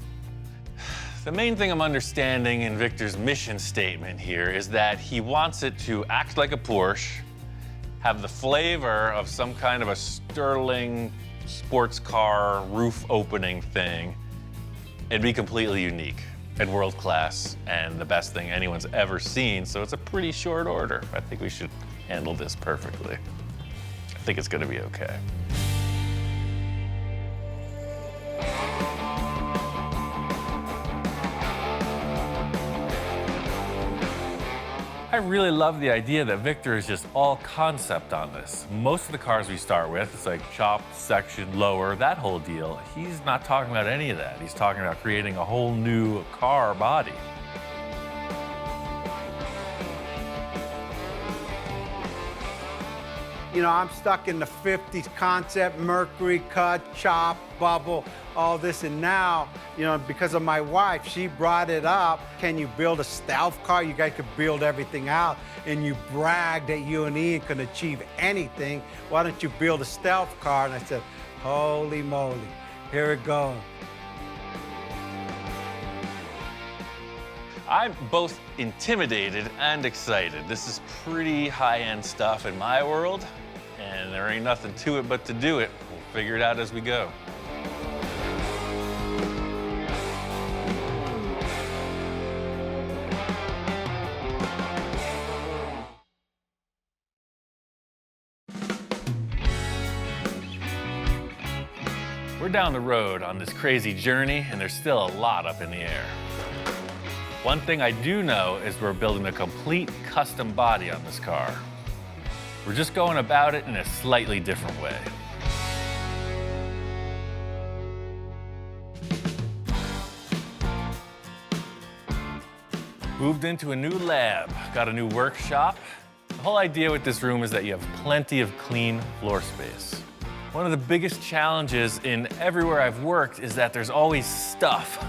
Speaker 1: The main thing I'm understanding in Victor's mission statement here is that he wants it to act like a Porsche, have the flavor of some kind of a sterling sports car roof opening thing, and be completely unique and world class and the best thing anyone's ever seen. So it's a pretty short order. I think we should handle this perfectly. I think it's gonna be okay. I really love the idea that Victor is just all concept on this. Most of the cars we start with, it's like chopped, section, lower, that whole deal. He's not talking about any of that. He's talking about creating a whole new car body.
Speaker 2: You know, I'm stuck in the 50s concept, mercury cut, chop, bubble, all this. And now, you know, because of my wife, she brought it up. Can you build a stealth car? You guys could build everything out. And you brag that you and Ian can achieve anything. Why don't you build a stealth car? And I said, holy moly, here it goes.
Speaker 1: I'm both intimidated and excited. This is pretty high-end stuff in my world, and there ain't nothing to it but to do it. We'll figure it out as we go. We're down the road on this crazy journey, and there's still a lot up in the air. One thing I do know is we're building a complete custom body on this car. We're just going about it in a slightly different way. Moved into a new lab, got a new workshop. The whole idea with this room is that you have plenty of clean floor space. One of the biggest challenges in everywhere I've worked is that there's always stuff,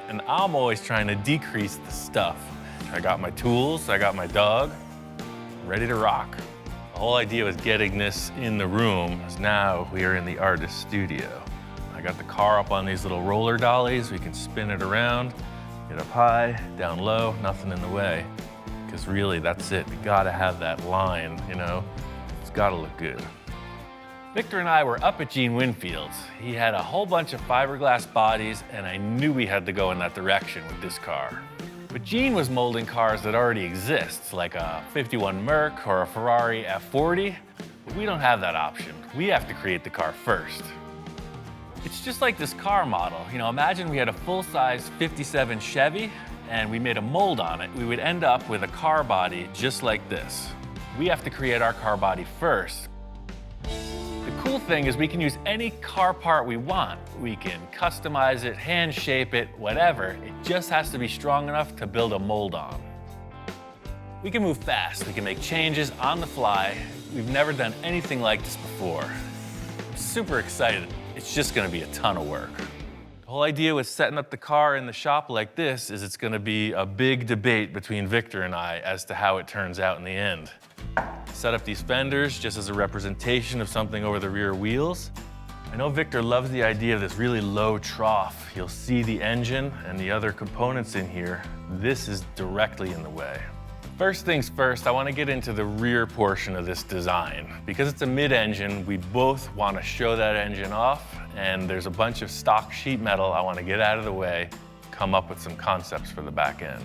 Speaker 1: and I'm always trying to decrease the stuff. I got my tools, I got my dog, ready to rock. The whole idea with getting this in the room is now we are in the artist studio. I got the car up on these little roller dollies. We can spin it around, get up high, down low, nothing in the way. Because really, that's it. You gotta have that line, you know? It's gotta look good. Victor and I were up at Gene Winfield's. He had a whole bunch of fiberglass bodies, and I knew we had to go in that direction with this car. But Gene was molding cars that already exist, like a 51 Merc or a Ferrari F40, but we don't have that option. We have to create the car first. It's just like this car model. You know, imagine we had a full-size 57 Chevy, and we made a mold on it. We would end up with a car body just like this. We have to create our car body first. The cool thing is we can use any car part we want. We can customize it, hand shape it, whatever. It just has to be strong enough to build a mold on. We can move fast. We can make changes on the fly. We've never done anything like this before. I'm super excited. It's just gonna be a ton of work. The whole idea with setting up the car in the shop like this is it's gonna be a big debate between Victor and I as to how it turns out in the end. Set up these fenders just as a representation of something over the rear wheels. I know Victor loves the idea of this really low trough. You'll see the engine and the other components in here. This is directly in the way. First things first, I want to get into the rear portion of this design. Because it's a mid-engine, we both want to show that engine off, and there's a bunch of stock sheet metal I want to get out of the way, come up with some concepts for the back end.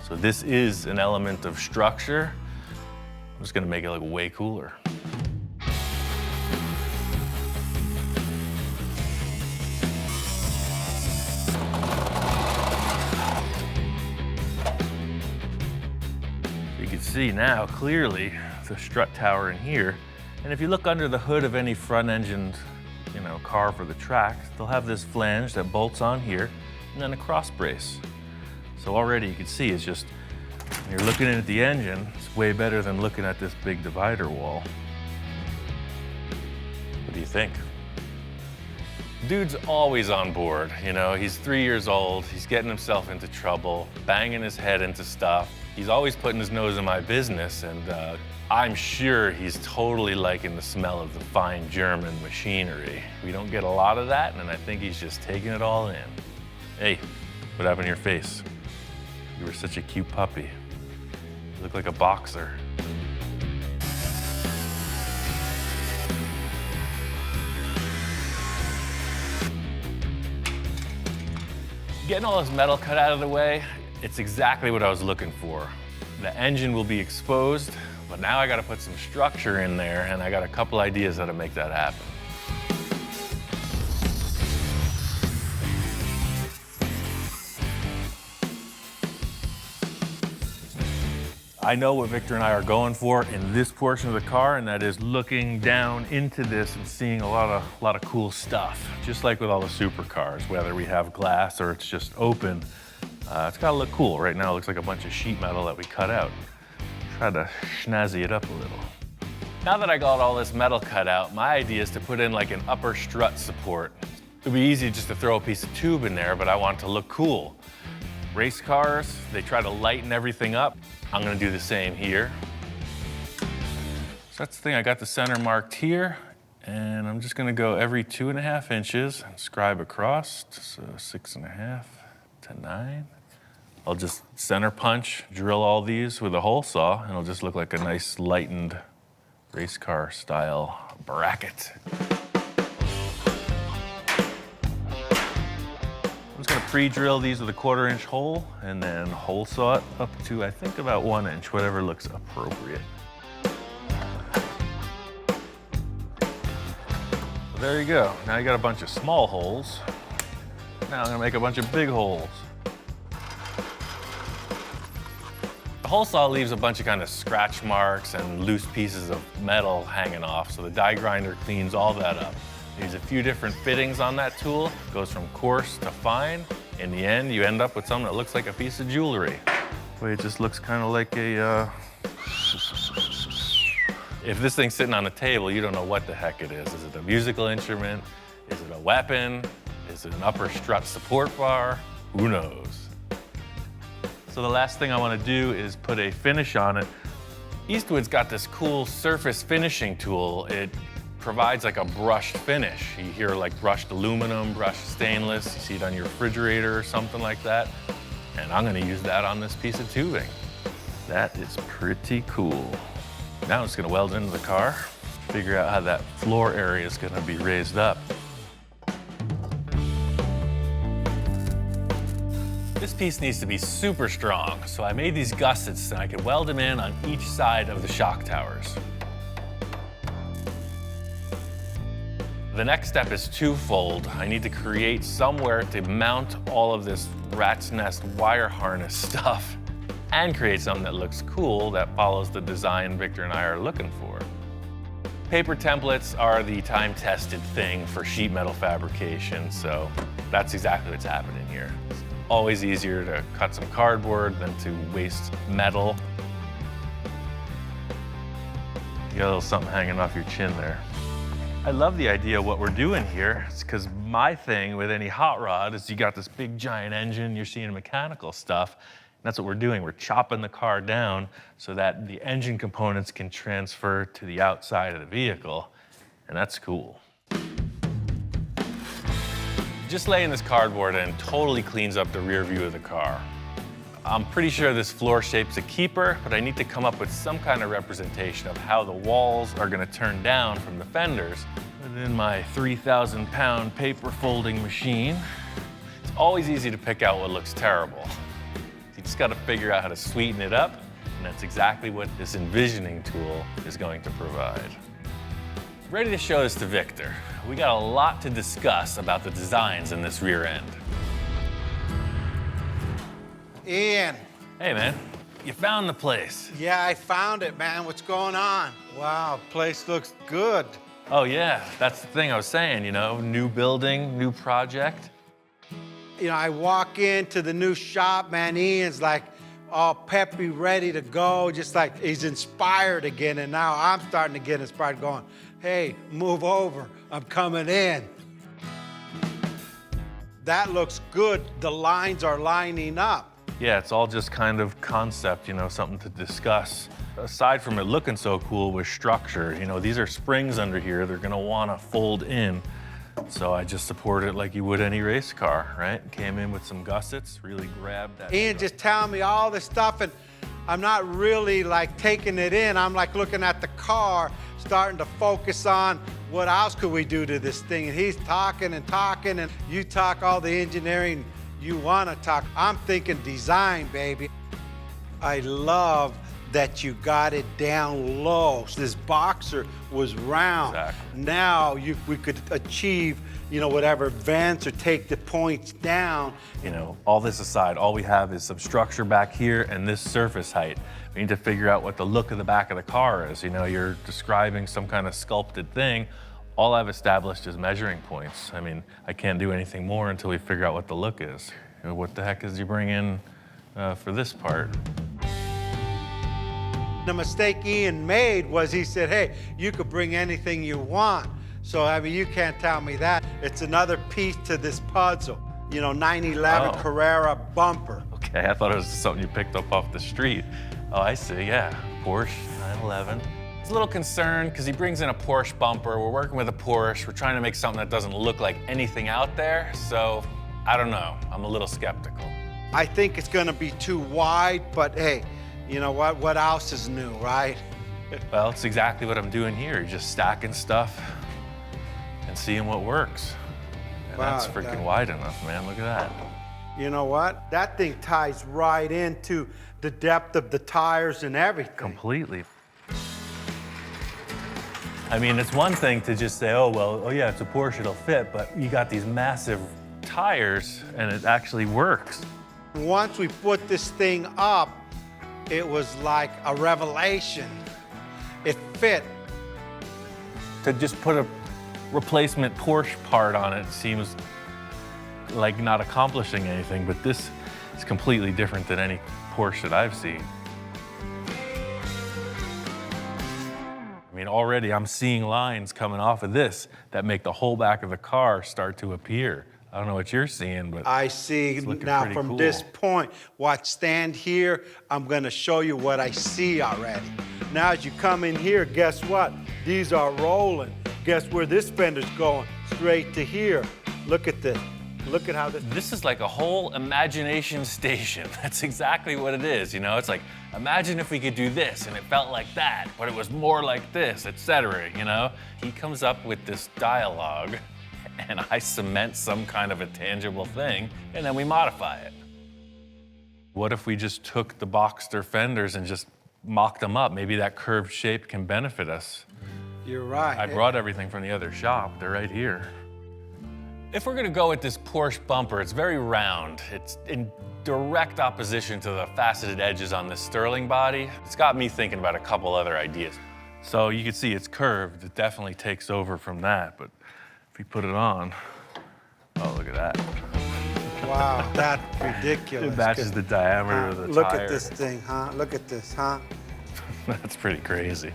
Speaker 1: So this is an element of structure. I'm just gonna make it look way cooler. You can see now clearly the strut tower in here. And if you look under the hood of any front-engined, you know, car for the track, they'll have this flange that bolts on here and then a cross brace. So already you can see it's just, when you're looking at the engine, it's way better than looking at this big divider wall. What do you think? Dude's always on board, you know? He's 3 years old, he's getting himself into trouble, banging his head into stuff. He's always putting his nose in my business, and I'm sure he's totally liking the smell of the fine German machinery. We don't get a lot of that, and I think he's just taking it all in. Hey, what happened to your face? You were such a cute puppy. You look like a boxer. Getting all this metal cut out of the way, it's exactly what I was looking for. The engine will be exposed, but now I gotta put some structure in there, and I got a couple ideas how to make that happen. I know what Victor and I are going for in this portion of the car, and that is looking down into this and seeing a lot of cool stuff. Just like with all the supercars, whether we have glass or it's just open, it's gotta look cool. Right now it looks like a bunch of sheet metal that we cut out. Try to schnazzy it up a little. Now that I got all this metal cut out, my idea is to put in like an upper strut support. It'd be easy just to throw a piece of tube in there, but I want it to look cool. Race cars, they try to lighten everything up. I'm gonna do the same here. So that's the thing, I got the center marked here, and I'm just gonna go every 2.5 inches and scribe across, so 6.5 to 9. I'll just center punch, drill all these with a hole saw, and it'll just look like a nice lightened race car style bracket. I'm just gonna pre-drill these with a 1/4 inch hole and then hole saw it up to, I think, about 1 inch, whatever looks appropriate. So there you go. Now you got a bunch of small holes. Now I'm gonna make a bunch of big holes. The hole saw leaves a bunch of kind of scratch marks and loose pieces of metal hanging off, so the die grinder cleans all that up. There's a few different fittings on that tool. It goes from coarse to fine. In the end, you end up with something that looks like a piece of jewelry. The way it just looks kind of like a, If this thing's sitting on a table, you don't know what the heck it is. Is it a musical instrument? Is it a weapon? Is it an upper strut support bar? Who knows? So the last thing I want to do is put a finish on it. Eastwood's got this cool surface finishing tool. It provides like a brushed finish. You hear like brushed aluminum, brushed stainless. You see it on your refrigerator or something like that. And I'm gonna use that on this piece of tubing. That is pretty cool. Now I'm just gonna weld it into the car, figure out how that floor area is gonna be raised up. This piece needs to be super strong, so I made these gussets and I could weld them in on each side of the shock towers. The next step is twofold. I need to create somewhere to mount all of this rat's nest wire harness stuff and create something that looks cool that follows the design Victor and I are looking for. Paper templates are the time-tested thing for sheet metal fabrication, so that's exactly what's happening here. It's always easier to cut some cardboard than to waste metal. You got a little something hanging off your chin there. I love the idea of what we're doing here. It's because my thing with any hot rod is you got this big giant engine, you're seeing mechanical stuff. And that's what we're doing. We're chopping the car down so that the engine components can transfer to the outside of the vehicle. And that's cool. Just laying this cardboard in totally cleans up the rear view of the car. I'm pretty sure this floor shape's a keeper, but I need to come up with some kind of representation of how the walls are gonna turn down from the fenders within my 3,000-pound paper folding machine. It's always easy to pick out what looks terrible. You just gotta figure out how to sweeten it up, and that's exactly what this envisioning tool is going to provide. Ready to show this to Victor. We got a lot to discuss about the designs in this rear end.
Speaker 2: Ian.
Speaker 1: Hey, man, you found the place.
Speaker 2: Yeah, I found it, man. What's going on? Wow, place looks good.
Speaker 1: Oh, yeah, that's the thing I was saying, you know, new building, new project.
Speaker 2: You know, I walk into the new shop, man. Ian's like all peppy, ready to go, just like he's inspired again. And now I'm starting to get inspired, going, hey, move over. I'm coming in. That looks good. The lines are lining up.
Speaker 1: Yeah, it's all just kind of concept, you know, something to discuss. Aside from it looking so cool with structure, you know, these are springs under here. They're gonna wanna fold in. So I just support it like you would any race car, right? Came in with some gussets, really grabbed that.
Speaker 2: Ian just telling me all this stuff, and I'm not really like taking it in. I'm like looking at the car, starting to focus on what else could we do to this thing. And he's talking and talking, and you talk all the engineering you want to talk. I'm thinking design, baby. I love that you got it down low. This boxer was round.
Speaker 1: Exactly.
Speaker 2: Now we could achieve, you know, whatever vents or take the points down.
Speaker 1: You know, all this aside, all we have is some structure back here and this surface height. We need to figure out what the look of the back of the car is. You know, you're describing some kind of sculpted thing. All I've established is measuring points. I mean, I can't do anything more until we figure out what the look is. You know, what the heck is you bring in for this part?
Speaker 2: The mistake Ian made was he said, hey, you could bring anything you want. So, I mean, you can't tell me that. It's another piece to this puzzle. You know, 911
Speaker 1: Oh.
Speaker 2: Carrera bumper.
Speaker 1: Okay, I thought it was something you picked up off the street. Oh, I see, yeah. Porsche 911. I was a little concerned because he brings in a Porsche bumper. We're working with a Porsche. We're trying to make something that doesn't look like anything out there. So, I don't know. I'm a little skeptical.
Speaker 2: I think it's gonna be too wide, but hey, you know what? What else is new, right?
Speaker 1: Well, it's exactly what I'm doing here. Just stacking stuff and seeing what works. And
Speaker 2: Wow,
Speaker 1: that's freaking wide enough, man. Look at that.
Speaker 2: You know what? That thing ties right into the depth of the tires and everything.
Speaker 1: Completely. I mean, it's one thing to just say, oh, well, oh yeah, it's a Porsche, it'll fit, but you got these massive tires and it actually works.
Speaker 2: Once we put this thing up, it was like a revelation. It fit.
Speaker 1: To just put a replacement Porsche part on it seems like not accomplishing anything, but this is completely different than any Porsche that I've seen. I mean, already I'm seeing lines coming off of this that make the whole back of the car start to appear. I don't know what you're seeing, but
Speaker 2: I see
Speaker 1: it's looking
Speaker 2: now
Speaker 1: pretty
Speaker 2: from
Speaker 1: cool.
Speaker 2: this point, watch, stand here, I'm gonna show you what I see already. Now as you come in here, guess what? These are rolling. Guess where this fender's going? Straight to here. Look at this. Look at how this.
Speaker 1: This is like a whole imagination station. That's exactly what it is, you know? It's like, imagine if we could do this and it felt like that, but it was more like this, etc., you know? He comes up with this dialogue and I cement some kind of a tangible thing and then we modify it. What if we just took the Boxster fenders and just mocked them up? Maybe that curved shape can benefit us.
Speaker 2: You're right.
Speaker 1: I brought everything from the other shop. They're right here. If we're gonna go with this Porsche bumper, it's very round. It's in direct opposition to the faceted edges on this Sterling body. It's got me thinking about a couple other ideas. So you can see it's curved. It definitely takes over from that, but if we put it on, oh, look at that.
Speaker 2: Wow, that's ridiculous.
Speaker 1: It matches the diameter of the
Speaker 2: Look
Speaker 1: tire.
Speaker 2: at this thing, huh? Look at this, huh?
Speaker 1: That's pretty crazy.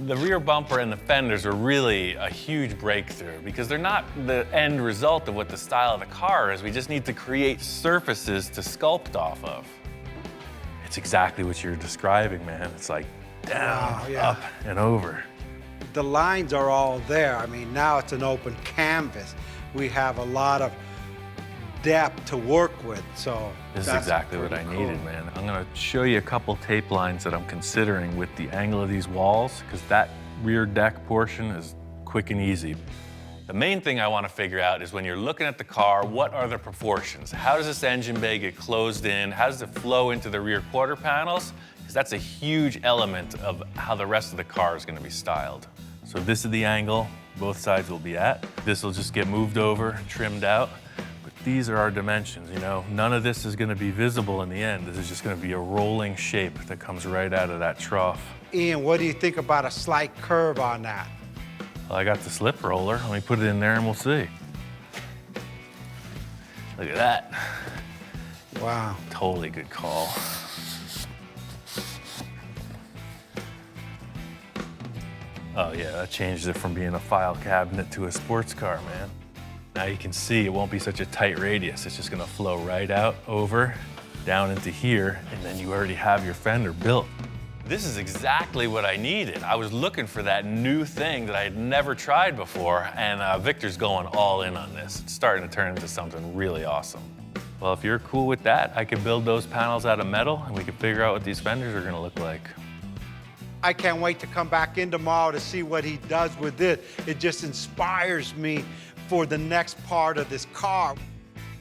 Speaker 1: The rear bumper and the fenders are really a huge breakthrough because they're not the end result of what the style of the car is. We just need to create surfaces to sculpt off of. It's exactly what you're describing, man. It's like down,
Speaker 2: Wow, yeah.
Speaker 1: up, and over.
Speaker 2: The lines are all there. I mean, now it's an open canvas. We have a lot of depth to work with, so.
Speaker 1: This is
Speaker 2: that's
Speaker 1: exactly what I
Speaker 2: pretty
Speaker 1: needed,
Speaker 2: cool.
Speaker 1: man. I'm gonna show you a couple tape lines that I'm considering with the angle of these walls, because that rear deck portion is quick and easy. The main thing I wanna figure out is when you're looking at the car, what are the proportions? How does this engine bay get closed in? How does it flow into the rear quarter panels? Because that's a huge element of how the rest of the car is gonna be styled. So this is the angle both sides will be at. This will just get moved over, trimmed out. These are our dimensions, you know? None of this is gonna be visible in the end. This is just gonna be a rolling shape that comes right out of that trough.
Speaker 2: Ian, what do you think about a slight curve on that?
Speaker 1: Well, I got the slip roller. Let me put it in there and we'll see. Look at that.
Speaker 2: Wow.
Speaker 1: Totally good call. Oh yeah, that changed it from being a file cabinet to a sports car, man. Now you can see it won't be such a tight radius. It's just gonna flow right out over, down into here, and then you already have your fender built. This is exactly what I needed. I was looking for that new thing that I had never tried before, and Victor's going all in on this. It's starting to turn into something really awesome. Well, if you're cool with that, I could build those panels out of metal, and we could figure out what these fenders are gonna look like.
Speaker 2: I can't wait to come back in tomorrow to see what he does with it. It just inspires me for the next part of this car.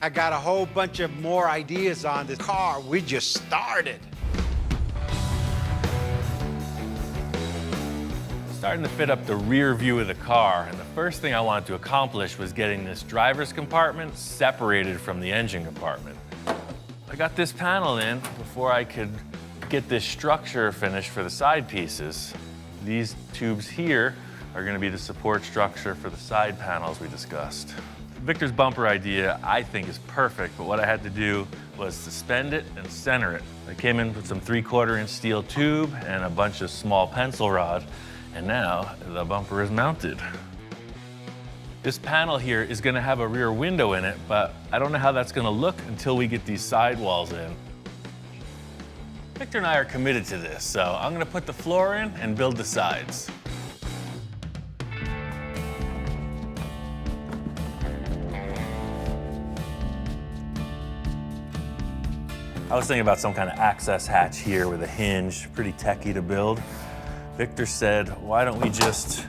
Speaker 2: I got a whole bunch of more ideas on this car. We just started.
Speaker 1: Starting to fit up the rear view of the car, and the first thing I wanted to accomplish was getting this driver's compartment separated from the engine compartment. I got this panel in before I could get this structure finished for the side pieces. These tubes here are going to be the support structure for the side panels we discussed. Victor's bumper idea, I think, is perfect, but what I had to do was suspend it and center it. I came in with some 3/4-inch steel tube and a bunch of small pencil rod, and now the bumper is mounted. This panel here is going to have a rear window in it, but I don't know how that's going to look until we get these sidewalls in. Victor and I are committed to this, so I'm going to put the floor in and build the sides. I was thinking about some kind of access hatch here with a hinge, pretty techy to build. Victor said, why don't we just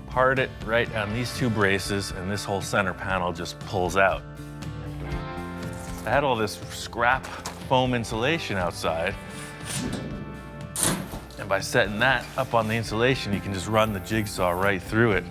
Speaker 1: hard it right on these two braces and this whole center panel just pulls out. I had all this scrap foam insulation outside, and by setting that up on the insulation, you can just run the jigsaw right through it.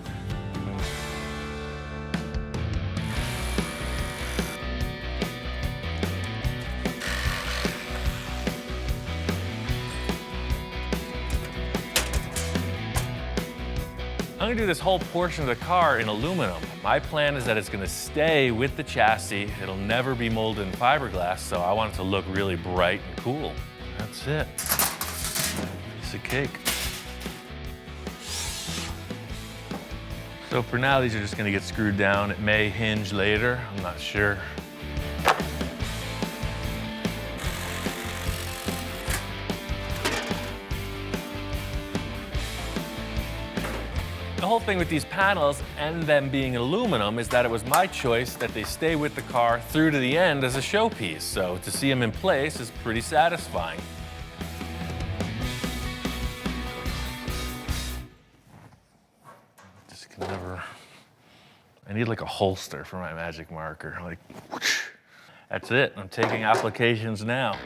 Speaker 1: I'm gonna do this whole portion of the car in aluminum. My plan is that it's gonna stay with the chassis. It'll never be molded in fiberglass, so I want it to look really bright and cool. That's it. Piece of cake. So for now, these are just gonna get screwed down. It may hinge later, I'm not sure. The whole thing with these panels and them being aluminum is that it was my choice that they stay with the car through to the end as a showpiece. So to see them in place is pretty satisfying. Just can never, I need like a holster for my magic marker. Like, whoosh. That's it, I'm taking applications now.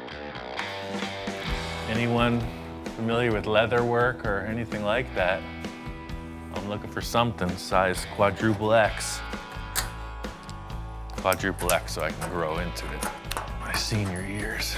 Speaker 1: Anyone familiar with leather work or anything like that? I'm looking for something size quadruple X. Quadruple X so I can grow into it. My senior years.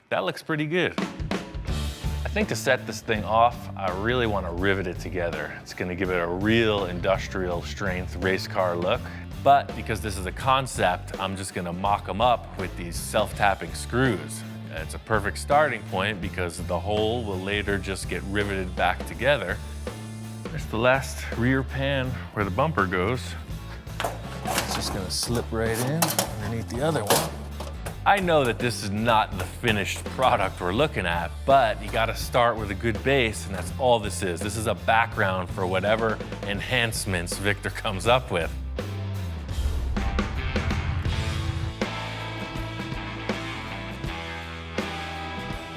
Speaker 1: That looks pretty good. I think to set this thing off, I really want to rivet it together. It's going to give it a real industrial strength race car look. But because this is a concept, I'm just going to mock them up with these self-tapping screws. It's a perfect starting point because the hole will later just get riveted back together. There's the last rear pan where the bumper goes. It's just gonna slip right in underneath the other one. I know that this is not the finished product we're looking at, but you gotta start with a good base, and that's all this is. This is a background for whatever enhancements Victor comes up with.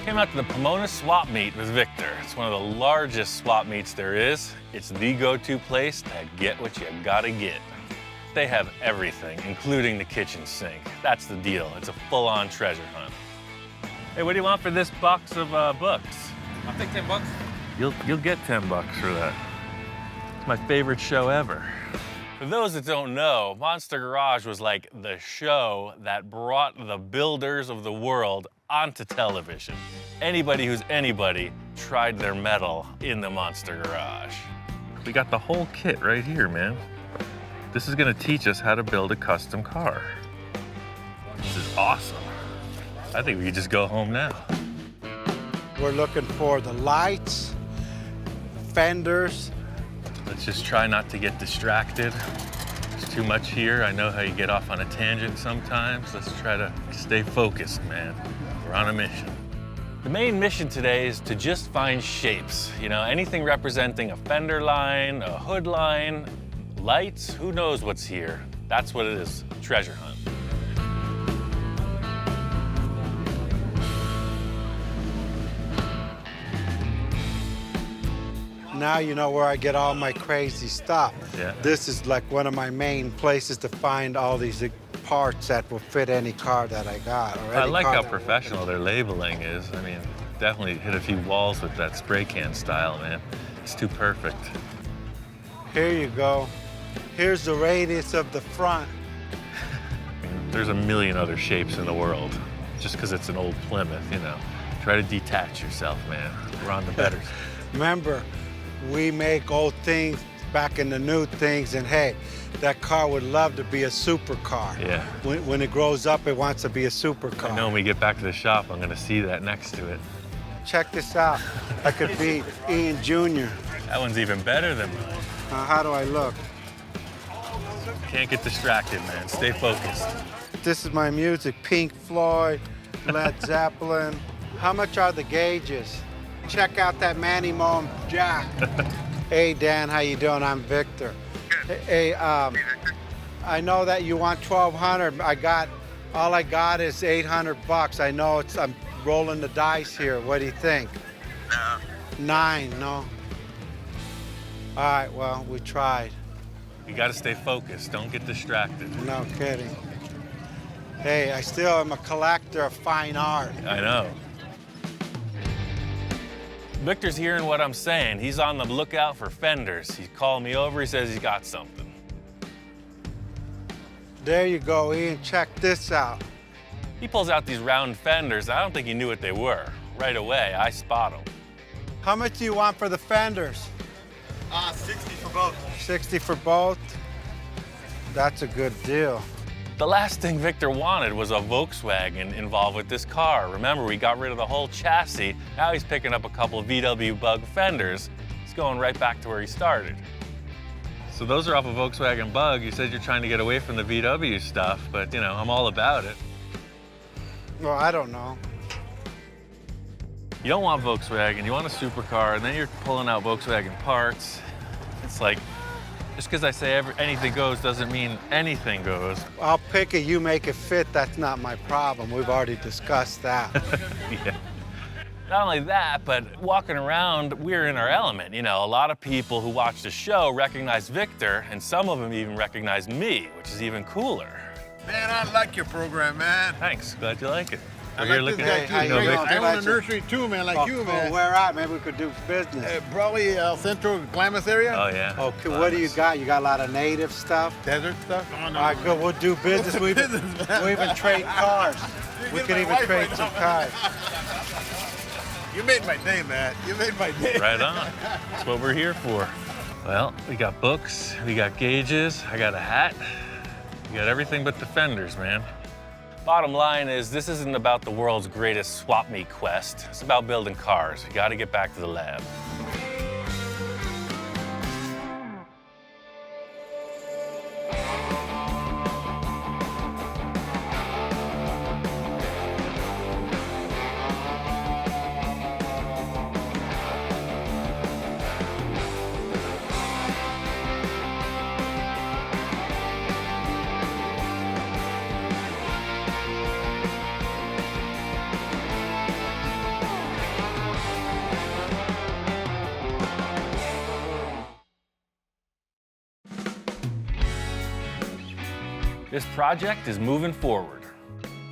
Speaker 1: Came out to the Pomona swap meet with Victor. It's one of the largest swap meets there is. It's the go-to place to get what you gotta get. They have everything, including the kitchen sink. That's the deal. It's a full-on treasure hunt. Hey, what do you want for this box of books?
Speaker 3: I'll take 10 bucks.
Speaker 1: You'll get 10 bucks for that. It's my favorite show ever. For those that don't know, Monster Garage was like the show that brought the builders of the world onto television. Anybody who's anybody tried their mettle in the Monster Garage. We got the whole kit right here, man. This is gonna teach us how to build a custom car. This is awesome. I think we could just go home now.
Speaker 2: We're looking for the lights, fenders.
Speaker 1: Let's just try not to get distracted. There's too much here. I know how you get off on a tangent sometimes. Let's try to stay focused, man. We're on a mission. The main mission today is to just find shapes. You know, anything representing a fender line, a hood line, lights, who knows what's here. That's what it is, treasure hunt.
Speaker 2: Now you know where I get all my crazy stuff.
Speaker 1: Yeah.
Speaker 2: This is like one of my main places to find all these parts that will fit any car that I got. Or
Speaker 1: I
Speaker 2: any
Speaker 1: like
Speaker 2: car
Speaker 1: how
Speaker 2: that
Speaker 1: professional their labeling is. I mean, definitely hit a few walls with that spray can style, man. It's too perfect.
Speaker 2: Here you go. Here's the radius of the front.
Speaker 1: I mean, there's a million other shapes in the world. Just because it's an old Plymouth, you know. Try to detach yourself, man. We're on the better side.
Speaker 2: Remember, we make old things back in the new things, and hey, that car would love to be a supercar.
Speaker 1: Yeah.
Speaker 2: When it grows up, it wants to be a supercar.
Speaker 1: I know when we get back to the shop, I'm gonna see that next to it.
Speaker 2: Check this out. I could be Ian Jr.
Speaker 1: That one's even better than mine.
Speaker 2: How do I look?
Speaker 1: Can't get distracted, man. Stay focused.
Speaker 2: This is my music, Pink Floyd, Led Zeppelin. How much are the gauges? Check out that Manny Moen jack. Hey, Dan, how you doing? I'm Victor. Hey, I know that you want 1,200. All I got is 800 bucks. I know I'm rolling the dice here. What do you think?
Speaker 5: No.
Speaker 2: 9, no? All right, well, we tried.
Speaker 1: You gotta stay focused. Don't get distracted.
Speaker 2: No kidding. Hey, I still am a collector of fine art.
Speaker 1: I know. Victor's hearing what I'm saying. He's on the lookout for fenders. He called me over. He says he's got something.
Speaker 2: There you go, Ian. Check this out.
Speaker 1: He pulls out these round fenders. I don't think he knew what they were. Right away, I spot them.
Speaker 2: How much do you want for the fenders?
Speaker 5: 60 for both.
Speaker 2: 60 for both? That's a good deal.
Speaker 1: The last thing Victor wanted was a Volkswagen involved with this car. Remember, we got rid of the whole chassis. Now he's picking up a couple of VW Bug fenders. He's going right back to where he started. So those are off a Volkswagen Bug. You said you're trying to get away from the VW stuff, but you know, I'm all about it.
Speaker 2: Well, I don't know.
Speaker 1: You don't want Volkswagen, you want a supercar, and then you're pulling out Volkswagen parts. It's like, just because I say anything goes doesn't mean anything goes.
Speaker 2: I'll pick it, you make it fit, that's not my problem. We've already discussed that.
Speaker 1: Yeah. Not only that, but walking around, we're in our element. You know, a lot of people who watch the show recognize Victor, and some of them even recognize me, which is even cooler.
Speaker 8: Man, I like your program, man.
Speaker 1: Thanks, glad you like it.
Speaker 8: I
Speaker 1: We're here
Speaker 8: like
Speaker 1: looking
Speaker 8: this
Speaker 1: at
Speaker 8: guy,
Speaker 2: you
Speaker 8: too.
Speaker 2: know,
Speaker 8: Great.
Speaker 2: Victor.
Speaker 8: I own a nursery too, man, like you, man.
Speaker 2: Where at? Maybe we could do business.
Speaker 8: Probably Central Klamath area.
Speaker 1: Oh, yeah.
Speaker 2: Okay, what do you got? You got a lot of native stuff?
Speaker 8: Desert stuff. Oh, no.
Speaker 2: All right, good, we'll do business. We even trade cars. We
Speaker 8: get
Speaker 2: could
Speaker 8: my
Speaker 2: even
Speaker 8: wife
Speaker 2: trade
Speaker 8: right
Speaker 2: some
Speaker 8: now.
Speaker 2: cars.
Speaker 8: You made my day, man. You made my day.
Speaker 1: Right on. That's what we're here for. Well, we got books, we got gauges, I got a hat. We got everything but the fenders, man. Bottom line is, this isn't about the world's greatest swap meet quest. It's about building cars. We gotta get back to the lab. This project is moving forward.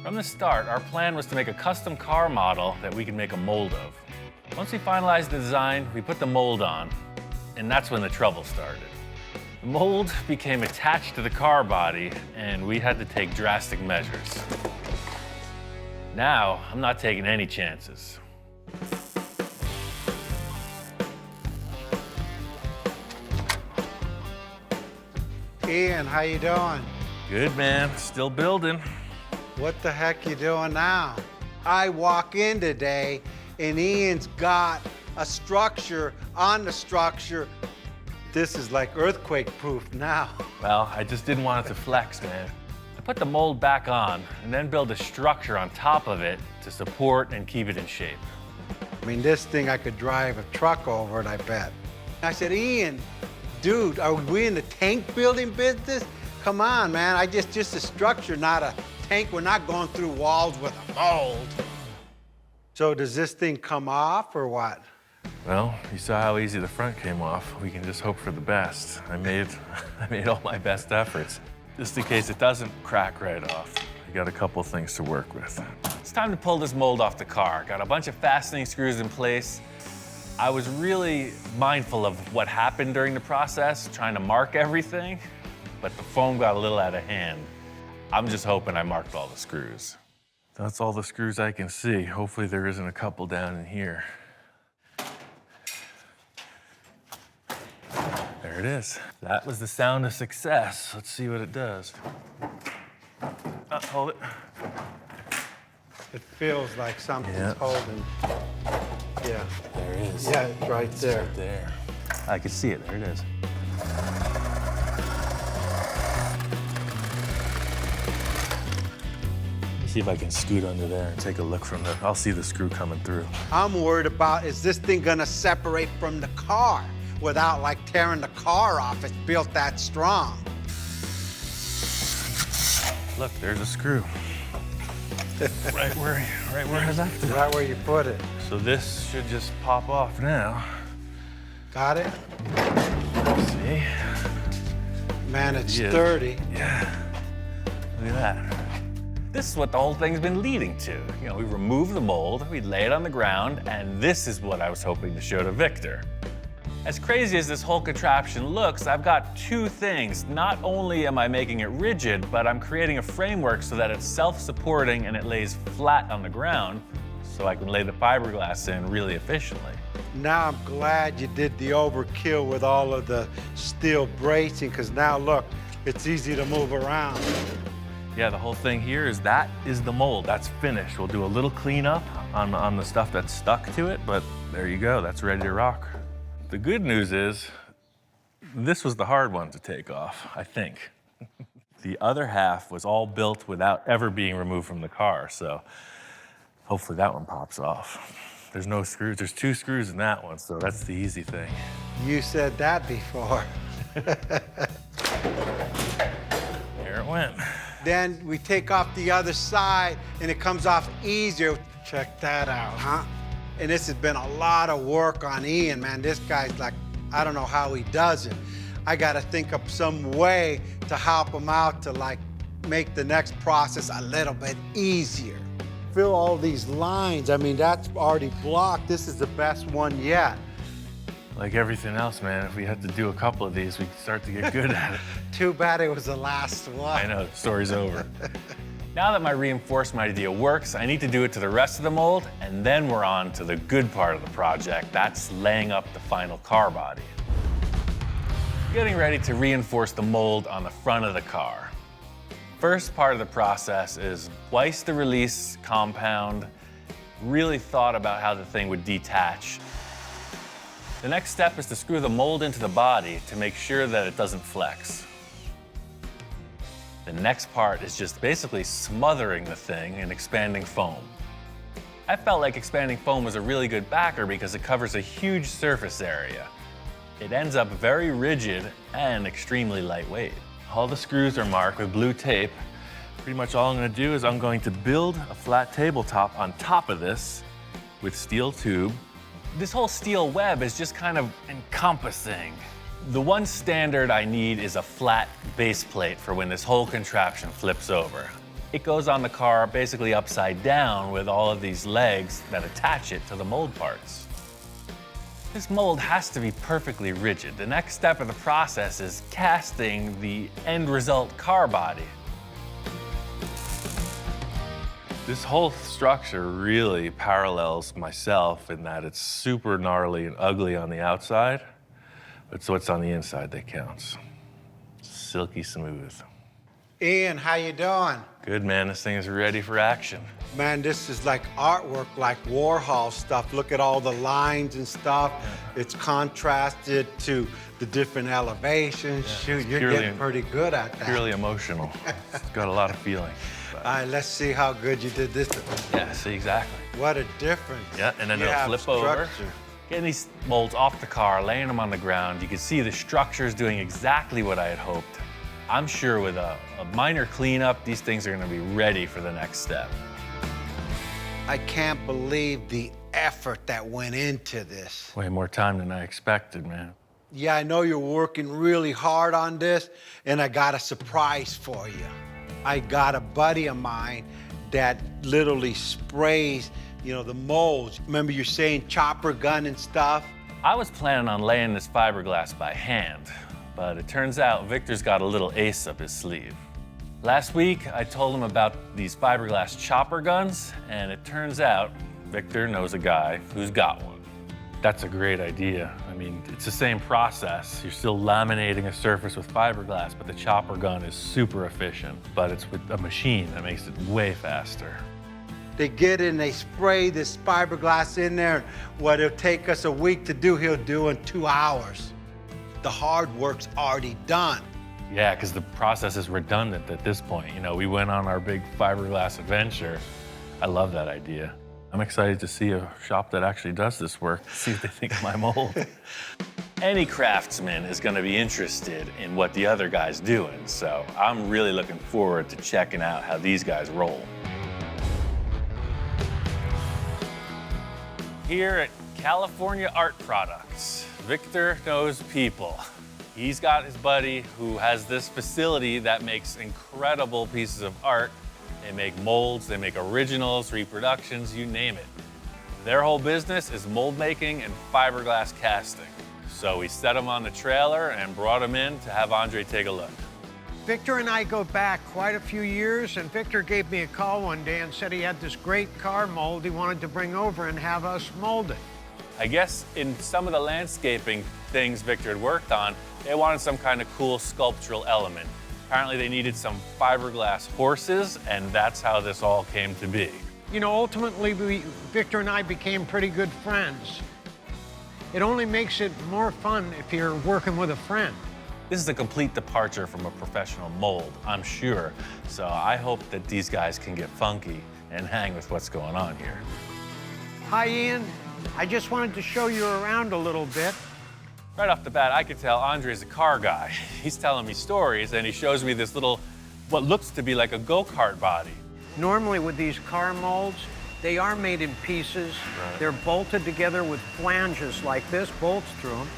Speaker 1: From the start, our plan was to make a custom car model that we could make a mold of. Once we finalized the design, we put the mold on, and that's when the trouble started. The mold became attached to the car body, and we had to take drastic measures. Now, I'm not taking any chances.
Speaker 2: Ian, how you doing?
Speaker 1: Good, man. Still building.
Speaker 2: What the heck you doing now? I walk in today and Ian's got a structure on the structure this is like earthquake-proof now.
Speaker 1: Well, I just didn't want it to flex, man. I put the mold back on and then build a structure on top of it to support and keep it in shape.
Speaker 2: I mean, this thing I could drive a truck over it, I bet. I said, Ian, dude, are we in the tank building business? Come on, man, just a structure, not a tank. We're not going through walls with a mold. So does this thing come off or what?
Speaker 1: Well, you saw how easy the front came off. We can just hope for the best. I made all my best efforts. Just in case it doesn't crack right off. I got a couple things to work with. It's time to pull this mold off the car. Got a bunch of fastening screws in place. I was really mindful of what happened during the process, trying to mark everything, but the foam got a little out of hand. I'm just hoping I marked all the screws. That's all the screws I can see. Hopefully there isn't a couple down in here. There it is. That was the sound of success. Let's see what it does. Hold it.
Speaker 2: It feels like something's
Speaker 1: Yeah.
Speaker 2: holding. Yeah.
Speaker 1: There it is.
Speaker 2: Yeah, it's right there.
Speaker 1: Right there. I can see it. There it is. Let me see if I can scoot under there and take a look from there. I'll see the screw coming through.
Speaker 2: I'm worried about, is this thing gonna separate from the car without like tearing the car off? It's built that strong.
Speaker 1: Look, there's a screw. right where I left it.
Speaker 2: Right where you put it.
Speaker 1: So this should just pop off now.
Speaker 2: Got it?
Speaker 1: Let's see.
Speaker 2: Man, it's
Speaker 1: Yeah.
Speaker 2: sturdy.
Speaker 1: Yeah. Look at that. This is what the whole thing's been leading to. You know, we remove the mold, we lay it on the ground, and this is what I was hoping to show to Victor. As crazy as this whole contraption looks, I've got two things. Not only am I making it rigid, but I'm creating a framework so that it's self-supporting and it lays flat on the ground so I can lay the fiberglass in really efficiently.
Speaker 2: Now I'm glad you did the overkill with all of the steel bracing, because now look, it's easy to move around.
Speaker 1: Yeah, the whole thing here is that is the mold. That's finished. We'll do a little cleanup on the stuff that's stuck to it, but there you go. That's ready to rock. The good news is this was the hard one to take off, I think. The other half was all built without ever being removed from the car, so hopefully that one pops off. There's no screws. There's two screws in that one, so that's the easy thing.
Speaker 2: You said that before.
Speaker 1: There it went.
Speaker 2: Then we take off the other side and it comes off easier. Check that out, huh? And this has been a lot of work on Ian, man. This guy's like, I don't know how he does it. I gotta think of some way to help him out to like make the next process a little bit easier. Fill all these lines. I mean, that's already blocked. This is the best one yet.
Speaker 1: Like everything else, man, if we had to do a couple of these, we could start to get good at it.
Speaker 2: Too bad it was the last one.
Speaker 1: I know, the story's over. Now that my reinforcement idea works, I need to do it to the rest of the mold, and then we're on to the good part of the project. That's laying up the final car body. Getting ready to reinforce the mold on the front of the car. First part of the process is twice the release compound. Really thought about how the thing would detach. The next step is to screw the mold into the body to make sure that it doesn't flex. The next part is just basically smothering the thing in expanding foam. I felt like expanding foam was a really good backer because it covers a huge surface area. It ends up very rigid and extremely lightweight. All the screws are marked with blue tape. Pretty much all I'm going to do is I'm going to build a flat tabletop on top of this with steel tube. This whole steel web is just kind of encompassing. The one standard I need is a flat base plate for when this whole contraption flips over. It goes on the car basically upside down with all of these legs that attach it to the mold parts. This mold has to be perfectly rigid. The next step of the process is casting the end result car body. This whole structure really parallels myself in that it's super gnarly and ugly on the outside. It's what's on the inside that counts. Silky smooth.
Speaker 2: Ian, how you doing?
Speaker 1: Good, man. This thing is ready for action.
Speaker 2: Man, this is like artwork, like Warhol stuff. Look at all the lines and stuff. It's contrasted to the different elevations. Shoot, you're getting pretty good at that.
Speaker 1: Purely emotional. It's got a lot of feeling.
Speaker 2: All right, let's see how good you did this.
Speaker 1: Yeah, see, exactly.
Speaker 2: What a difference.
Speaker 1: Yeah, and then
Speaker 2: You
Speaker 1: it'll
Speaker 2: have
Speaker 1: flip over.
Speaker 2: structure.
Speaker 1: Getting these molds off the car, laying them on the ground, you can see the structure's doing exactly what I had hoped. I'm sure with a minor cleanup, these things are gonna be ready for the next step.
Speaker 2: I can't believe the effort that went into this.
Speaker 1: Way more time than I expected, man.
Speaker 2: Yeah, I know you're working really hard on this, and I got a surprise for you. I got a buddy of mine that literally sprays, the molds. Remember you saying chopper gun and stuff?
Speaker 1: I was planning on laying this fiberglass by hand, but it turns out Victor's got a little ace up his sleeve. Last week, I told him about these fiberglass chopper guns, and it turns out Victor knows a guy who's got one. That's a great idea. I mean, it's the same process. You're still laminating a surface with fiberglass, but the chopper gun is super efficient, but it's with a machine that makes it way faster.
Speaker 2: They get in, they spray this fiberglass in there. What it'll take us a week to do, he'll do in 2 hours. The hard work's already done.
Speaker 1: Yeah, because the process is redundant at this point. We went on our big fiberglass adventure. I love that idea. I'm excited to see a shop that actually does this work, see what they think of my mold. Any craftsman is going to be interested in what the other guy's doing, so I'm really looking forward to checking out how these guys roll. Here at California Art Products, Victor knows people. He's got his buddy who has this facility that makes incredible pieces of art. They make molds, they make originals, reproductions, you name it. Their whole business is mold making and fiberglass casting. So we set them on the trailer and brought them in to have Andre take a look.
Speaker 9: Victor and I go back quite a few years, and Victor gave me a call one day and said he had this great car mold he wanted to bring over and have us mold it.
Speaker 1: I guess in some of the landscaping things Victor had worked on, they wanted some kind of cool sculptural element. Apparently they needed some fiberglass horses, and that's how this all came to be.
Speaker 9: Ultimately, Victor and I became pretty good friends. It only makes it more fun if you're working with a friend.
Speaker 1: This is a complete departure from a professional mold, I'm sure. So I hope that these guys can get funky and hang with what's going on here.
Speaker 9: Hi, Ian. I just wanted to show you around a little bit.
Speaker 1: Right off the bat, I could tell Andre's a car guy. He's telling me stories, and he shows me this little, what looks to be like a go-kart body.
Speaker 9: Normally with these car molds, they are made in pieces. Right. They're bolted together with flanges like this, bolts through them.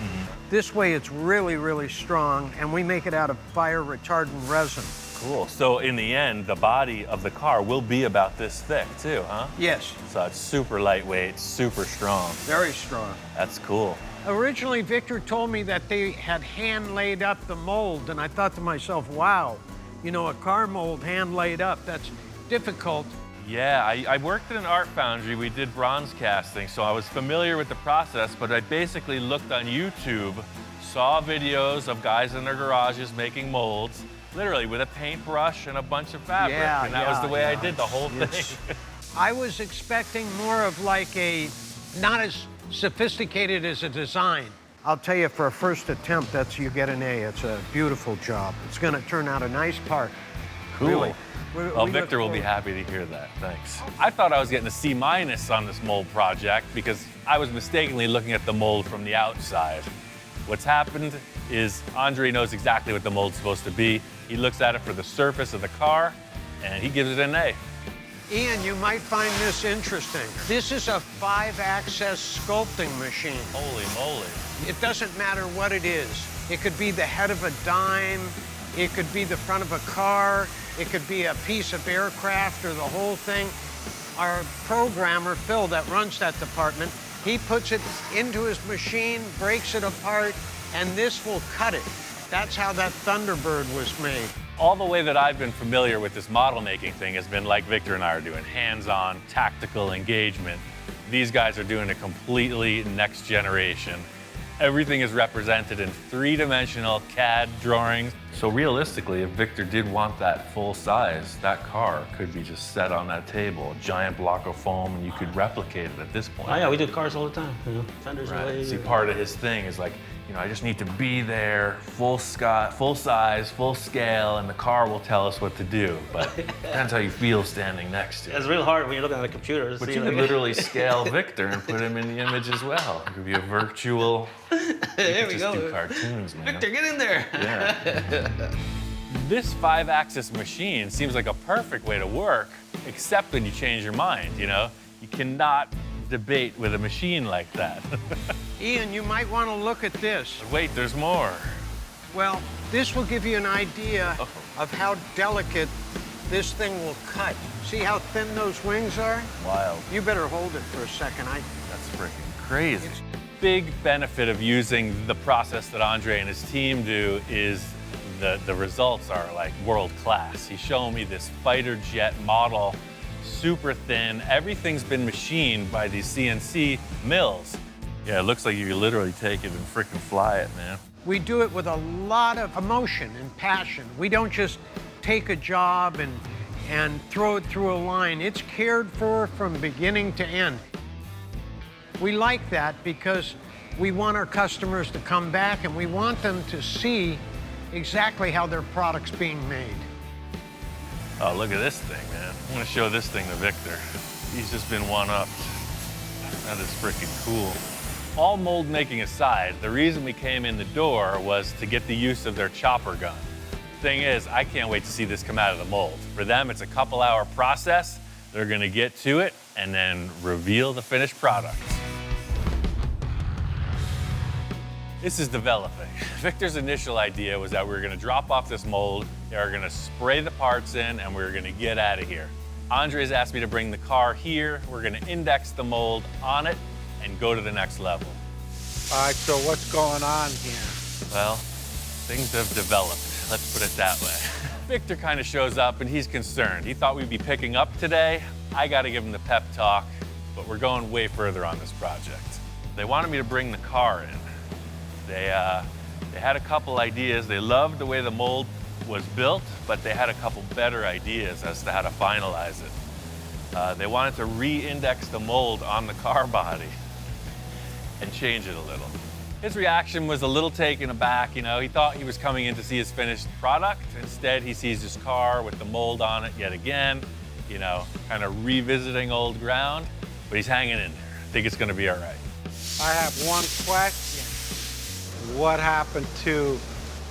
Speaker 9: This way it's really, really strong, and we make it out of fire retardant resin.
Speaker 1: Cool. So in the end, the body of the car will be about this thick too, huh?
Speaker 9: Yes.
Speaker 1: So it's super lightweight, super strong.
Speaker 9: Very strong.
Speaker 1: That's cool.
Speaker 9: Originally, Victor told me that they had hand laid up the mold, and I thought to myself, wow, a car mold hand laid up, that's difficult.
Speaker 1: Yeah, I worked at an art foundry. We did bronze casting, so I was familiar with the process, but I basically looked on YouTube, saw videos of guys in their garages making molds, literally with a paintbrush and a bunch of fabric, and that was the way I did the whole thing.
Speaker 9: I was expecting more of like not as sophisticated as a design. I'll tell you, for a first attempt, you get an A. It's a beautiful job. It's gonna turn out a nice part.
Speaker 1: Cool.
Speaker 9: Really.
Speaker 1: Well, Victor will be happy to hear that. Thanks. I thought I was getting a C- on this mold project because I was mistakenly looking at the mold from the outside. What's happened is Andre knows exactly what the mold's supposed to be. He looks at it for the surface of the car, and he gives it an A.
Speaker 9: Ian, you might find this interesting. This is a 5-axis sculpting machine.
Speaker 1: Holy moly.
Speaker 9: It doesn't matter what it is. It could be the head of a dime, it could be the front of a car, it could be a piece of aircraft or the whole thing. Our programmer, Phil, that runs that department, he puts it into his machine, breaks it apart, and this will cut it. That's how that Thunderbird was made.
Speaker 1: All the way that I've been familiar with this model making thing has been like Victor and I are doing, hands-on, tactical engagement. These guys are doing a completely next generation. Everything is represented in 3-dimensional CAD drawings. So realistically, if Victor did want that full size, that car could be just set on that table, a giant block of foam, and you could replicate it at this point.
Speaker 10: Oh yeah, we do cars all the time. You know, fenders
Speaker 1: Right.
Speaker 10: away.
Speaker 1: See, part of his thing is like, you know, I just need to be there, full size, full scale, and the car will tell us what to do. But depends how you feel standing next to it.
Speaker 10: It's real hard when you're looking at a computer to
Speaker 1: But
Speaker 10: see.
Speaker 1: you
Speaker 10: like,
Speaker 1: could literally scale Victor and put him in the image as well. It could be a virtual.
Speaker 10: There we
Speaker 1: just
Speaker 10: go.
Speaker 1: do cartoons, man.
Speaker 10: Victor, get in there.
Speaker 1: Yeah. This 5-axis machine seems like a perfect way to work, except when you change your mind, you know? You cannot debate with a machine like that.
Speaker 9: Ian, you might want to look at this.
Speaker 1: Wait, there's more.
Speaker 9: Well, this will give you an idea of how delicate this thing will cut. See how thin those wings are?
Speaker 1: Wild.
Speaker 9: You better hold it for a second.
Speaker 1: That's freaking crazy. Big benefit of using the process that Andre and his team do is the results are like world class. He's showing me this fighter jet model, super thin. Everything's been machined by these CNC mills. Yeah, it looks like you could literally take it and freaking fly it, man.
Speaker 9: We do it with a lot of emotion and passion. We don't just take a job and throw it through a line. It's cared for from beginning to end. We like that because we want our customers to come back and we want them to see exactly how their product's being made.
Speaker 1: Oh, look at this thing, man. I'm gonna show this thing to Victor. He's just been one-upped. That is freaking cool. All mold making aside, the reason we came in the door was to get the use of their chopper gun. Thing is, I can't wait to see this come out of the mold. For them, it's a couple-hour process. They're gonna get to it and then reveal the finished product. This is developing. Victor's initial idea was that we were gonna drop off this mold, they were gonna spray the parts in, and we were gonna get out of here. Andre's asked me to bring the car here, we're gonna index the mold on it, and go to the next level.
Speaker 2: All right, so what's going on here?
Speaker 1: Well, things have developed, let's put it that way. Victor kind of shows up and he's concerned. He thought we'd be picking up today. I gotta give him the pep talk, but we're going way further on this project. They wanted me to bring the car in. They had a couple ideas. They loved the way the mold was built, but they had a couple better ideas as to how to finalize it. They wanted to re-index the mold on the car body and change it a little. His reaction was a little taken aback, you know. He thought he was coming in to see his finished product. Instead, he sees his car with the mold on it yet again, you know, kind of revisiting old ground, but he's hanging in there. I think it's gonna be all right.
Speaker 2: I have one question. What happened to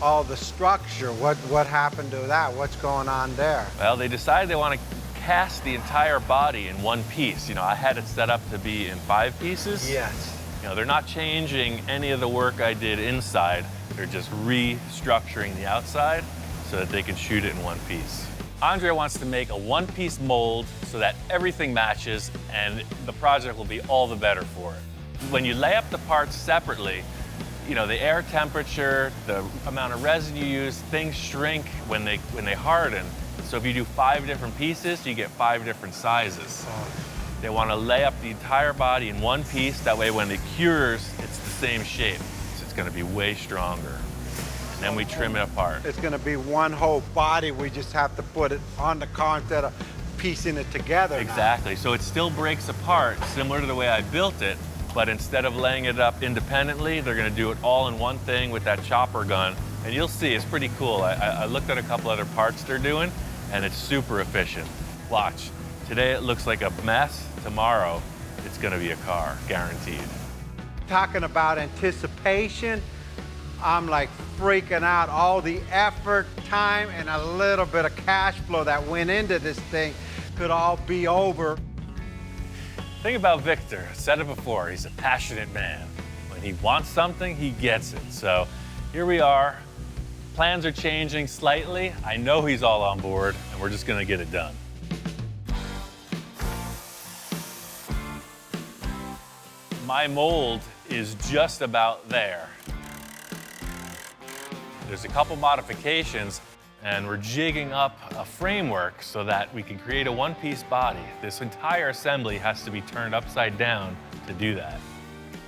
Speaker 2: all the structure? What happened to that? What's going on there?
Speaker 1: Well, they decided they want to cast the entire body in one piece. You know, I had it set up to be in 5 pieces.
Speaker 2: Yes.
Speaker 1: You know, they're not changing any of the work I did inside. They're just restructuring the outside so that they can shoot it in one piece. Andre wants to make a one-piece mold so that everything matches and the project will be all the better for it. When you lay up the parts separately, you know, the air temperature, the amount of resin you use, things shrink when they harden. So if you do 5 different pieces, you get 5 different sizes. They want to lay up the entire body in one piece. That way when it cures, it's the same shape. So it's going to be way stronger. And then we trim it apart.
Speaker 2: It's going to be one whole body. We just have to put it on the car instead of piecing it together.
Speaker 1: Exactly. Now. So it still breaks apart, similar to the way I built it. But instead of laying it up independently, they're gonna do it all in one thing with that chopper gun. And you'll see, it's pretty cool. I looked at a couple other parts they're doing, and it's super efficient. Watch, today it looks like a mess. Tomorrow, it's gonna be a car, guaranteed.
Speaker 2: Talking about anticipation, I'm like freaking out. All the effort, time, and a little bit of cash flow that went into this thing could all be over.
Speaker 1: Thing about Victor, I said it before, he's a passionate man. When he wants something, he gets it. So here we are. Plans are changing slightly. I know he's all on board, and we're just gonna get it done. My mold is just about there. There's a couple modifications, and we're jigging up a framework so that we can create a one-piece body. This entire assembly has to be turned upside down to do that.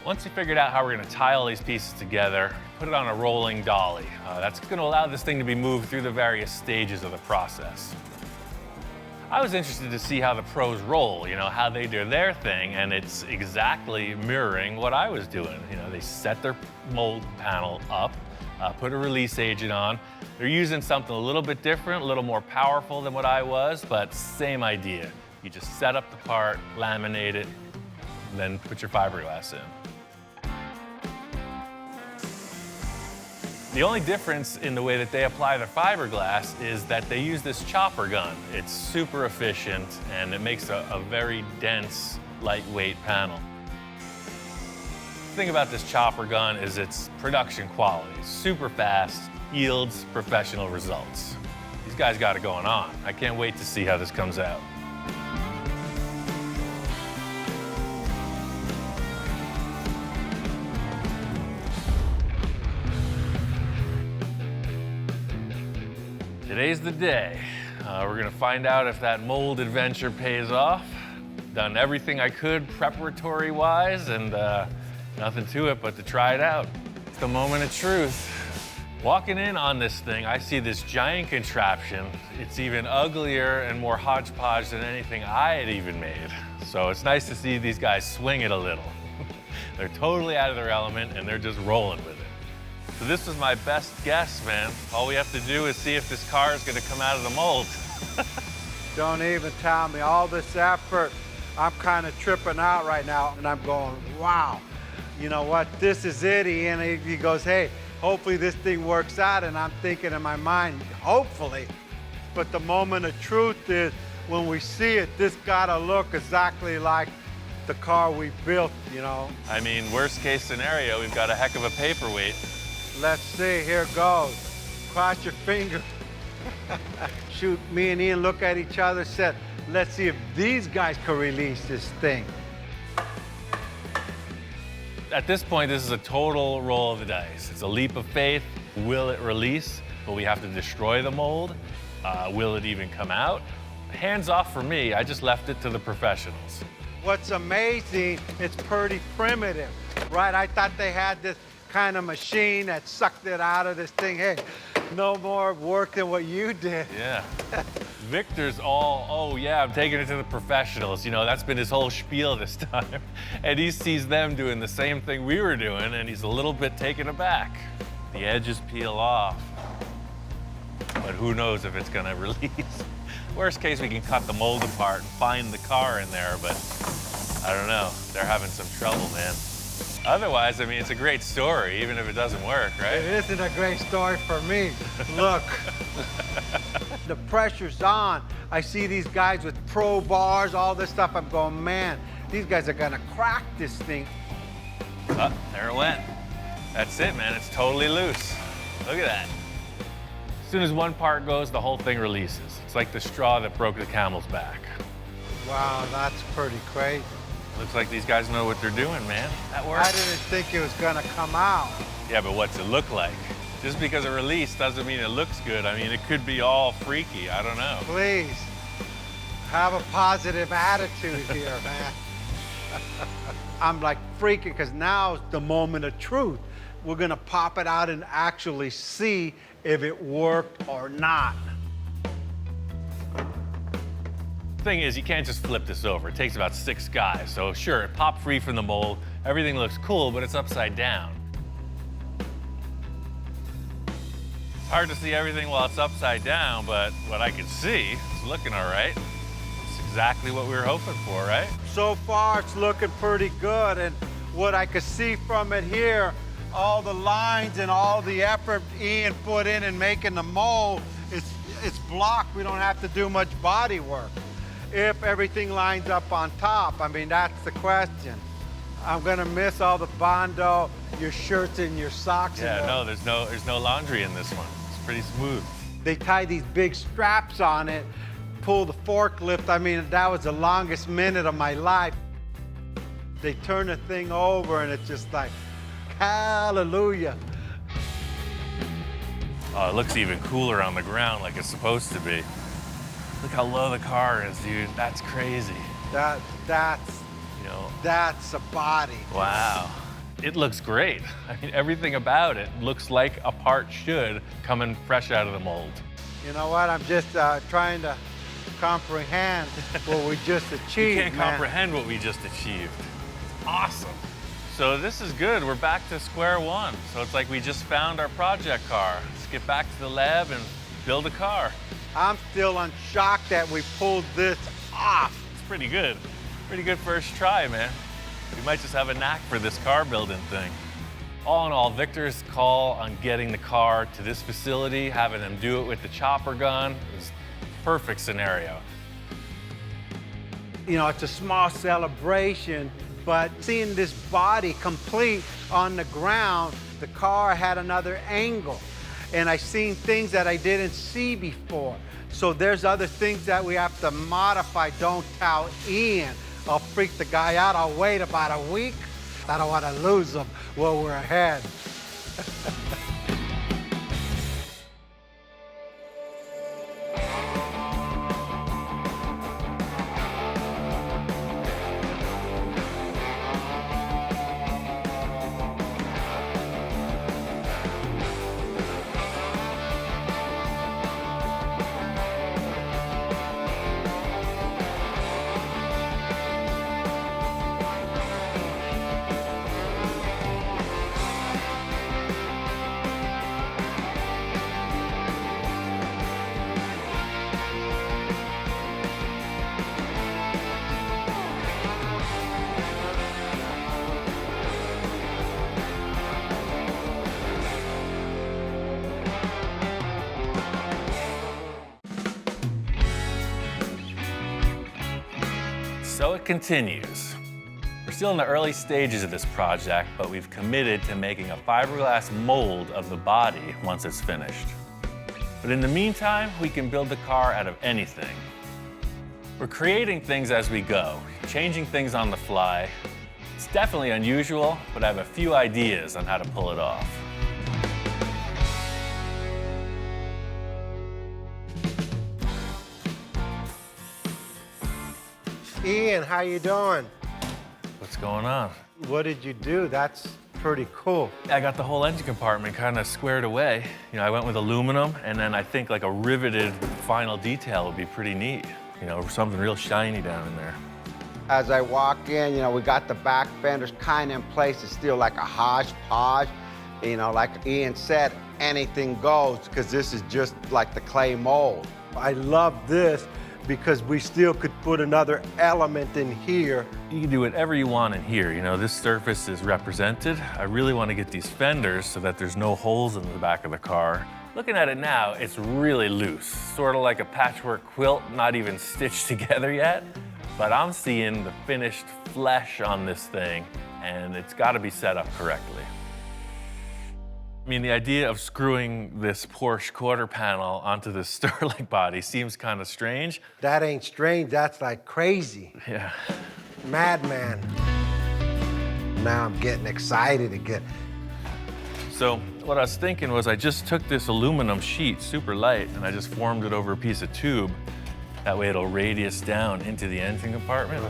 Speaker 1: Once we figured out how we're gonna tie all these pieces together, put it on a rolling dolly. That's going to allow this thing to be moved through the various stages of the process. I was interested to see how the pros roll, you know, how they do their thing, and it's exactly mirroring what I was doing. You know, they set their mold panel up, put a release agent on. They're using something a little bit different, a little more powerful than what I was, but same idea. You just set up the part, laminate it, and then put your fiberglass in. The only difference in the way that they apply their fiberglass is that they use this chopper gun. It's super efficient and it makes a very dense, lightweight panel. The thing about this chopper gun is its production quality. Super fast, yields professional results. These guys got it going on. I can't wait to see how this comes out. Today's the day. We're gonna find out if that mold adventure pays off. Done everything I could preparatory-wise, and nothing to it but to try it out. It's the moment of truth. Walking in on this thing, I see this giant contraption. It's even uglier and more hodgepodge than anything I had even made. So it's nice to see these guys swing it a little. They're totally out of their element, and they're just rolling with it. So this is my best guess, man. All we have to do is see if this car is gonna come out of the mold.
Speaker 2: Don't even tell me. All this effort, I'm kind of tripping out right now, and I'm going, wow. You know what, this is it, Ian. He goes, hey, hopefully this thing works out, and I'm thinking in my mind, hopefully. But the moment of truth is, when we see it, this gotta look exactly like the car we built, you know?
Speaker 1: I mean, worst case scenario, we've got a heck of a paperweight.
Speaker 2: Let's see, here goes. Cross your fingers. Shoot, me and Ian look at each other, said, let's see if these guys can release this thing.
Speaker 1: At this point, this is a total roll of the dice. It's a leap of faith. Will it release? Will we have to destroy the mold? Will it even come out? Hands off for me, I just left it to the professionals.
Speaker 2: What's amazing, it's pretty primitive, right? I thought they had this kind of machine that sucked it out of this thing. Hey, no more work than what you did.
Speaker 1: Yeah. Victor's all, oh yeah, I'm taking it to the professionals. You know, that's been his whole spiel this time. And he sees them doing the same thing we were doing, and he's a little bit taken aback. The edges peel off, but who knows if it's gonna release. Worst case, we can cut the mold apart and find the car in there, but I don't know. They're having some trouble, man. Otherwise, I mean, it's a great story, even if it doesn't work, right?
Speaker 2: It isn't a great story for me. Look, the pressure's on. I see these guys with pro bars, all this stuff. I'm going, man, these guys are gonna crack this thing.
Speaker 1: Oh, there it went. That's it, man. It's totally loose. Look at that. As soon as one part goes, the whole thing releases. It's like the straw that broke the camel's back.
Speaker 2: Wow, that's pretty crazy.
Speaker 1: Looks like these guys know what they're doing, man. That works.
Speaker 2: I didn't think it was gonna come out.
Speaker 1: Yeah, but what's it look like? Just because it released doesn't mean it looks good. I mean, it could be all freaky. I don't know.
Speaker 2: Please, have a positive attitude here, man. I'm like freaking, because now's the moment of truth. We're gonna pop it out and actually see if it worked or not.
Speaker 1: Thing is, you can't just flip this over. It takes about 6 guys. So sure, it popped free from the mold. Everything looks cool, but it's upside down. Hard to see everything while it's upside down, but what I can see, it's looking all right. It's exactly what we were hoping for, right?
Speaker 2: So far, it's looking pretty good. And what I could see from it here, all the lines and all the effort Ian put in making the mold, it's blocked. We don't have to do much body work. If everything lines up on top, I mean, that's the question. I'm gonna miss all the Bondo, your shirts and your socks.
Speaker 1: Yeah, no, there's no laundry in this one. It's pretty smooth.
Speaker 2: They tie these big straps on it, pull the forklift. I mean, that was the longest minute of my life. They turn the thing over and it's just like, hallelujah.
Speaker 1: Oh, it looks even cooler on the ground like it's supposed to be. Look how low the car is, dude. That's crazy.
Speaker 2: That's
Speaker 1: You know,
Speaker 2: a body.
Speaker 1: wow. It looks great. I mean, everything about it looks like a part should coming fresh out of the mold.
Speaker 2: You know what? I'm just trying to comprehend what we just achieved.
Speaker 1: You can't comprehend what we just achieved. Awesome. So this is good. We're back to square one. So it's like we just found our project car. Let's get back to the lab and build a car.
Speaker 2: I'm still shocked that we pulled this off.
Speaker 1: It's pretty good. Pretty good first try, man. We might just have a knack for this car building thing. All in all, Victor's call on getting the car to this facility, having them do it with the chopper gun, was a perfect scenario.
Speaker 2: You know, it's a small celebration, but seeing this body complete on the ground, the car had another angle. And I seen things that I didn't see before. So there's other things that we have to modify. Don't tell Ian. I'll freak the guy out. I'll wait about a week. I don't want to lose him while we're ahead.
Speaker 1: So it continues. We're still in the early stages of this project, but we've committed to making a fiberglass mold of the body once it's finished. But in the meantime, we can build the car out of anything. We're creating things as we go, changing things on the fly. It's definitely unusual, but I have a few ideas on how to pull it off.
Speaker 2: Ian, how you doing?
Speaker 1: What's going on?
Speaker 2: What did you do? That's pretty cool.
Speaker 1: I got the whole engine compartment kind of squared away. You know, I went with aluminum, and then I think like a riveted final detail would be pretty neat. You know, something real shiny down in there.
Speaker 11: As I walk in, you know, we got the back fenders kind of in place. It's still like a hodgepodge. You know, like Ian said, anything goes, because this is just like the clay mold.
Speaker 2: I love this because we still could put another element in here.
Speaker 1: You can do whatever you want in here. You know, this surface is represented. I really want to get these fenders so that there's no holes in the back of the car. Looking at it now, it's really loose, sort of like a patchwork quilt, not even stitched together yet. But I'm seeing the finished flesh on this thing, and it's got to be set up correctly. I mean, the idea of screwing this Porsche quarter panel onto the Sterling body seems kind of strange.
Speaker 2: That ain't strange, that's like crazy.
Speaker 1: Yeah.
Speaker 2: Madman. Now I'm getting excited again.
Speaker 1: So what I was thinking was I just took this aluminum sheet, super light, and I just formed it over a piece of tube. That way it'll radius down into the engine compartment.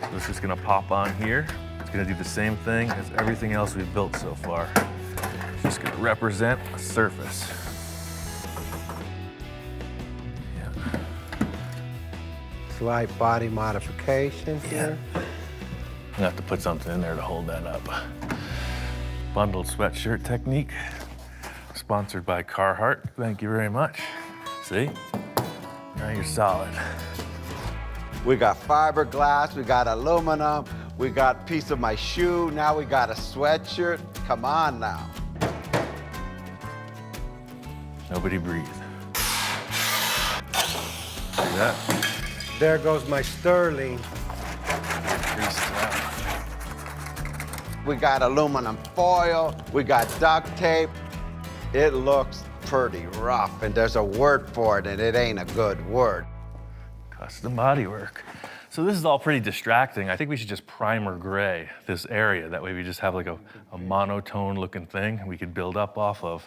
Speaker 1: So it's just gonna pop on here. It's gonna do the same thing as everything else we've built so far. Just gonna represent a surface. Yeah.
Speaker 2: Slight body modification here.
Speaker 1: I'm gonna have to put something in there to hold that up. Bundled sweatshirt technique, sponsored by Carhartt. Thank you very much. See? Now you're solid.
Speaker 11: We got fiberglass, we got aluminum, we got a piece of my shoe, now we got a sweatshirt. Come on now.
Speaker 1: Nobody breathe. See that?
Speaker 2: There goes my Sterling.
Speaker 11: We got aluminum foil, we got duct tape. It looks pretty rough, and there's a word for it, and it ain't a good word.
Speaker 1: Custom bodywork. So this is all pretty distracting. I think we should just primer gray this area. That way we just have like a monotone looking thing we could build up off of.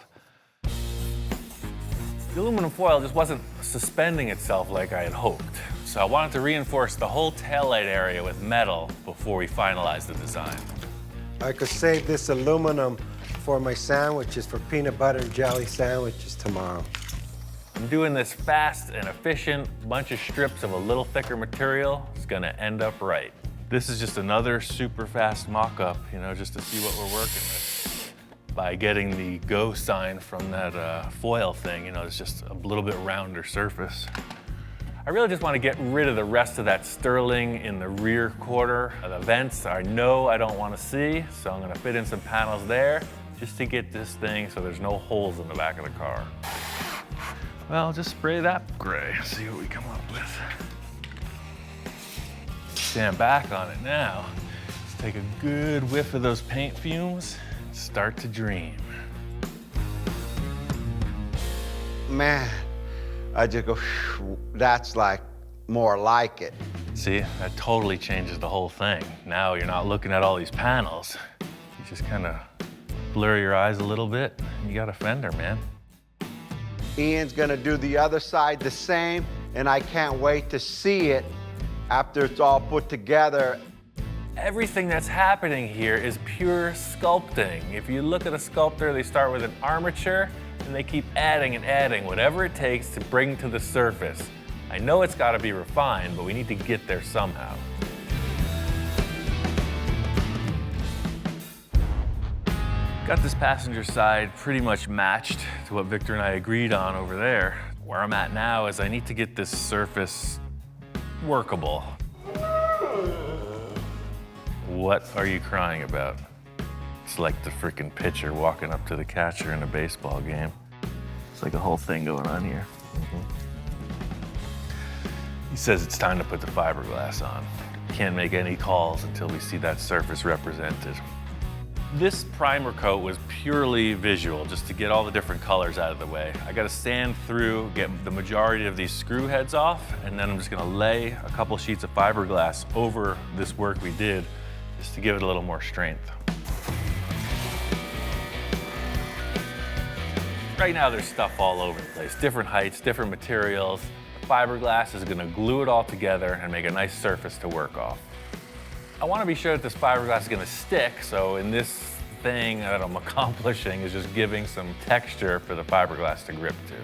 Speaker 1: The aluminum foil just wasn't suspending itself like I had hoped. So I wanted to reinforce the whole taillight area with metal before we finalized the design.
Speaker 2: I could save this aluminum for my sandwiches, for peanut butter and jelly sandwiches tomorrow.
Speaker 1: I'm doing this fast and efficient, bunch of strips of a little thicker material. It's gonna end up right. This is just another super fast mock-up, you know, just to see what we're working with. By getting the go sign from that foil thing, you know, it's just a little bit rounder surface. I really just want to get rid of the rest of that sterling in the rear quarter of the vents I know I don't want to see, so I'm going to fit in some panels there just to get this thing so there's no holes in the back of the car. Well, just spray that gray, see what we come up with. Stand back on it now. Let's take a good whiff of those paint fumes and start to dream.
Speaker 11: Man, I just go, that's like more like it.
Speaker 1: See, that totally changes the whole thing. Now you're not looking at all these panels. You just kind of blur your eyes a little bit, and you got a fender, man.
Speaker 11: Ian's gonna do the other side the same, and I can't wait to see it after it's all put together.
Speaker 1: Everything that's happening here is pure sculpting. If you look at a sculptor, they start with an armature, and they keep adding and adding whatever it takes to bring to the surface. I know it's gotta be refined, but we need to get there somehow. Got this passenger side pretty much matched to what Victor and I agreed on over there. Where I'm at now is I need to get this surface workable. What are you crying about? It's like the freaking pitcher walking up to the catcher in a baseball game. It's like a whole thing going on here. He says it's time to put the fiberglass on. Can't make any calls until we see that surface represented. This primer coat was purely visual, just to get all the different colors out of the way. I gotta sand through, get the majority of these screw heads off, and then I'm just gonna lay a couple sheets of fiberglass over this work we did, just to give it a little more strength. Right now there's stuff all over the place, different heights, different materials. The fiberglass is gonna glue it all together and make a nice surface to work off. I wanna be sure that this fiberglass is gonna stick, so in this thing that I'm accomplishing is just giving some texture for the fiberglass to grip to.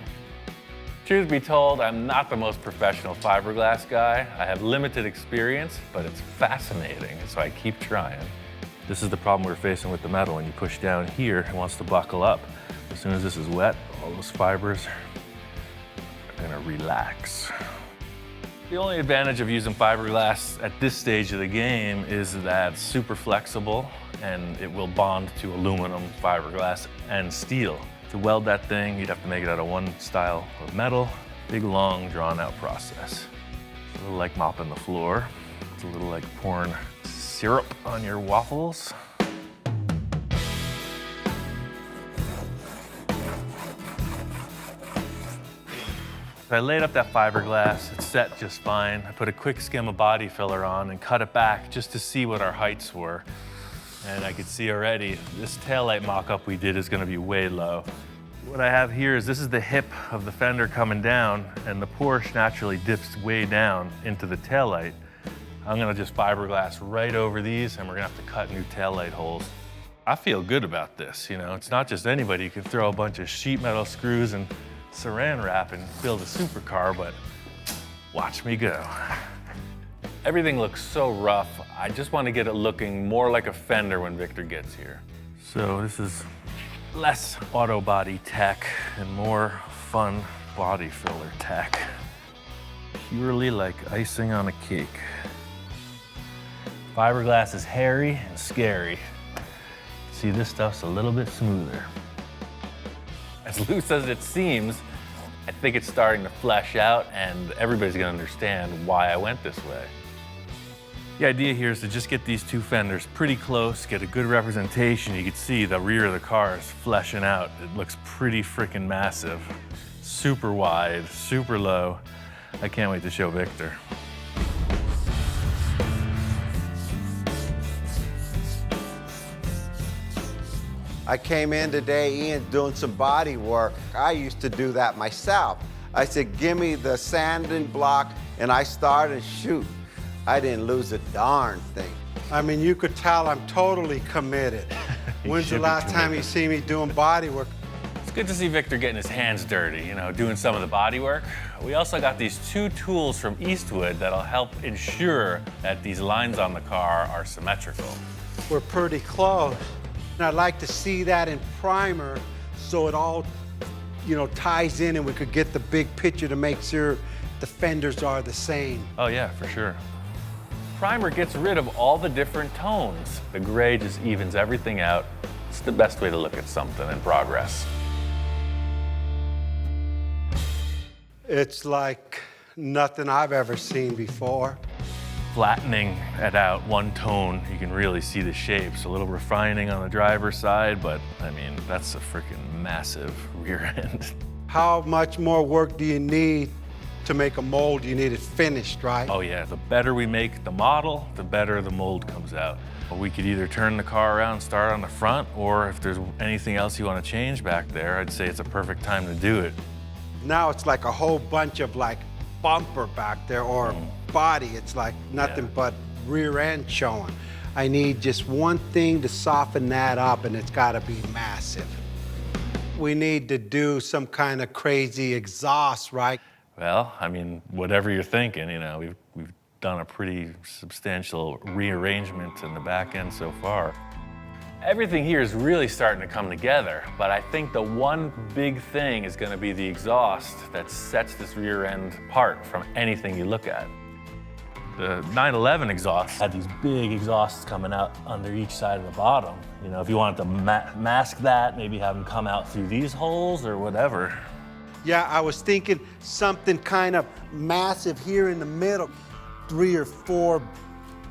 Speaker 1: Truth be told, I'm not the most professional fiberglass guy. I have limited experience, but it's fascinating, so I keep trying. This is the problem we're facing with the metal. When you push down here, it wants to buckle up. As soon as this is wet, all those fibers are gonna relax. The only advantage of using fiberglass at this stage of the game is that it's super flexible and it will bond to aluminum, fiberglass, and steel. To weld that thing, you'd have to make it out of one style of metal. Big, long, drawn-out process. It's a little like mopping the floor. It's a little like pouring syrup on your waffles. I laid up that fiberglass, it's set just fine. I put a quick skim of body filler on and cut it back just to see what our heights were. And I could see already, this taillight mock-up we did is gonna be way low. What I have here is this is the hip of the fender coming down, and the Porsche naturally dips way down into the taillight. I'm gonna just fiberglass right over these, and we're gonna have to cut new taillight holes. I feel good about this, you know? It's not just anybody. You can throw a bunch of sheet metal screws and saran wrap and build a supercar, but watch me go. Everything looks so rough. I just want to get it looking more like a fender when Victor gets here. So this is less auto body tech and more fun body filler tech. Purely like icing on a cake. Fiberglass is hairy and scary. See, this stuff's a little bit smoother. As loose as it seems, I think it's starting to flesh out, and everybody's gonna understand why I went this way. The idea here is to just get these two fenders pretty close, get a good representation. You can see the rear of the car is fleshing out. It looks pretty freaking massive. Super wide, super low. I can't wait to show Victor.
Speaker 11: I came in today, Ian's doing some body work. I used to do that myself. I said, give me the sanding block, and I started shoot. I didn't lose a darn thing.
Speaker 2: I mean, you could tell I'm totally committed. When's the last time you see me doing body work?
Speaker 1: It's good to see Victor getting his hands dirty, doing some of the body work. We also got these 2 tools from Eastwood that'll help ensure that these lines on the car are symmetrical.
Speaker 2: We're pretty close. And I'd like to see that in primer so it all, ties in and we could get the big picture to make sure the fenders are the same.
Speaker 1: Oh yeah, for sure. Primer gets rid of all the different tones. The gray just evens everything out. It's the best way to look at something in progress.
Speaker 2: It's like nothing I've ever seen before.
Speaker 1: Flattening it out one tone, you can really see the shapes. A little refining on the driver's side, but I mean, that's a freaking massive rear end.
Speaker 2: How much more work do you need to make a mold? You need it finished, right?
Speaker 1: Oh yeah, the better we make the model, the better the mold comes out. We could either turn the car around and start on the front, or if there's anything else you want to change back there, I'd say it's a perfect time to do it.
Speaker 2: Now it's like a whole bunch of like bumper back there or body. It's like nothing but rear end showing. I need just one thing to soften that up, and it's got to be massive. We need to do some kind of crazy exhaust, right?
Speaker 1: Well, I mean, whatever you're thinking, we've done a pretty substantial rearrangement in the back end so far. Everything here is really starting to come together, but I think the one big thing is going to be the exhaust that sets this rear end apart from anything you look at. The 911 exhaust had these big exhausts coming out under each side of the bottom. If you wanted to mask that, maybe have them come out through these holes or whatever.
Speaker 2: Yeah, I was thinking something kind of massive here in the middle. 3 or 4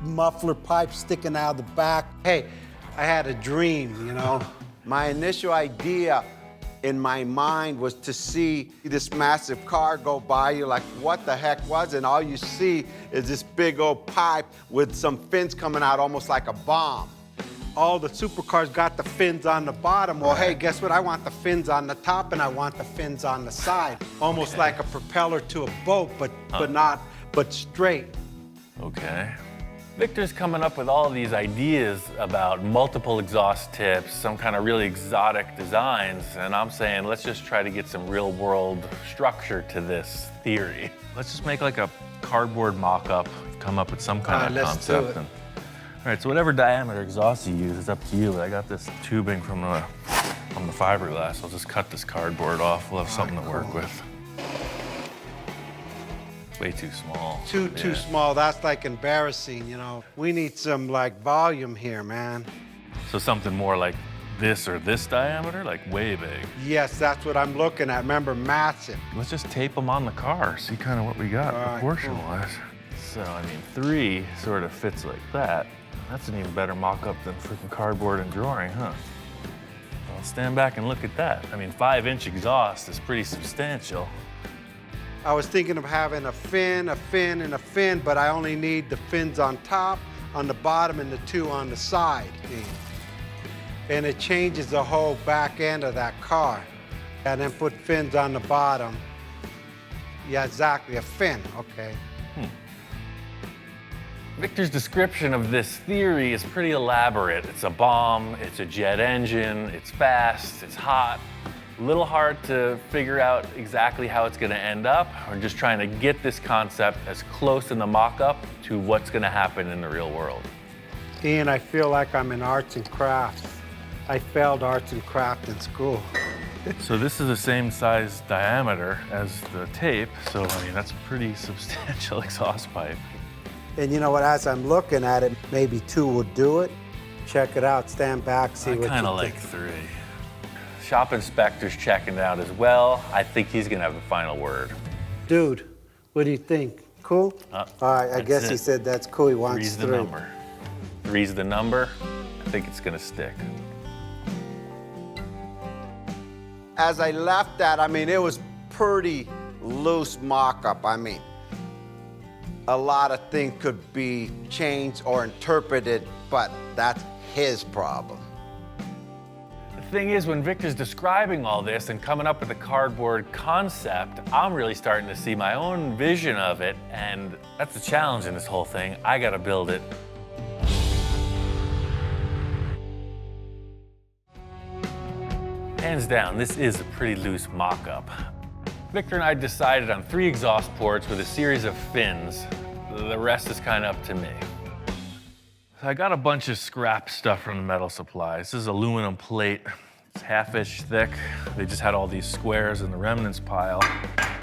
Speaker 2: muffler pipes sticking out of the back. Hey, I had a dream,
Speaker 11: My initial idea in my mind was to see this massive car go by you, like what the heck was it? And all you see is this big old pipe with some fins coming out almost like a bomb.
Speaker 2: All the supercars got the fins on the bottom. Well, hey, guess what? I want the fins on the top and I want the fins on the side. Almost like a propeller to a boat, but straight.
Speaker 1: Okay. Victor's coming up with all these ideas about multiple exhaust tips, some kind of really exotic designs, and I'm saying let's just try to get some real-world structure to this theory. Let's just make like a cardboard mock-up, come up with some kind of concept. All right, so whatever diameter exhaust you use is up to you, but I got this tubing from the fiberglass. I'll just cut this cardboard off. We'll have something to work with. Way too small.
Speaker 2: Too small. That's like embarrassing, We need some like volume here, man.
Speaker 1: So something more like this or this diameter, like way big.
Speaker 2: Yes, that's what I'm looking at. Remember, massive.
Speaker 1: Let's just tape them on the car, see kind of what we got proportion-wise. So, I mean, 3 sort of fits like that. That's an even better mock-up than freaking cardboard and drawing, huh? Well, stand back and look at that. I mean, 5-inch exhaust is pretty substantial.
Speaker 2: I was thinking of having a fin, and a fin, but I only need the fins on top, on the bottom, and the 2 on the side. And it changes the whole back end of that car. And then put fins on the bottom. Yeah, exactly, a fin, okay.
Speaker 1: Victor's description of this theory is pretty elaborate. It's a bomb, it's a jet engine, it's fast, it's hot. A little hard to figure out exactly how it's gonna end up. We're just trying to get this concept as close in the mock-up to what's gonna happen in the real world.
Speaker 2: Ian, I feel like I'm in arts and crafts. I failed arts and craft in school.
Speaker 1: So this is the same size diameter as the tape, so I mean, that's a pretty substantial exhaust pipe.
Speaker 2: And you know what, as I'm looking at it, maybe 2 will do it. Check it out, stand back, see what you think.
Speaker 1: I kind of like 3. Shop inspector's checking it out as well. I think he's gonna have the final word.
Speaker 2: Dude, what do you think? Cool? All right, I guess he said that's cool. He wants
Speaker 1: 3's the
Speaker 2: 3.
Speaker 1: number. 3's the number. I think it's gonna stick.
Speaker 11: As I left that, I mean, it was pretty loose mock-up. I mean, a lot of things could be changed or interpreted, but that's his problem.
Speaker 1: The thing is, when Victor's describing all this and coming up with a cardboard concept, I'm really starting to see my own vision of it, and that's the challenge in this whole thing. I gotta build it. Hands down, this is a pretty loose mock-up. Victor and I decided on 3 exhaust ports with a series of fins. The rest is kind of up to me. So I got a bunch of scrap stuff from the metal supply. This is aluminum plate. It's half-inch thick. They just had all these squares in the remnants pile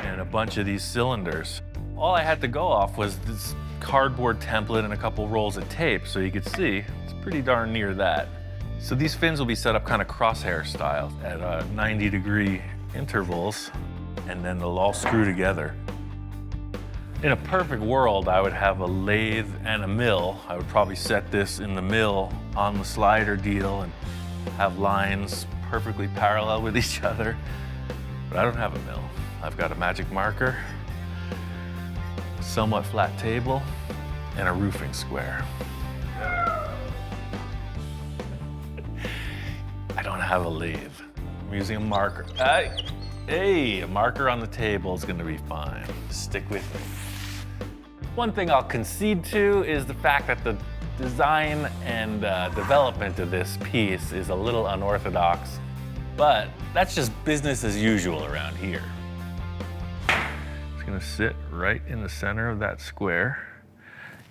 Speaker 1: and a bunch of these cylinders. All I had to go off was this cardboard template and a couple rolls of tape, so you could see it's pretty darn near that. So these fins will be set up kind of crosshair style at 90-degree intervals, and then they'll all screw together. In a perfect world, I would have a lathe and a mill. I would probably set this in the mill on the slider deal and have lines perfectly parallel with each other. But I don't have a mill. I've got a magic marker, a somewhat flat table, and a roofing square. I don't have a lathe. I'm using a marker. Hey, a marker on the table is gonna be fine. Stick with me. One thing I'll concede to is the fact that the design and development of this piece is a little unorthodox, but that's just business as usual around here. It's gonna sit right in the center of that square.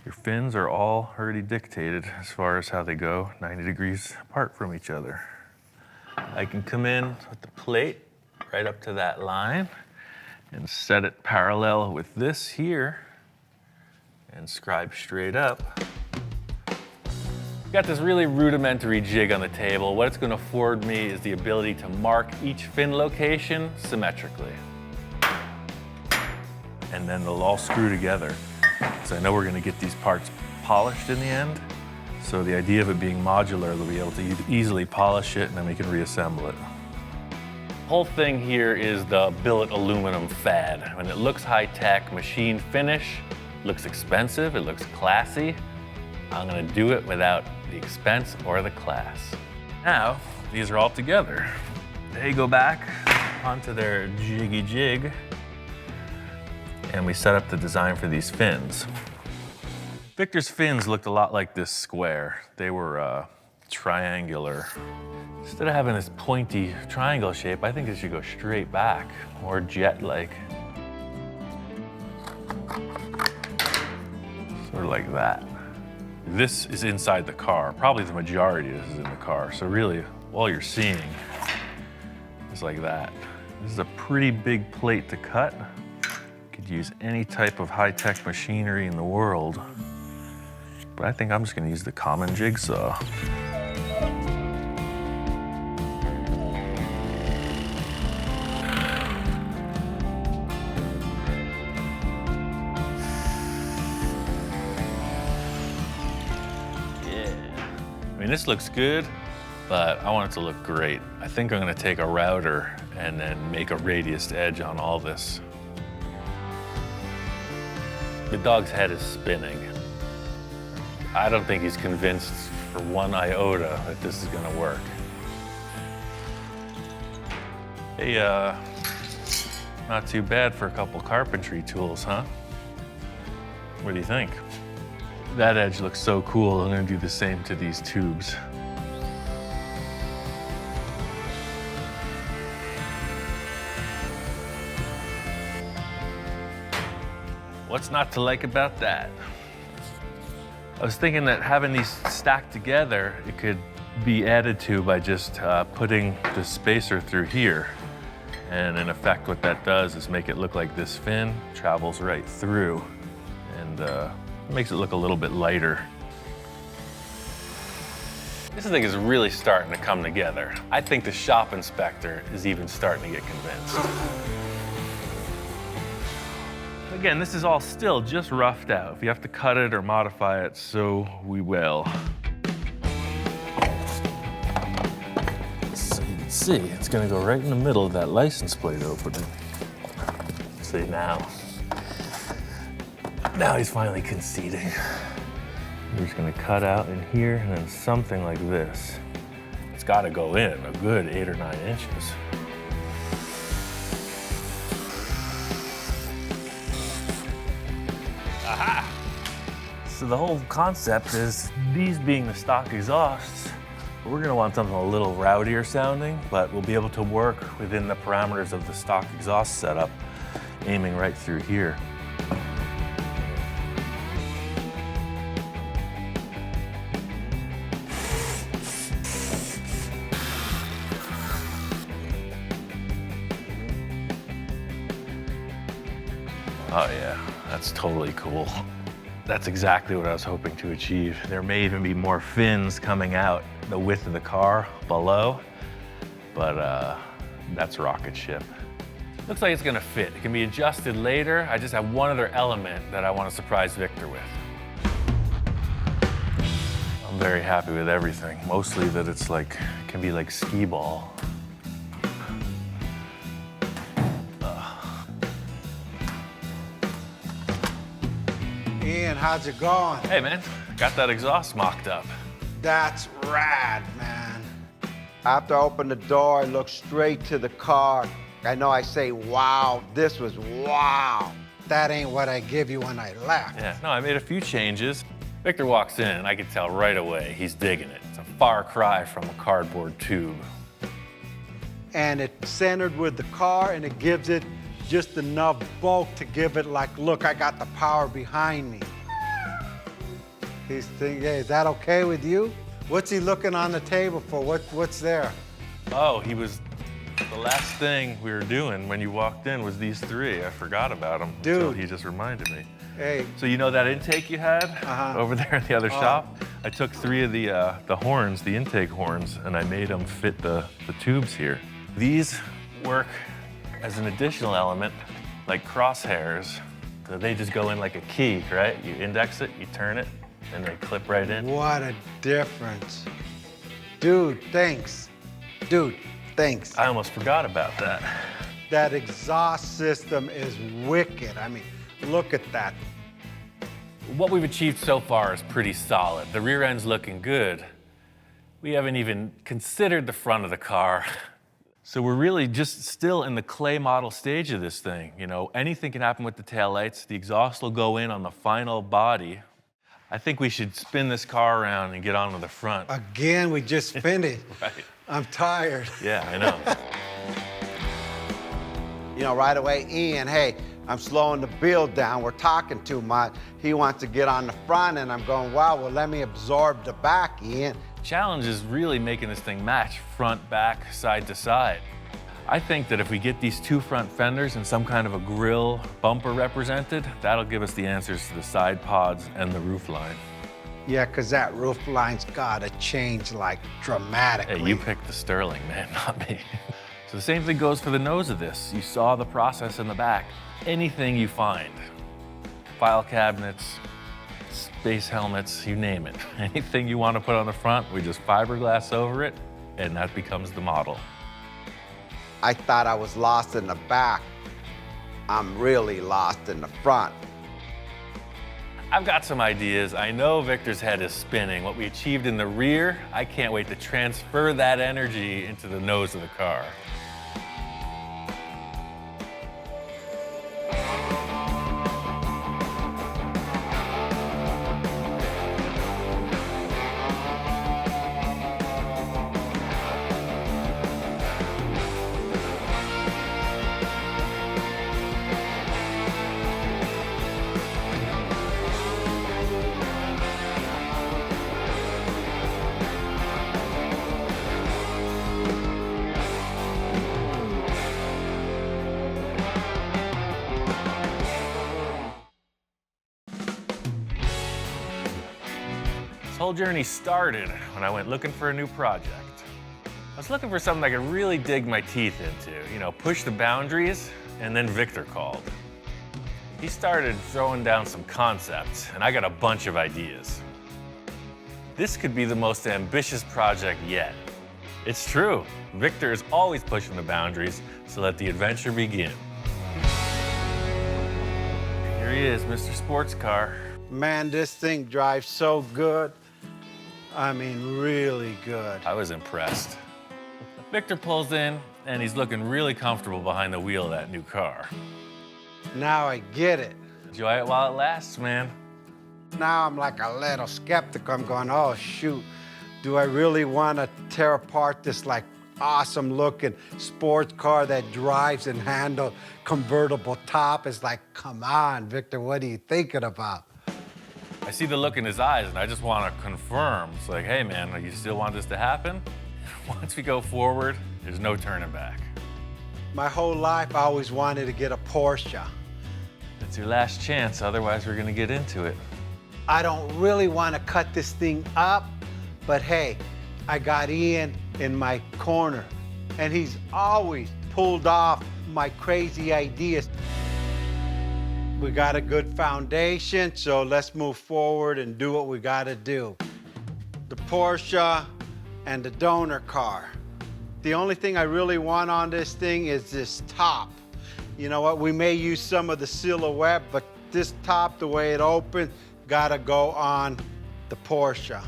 Speaker 1: Your fins are all already dictated as far as how they go, 90 degrees apart from each other. I can come in with the plate right up to that line and set it parallel with this here and scribe straight up. Got this really rudimentary jig on the table. What it's going to afford me is the ability to mark each fin location symmetrically. And then they'll all screw together. So I know we're going to get these parts polished in the end. So the idea of it being modular, they'll be able to easily polish it and then we can reassemble it. The whole thing here is the billet aluminum fad. When it looks high-tech, machine finish, looks expensive, it looks classy. I'm gonna do it without the expense or the class. Now, these are all together. They go back onto their jiggy jig, and we set up the design for these fins. Victor's fins looked a lot like this square. They were triangular. Instead of having this pointy triangle shape, I think it should go straight back, more jet-like. Sort of like that. This is inside the car. Probably the majority of this is in the car. So really, all you're seeing is like that. This is a pretty big plate to cut. Could use any type of high-tech machinery in the world. But I think I'm just gonna use the common jigsaw. I mean, this looks good, but I want it to look great. I think I'm gonna take a router and then make a radiused edge on all this. The dog's head is spinning. I don't think he's convinced for one iota that this is gonna work. Hey, not too bad for a couple carpentry tools, huh? What do you think? That edge looks so cool, I'm gonna do the same to these tubes. What's not to like about that? I was thinking that having these stacked together, it could be added to by just putting the spacer through here. And in effect, what that does is make it look like this fin travels right through and makes it look a little bit lighter. This thing is really starting to come together. I think the shop inspector is even starting to get convinced. Again, this is all still just roughed out. If you have to cut it or modify it, so we will. So you can see, it's gonna go right in the middle of that license plate opening. See now. Now he's finally conceding. We're just gonna cut out in here and then something like this. it's got to go in a good 8 or 9 inches. Aha! So the whole concept is these being the stock exhausts, we're going to want something a little rowdier sounding, but we'll be able to work within the parameters of the stock exhaust setup, aiming right through here. Oh yeah, that's totally cool. That's exactly what I was hoping to achieve. There may even be more fins coming out the width of the car below, but that's rocket ship. Looks like it's gonna fit. It can be adjusted later. I just have one other element that I want to surprise Victor with. I'm very happy with everything. Mostly that it's like, it can be like skee ball.
Speaker 2: Ian, how's it going?
Speaker 1: Hey man, got that exhaust mocked up.
Speaker 2: That's rad, man.
Speaker 11: After I opened the door, I looked straight to the car. I know I say, wow, this was wow.
Speaker 2: That ain't what I give you when I left.
Speaker 1: Yeah, no, I made a few changes. Victor walks in and I can tell right away he's digging it. It's a far cry from a cardboard tube.
Speaker 2: And it's centered with the car and it gives it just enough bulk to give it like, look, I got the power behind me. He's thinking, hey, is that okay with you? What's he looking on the table for? What's there?
Speaker 1: Oh, the last thing we were doing when you walked in was these three. I forgot about them.
Speaker 2: Dude.
Speaker 1: So he just reminded me.
Speaker 2: Hey.
Speaker 1: So you know that intake you had over there in the other shop? I took 3 of the horns, the intake horns, and I made them fit the tubes here. These work as an additional element, like crosshairs. So they just go in like a key, right? You index it, you turn it, and they clip right in.
Speaker 2: What a difference. Dude, thanks. Dude, thanks.
Speaker 1: I almost forgot about that.
Speaker 2: That exhaust system is wicked. I mean, look at that.
Speaker 1: What we've achieved so far is pretty solid. The rear end's looking good. We haven't even considered the front of the car. So we're really just still in the clay model stage of this thing. You know, anything can happen with the taillights. The exhaust will go in on the final body. I think we should spin this car around and get onto the front.
Speaker 2: Again, we just finished.
Speaker 1: Right.
Speaker 2: I'm tired.
Speaker 1: Yeah, I know.
Speaker 11: You know, right away, Ian, hey, I'm slowing the build down. We're talking too much. He wants to get on the front, and I'm going, wow, well, let me absorb the back, Ian.
Speaker 1: Challenge is really making this thing match front, back, side to side. I think that if we get these 2 front fenders and some kind of a grille bumper represented, that'll give us the answers to the side pods and the roof line.
Speaker 2: Yeah, because that roof line's got to change, like, dramatically.
Speaker 1: Hey, you picked the Sterling, man, not me. So the same thing goes for the nose of this. You saw the process in the back. Anything you find, file cabinets, space helmets, you name it. Anything you want to put on the front, we just fiberglass over it, and that becomes the model.
Speaker 11: I thought I was lost in the back. I'm really lost in the front.
Speaker 1: I've got some ideas. I know Victor's head is spinning. What we achieved in the rear, I can't wait to transfer that energy into the nose of the car. This whole journey started when I went looking for a new project. I was looking for something I could really dig my teeth into, you know, push the boundaries, and then Victor called. He started throwing down some concepts, and I got a bunch of ideas. This could be the most ambitious project yet. It's true. Victor is always pushing the boundaries, so let the adventure begin. Here he is, Mr. Sports Car.
Speaker 2: Man, this thing drives so good. I mean, really good.
Speaker 1: I was impressed. Victor pulls in, and he's looking really comfortable behind the wheel of that new car.
Speaker 2: Now I get it.
Speaker 1: Enjoy it while it lasts, man.
Speaker 2: Now I'm like a little skeptic. I'm going, oh, shoot. Do I really want to tear apart this like awesome looking sports car that drives and handles convertible top? It's like, come on, Victor, what are you thinking about?
Speaker 1: I see the look in his eyes, and I just want to confirm. It's like, hey, man, you still want this to happen? Once we go forward, there's no turning back.
Speaker 2: My whole life, I always wanted to get a Porsche.
Speaker 1: It's your last chance, otherwise we're gonna get into it.
Speaker 2: I don't really want to cut this thing up, but hey, I got Ian in my corner, and he's always pulled off my crazy ideas. We got a good foundation, so let's move forward and do what we got to do. The Porsche and the donor car. The only thing I really want on this thing is this top. You know what, we may use some of the silhouette, but this top, the way it opens, gotta go on the Porsche.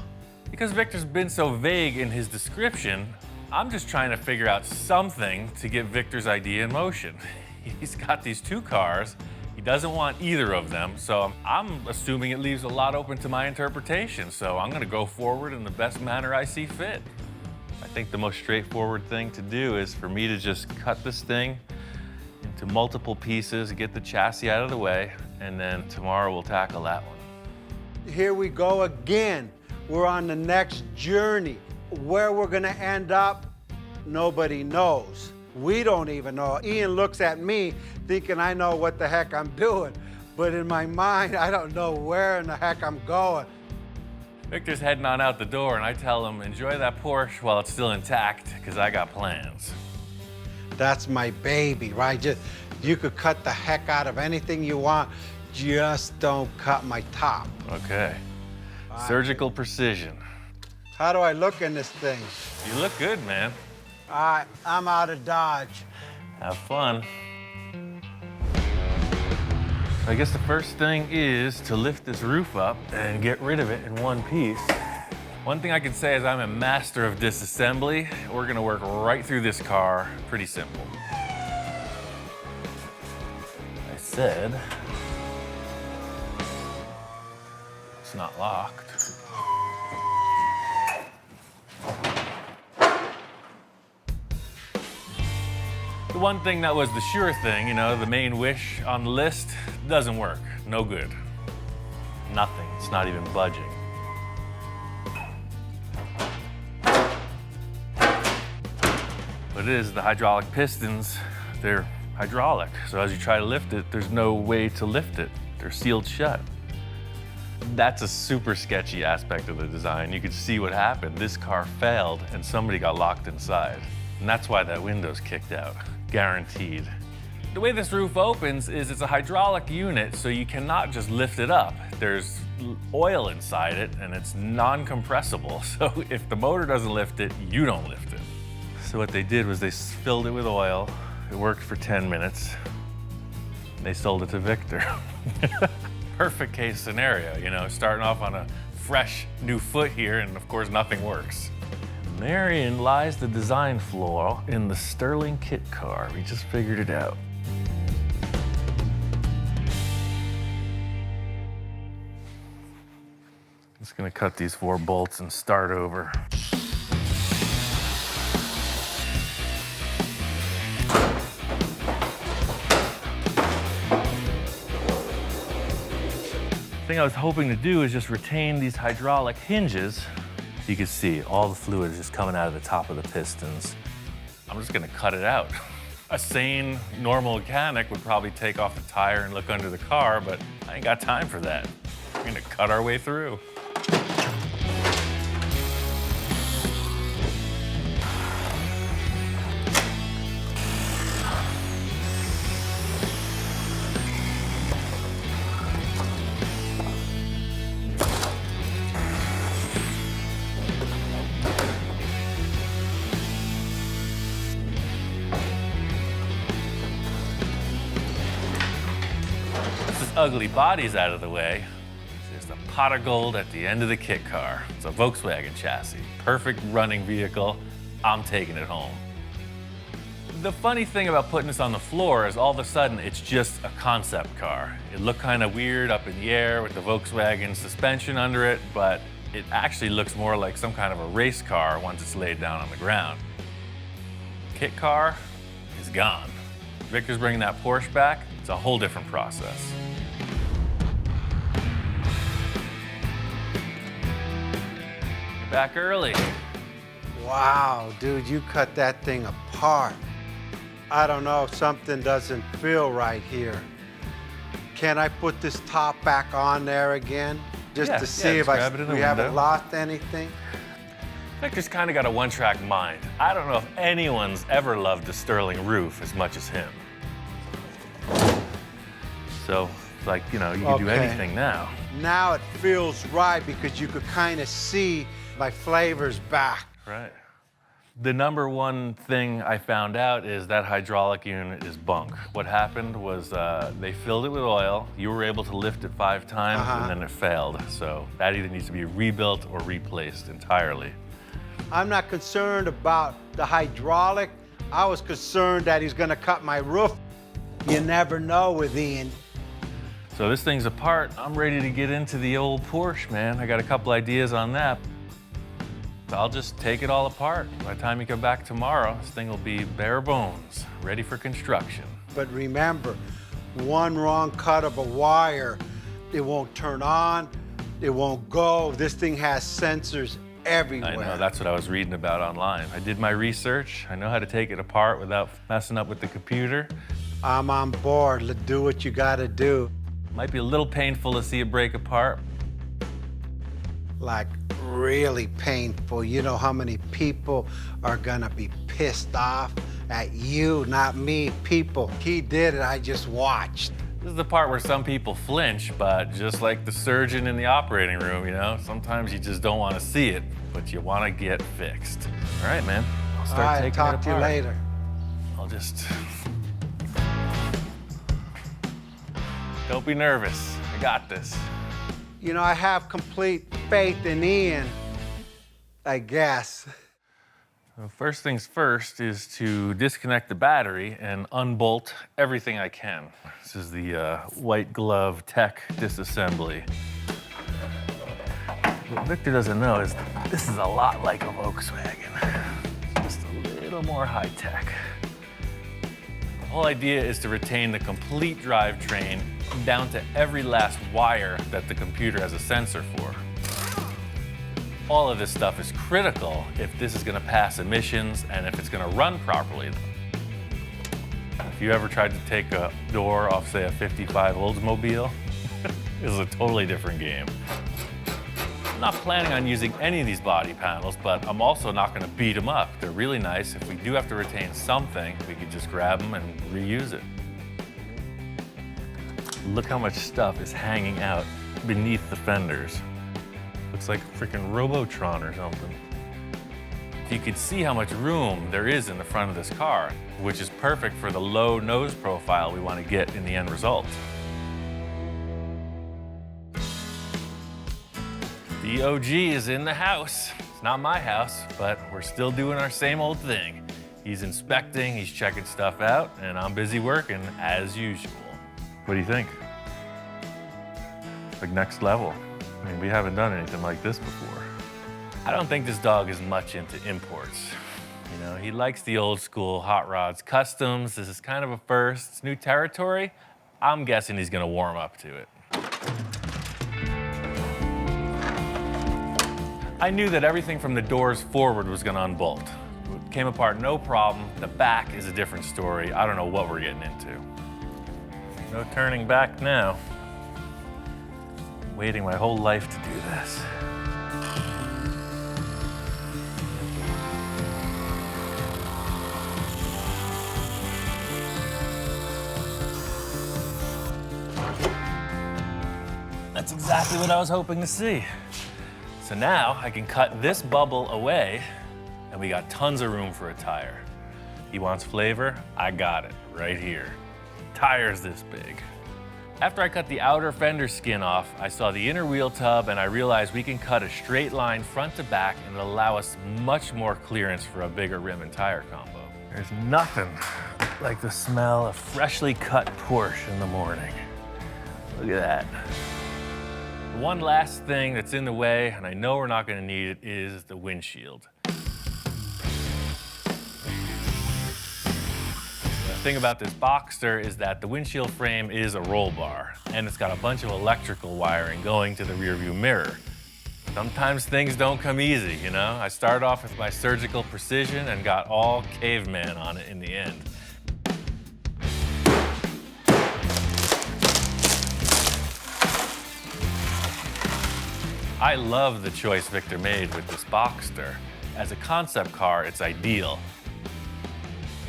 Speaker 1: Because Victor's been so vague in his description, I'm just trying to figure out something to get Victor's idea in motion. He's got these two cars. He doesn't want either of them, so I'm assuming it leaves a lot open to my interpretation, so I'm gonna go forward in the best manner I see fit. I think the most straightforward thing to do is for me to just cut this thing into multiple pieces, get the chassis out of the way, and then tomorrow we'll tackle that one.
Speaker 2: Here we go again. We're on the next journey. Where we're gonna end up, nobody knows. We don't even know. Ian looks at me thinking I know what the heck I'm doing, but in my mind, I don't know where in the heck I'm going.
Speaker 1: Victor's heading on out the door, and I tell him, enjoy that Porsche while it's still intact, because I got plans.
Speaker 2: That's my baby, right? You could cut the heck out of anything you want, just don't cut my top.
Speaker 1: Okay. Surgical precision.
Speaker 2: How do I look in this thing?
Speaker 1: You look good, man.
Speaker 2: All right, I'm out of Dodge.
Speaker 1: Have fun. I guess the first thing is to lift this roof up and get rid of it in one piece. One thing I can say is I'm a master of disassembly. We're gonna work right through this car, pretty simple. I said, it's not locked. The one thing that was the sure thing, you know, the main wish on the list, doesn't work. No good. Nothing. It's not even budging. What it is, the hydraulic pistons, they're hydraulic. So as you try to lift it, there's no way to lift it. They're sealed shut. That's a super sketchy aspect of the design. You could see what happened. This car failed and somebody got locked inside. And that's why that window's kicked out. Guaranteed. The way this roof opens is it's a hydraulic unit, so you cannot just lift it up. There's oil inside it, and it's non-compressible. So if the motor doesn't lift it, you don't lift it. So what they did was they filled it with oil. It worked for 10 minutes. And they sold it to Victor. Perfect case scenario, you know, starting off on a fresh new foot here, and of course nothing works. Therein lies the design flaw in the Sterling kit car. We just figured it out. Just gonna cut these 4 bolts and start over. The thing I was hoping to do is just retain these hydraulic hinges. You can see all the fluid is just coming out of the top of the pistons. I'm just gonna cut it out. A sane, normal mechanic would probably take off the tire and look under the car, but I ain't got time for that. We're gonna cut our way through. Ugly body's out of the way. Just a pot of gold at the end of the kit car. It's a Volkswagen chassis. Perfect running vehicle. I'm taking it home. The funny thing about putting this on the floor is all of a sudden it's just a concept car. It looked kind of weird up in the air with the Volkswagen suspension under it, but it actually looks more like some kind of a race car once it's laid down on the ground. Kit car is gone. Victor's bringing that Porsche back. It's a whole different process. You're back early.
Speaker 2: Wow, dude, you cut that thing apart. I don't know, something doesn't feel right here. Can I put this top back on there again? Just to see if we haven't lost anything?
Speaker 1: Victor's kind of got a one-track mind. I don't know if anyone's ever loved the Sterling roof as much as him. So, like, you know, you can do anything now.
Speaker 2: Now it feels right because you could kind of see my flavors back.
Speaker 1: Right. The number one thing I found out is that hydraulic unit is bunk. What happened was they filled it with oil. You were able to lift it 5 times and then it failed. So that either needs to be rebuilt or replaced entirely.
Speaker 2: I'm not concerned about the hydraulic. I was concerned that he's gonna cut my roof. You never know with Ian.
Speaker 1: So this thing's apart. I'm ready to get into the old Porsche, man. I got a couple ideas on that. I'll just take it all apart. By the time you come back tomorrow, this thing will be bare bones, ready for construction.
Speaker 2: But remember, one wrong cut of a wire, it won't turn on, it won't go. This thing has sensors everywhere.
Speaker 1: I know, that's what I was reading about online. I did my research. I know how to take it apart without messing up with the computer.
Speaker 2: I'm on board. Let's do what you gotta do.
Speaker 1: Might be a little painful to see it break apart.
Speaker 2: Like, really painful. You know how many people are gonna be pissed off at you, not me, people. He did it, I just watched.
Speaker 1: This is the part where some people flinch, but just like the surgeon in the operating room, you know, sometimes you just don't want to see it, but you want to get fixed. All right, man, I'll start taking it apart.
Speaker 2: Talk to you later.
Speaker 1: I'll just... Don't be nervous, I got this.
Speaker 2: You know, I have complete faith in Ian, I guess.
Speaker 1: So first things first is to disconnect the battery and unbolt everything I can. This is the white glove tech disassembly. What Victor doesn't know is this is a lot like a Volkswagen, just a little more high tech. The whole idea is to retain the complete drivetrain down to every last wire that the computer has a sensor for. All of this stuff is critical if this is going to pass emissions and if it's going to run properly. If you ever tried to take a door off, say, a 55 Oldsmobile, this is a totally different game. I'm not planning on using any of these body panels, but I'm also not going to beat them up. They're really nice. If we do have to retain something, we could just grab them and reuse it. Look how much stuff is hanging out beneath the fenders. Looks like a freaking Robotron or something. You could see how much room there is in the front of this car, which is perfect for the low nose profile we want to get in the end result. The OG is in the house. It's not my house, but we're still doing our same old thing. He's inspecting, he's checking stuff out, and I'm busy working as usual. What do you think? Like next level. I mean, we haven't done anything like this before. I don't think this dog is much into imports. You know, he likes the old school hot rods, customs. This is kind of a first. It's new territory. I'm guessing he's gonna warm up to it. I knew that everything from the doors forward was gonna unbolt. It came apart no problem. The back is a different story. I don't know what we're getting into. No turning back now. Waiting my whole life to do this. That's exactly what I was hoping to see. So now I can cut this bubble away and we got tons of room for a tire. He wants flavor, I got it right here. Tire's this big. After I cut the outer fender skin off, I saw the inner wheel tub and I realized we can cut a straight line front to back and it'll allow us much more clearance for a bigger rim and tire combo. There's nothing like the smell of freshly cut Porsche in the morning. Look at that. One last thing that's in the way, and I know we're not going to need it, is the windshield. The thing about this Boxster is that the windshield frame is a roll bar, and it's got a bunch of electrical wiring going to the rearview mirror. Sometimes things don't come easy, you know? I started off with my surgical precision and got all caveman on it in the end. I love the choice Victor made with this Boxster. As a concept car, it's ideal.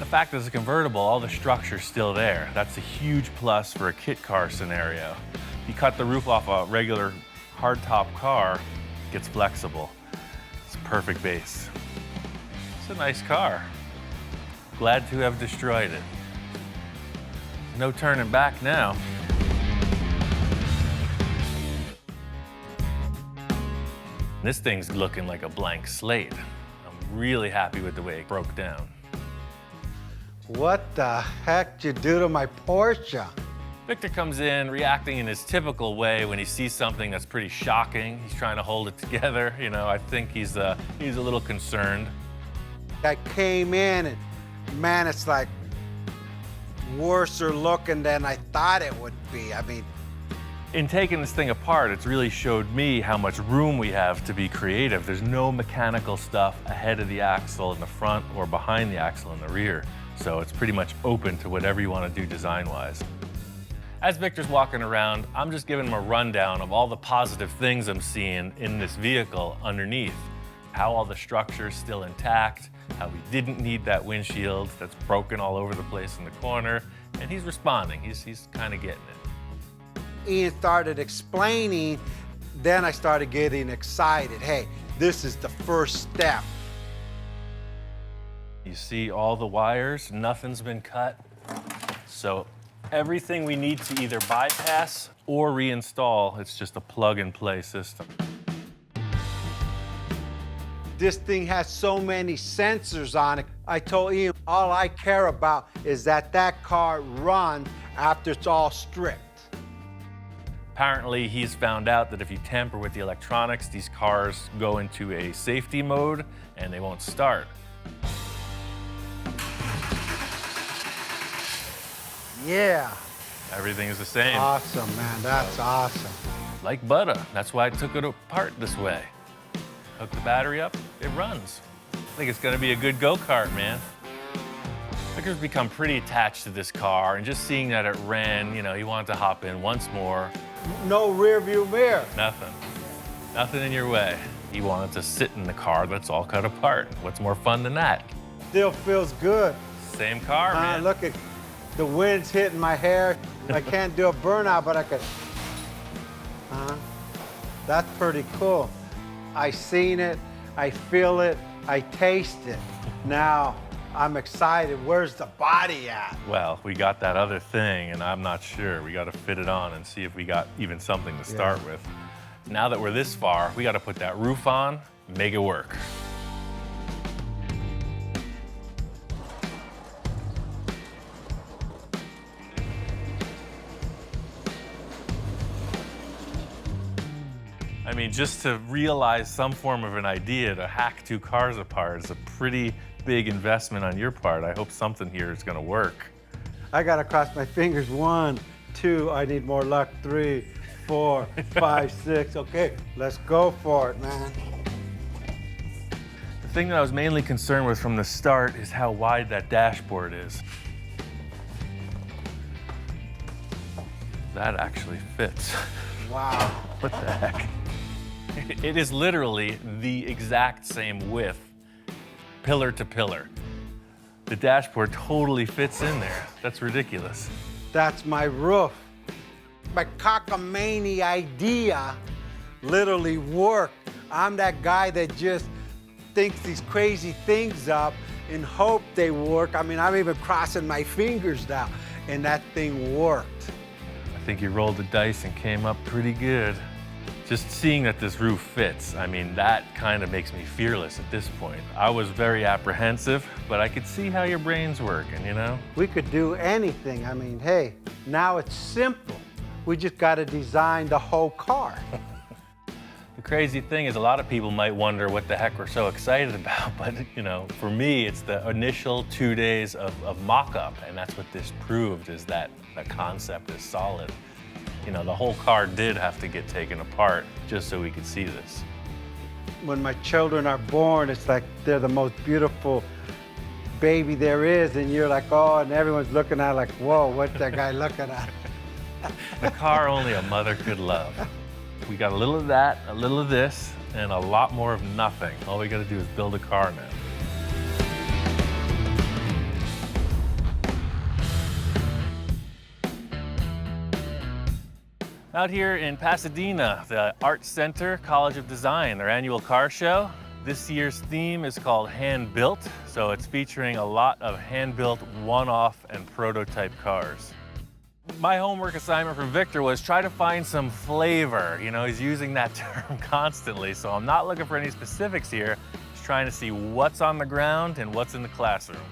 Speaker 1: The fact that it's a convertible, all the structure's still there. That's a huge plus for a kit car scenario. You cut the roof off a regular hardtop car, it gets flexible. It's a perfect base. It's a nice car. Glad to have destroyed it. No turning back now. This thing's looking like a blank slate. I'm really happy with the way it broke down.
Speaker 2: What the heck did you do to my Porsche?
Speaker 1: Victor comes in reacting in his typical way when he sees something that's pretty shocking. He's trying to hold it together. You know, I think he's a little concerned.
Speaker 2: I came in and, man, it's like worser looking than I thought it would be. I mean,
Speaker 1: in taking this thing apart, it's really showed me how much room we have to be creative. There's no mechanical stuff ahead of the axle in the front or behind the axle in the rear. So it's pretty much open to whatever you want to do design-wise. As Victor's walking around, I'm just giving him a rundown of all the positive things I'm seeing in this vehicle underneath. How all the structure's still intact, how we didn't need that windshield that's broken all over the place in the corner, and he's responding. He's kind of getting it.
Speaker 2: Ian started explaining, then I started getting excited. Hey, this is the first step.
Speaker 1: You see all the wires, nothing's been cut. So everything we need to either bypass or reinstall, it's just a plug-and-play system.
Speaker 2: This thing has so many sensors on it. I told Ian, all I care about is that that car runs after it's all stripped.
Speaker 1: Apparently, he's found out that if you tamper with the electronics, these cars go into a safety mode and they won't start.
Speaker 2: Yeah.
Speaker 1: Everything is the same.
Speaker 2: Awesome, man. That's awesome.
Speaker 1: Like butter. That's why I took it apart this way. Hook the battery up, it runs. I think it's gonna be a good go-kart, man. Victor's become pretty attached to this car, and just seeing that it ran, you know, he wanted to hop in once more.
Speaker 2: No rear view mirror.
Speaker 1: Nothing. Nothing in your way. He wanted to sit in the car that's all cut apart. What's more fun than that?
Speaker 2: Still feels good.
Speaker 1: Same car, man.
Speaker 2: Look at the wind's hitting my hair. I can't do a burnout, but I could. That's pretty cool. I seen it, I feel it, I taste it. Now, I'm excited. Where's the body at?
Speaker 1: Well, we got that other thing, and I'm not sure. We got to fit it on and see if we got even something to start with. Now that we're this far, we got to put that roof on, make it work. I mean, just to realize some form of an idea to hack two cars apart is a pretty big investment on your part. I hope something here is going to work.
Speaker 2: I got to cross my fingers. 1, 2, I need more luck. 3, 4, 5, 6. Okay, let's go for it, man.
Speaker 1: The thing that I was mainly concerned with from the start is how wide that dashboard is. That actually fits.
Speaker 2: Wow.
Speaker 1: What the heck? It is literally the exact same width, pillar to pillar. The dashboard totally fits in there. That's ridiculous.
Speaker 2: That's my roof. My cockamamie idea literally worked. I'm that guy that just thinks these crazy things up in hope they work. I mean, I'm even crossing my fingers now, and that thing worked.
Speaker 1: I think he rolled the dice and came up pretty good. Just seeing that this roof fits, I mean, that kind of makes me fearless at this point. I was very apprehensive, but I could see how your brain's working, you know?
Speaker 2: We could do anything. I mean, hey, now it's simple. We just got to design the whole car.
Speaker 1: The crazy thing is a lot of people might wonder what the heck we're so excited about, but you know, for me, it's the initial 2 days of mock-up, and that's what this proved, is that the concept is solid. You know, the whole car did have to get taken apart just so we could see this.
Speaker 2: When my children are born, it's like they're the most beautiful baby there is, and you're like, oh, and everyone's looking at it like, whoa, what's that guy looking at?
Speaker 1: The car only a mother could love. We got a little of that, a little of this, and a lot more of nothing. All we gotta do is build a car now. Out here in Pasadena, the Art Center College of Design, their annual car show. This year's theme is called Hand Built, so it's featuring a lot of hand-built one-off and prototype cars. My homework assignment for Victor was try to find some flavor. You know, he's using that term constantly, so I'm not looking for any specifics here. Just trying to see what's on the ground and what's in the classroom.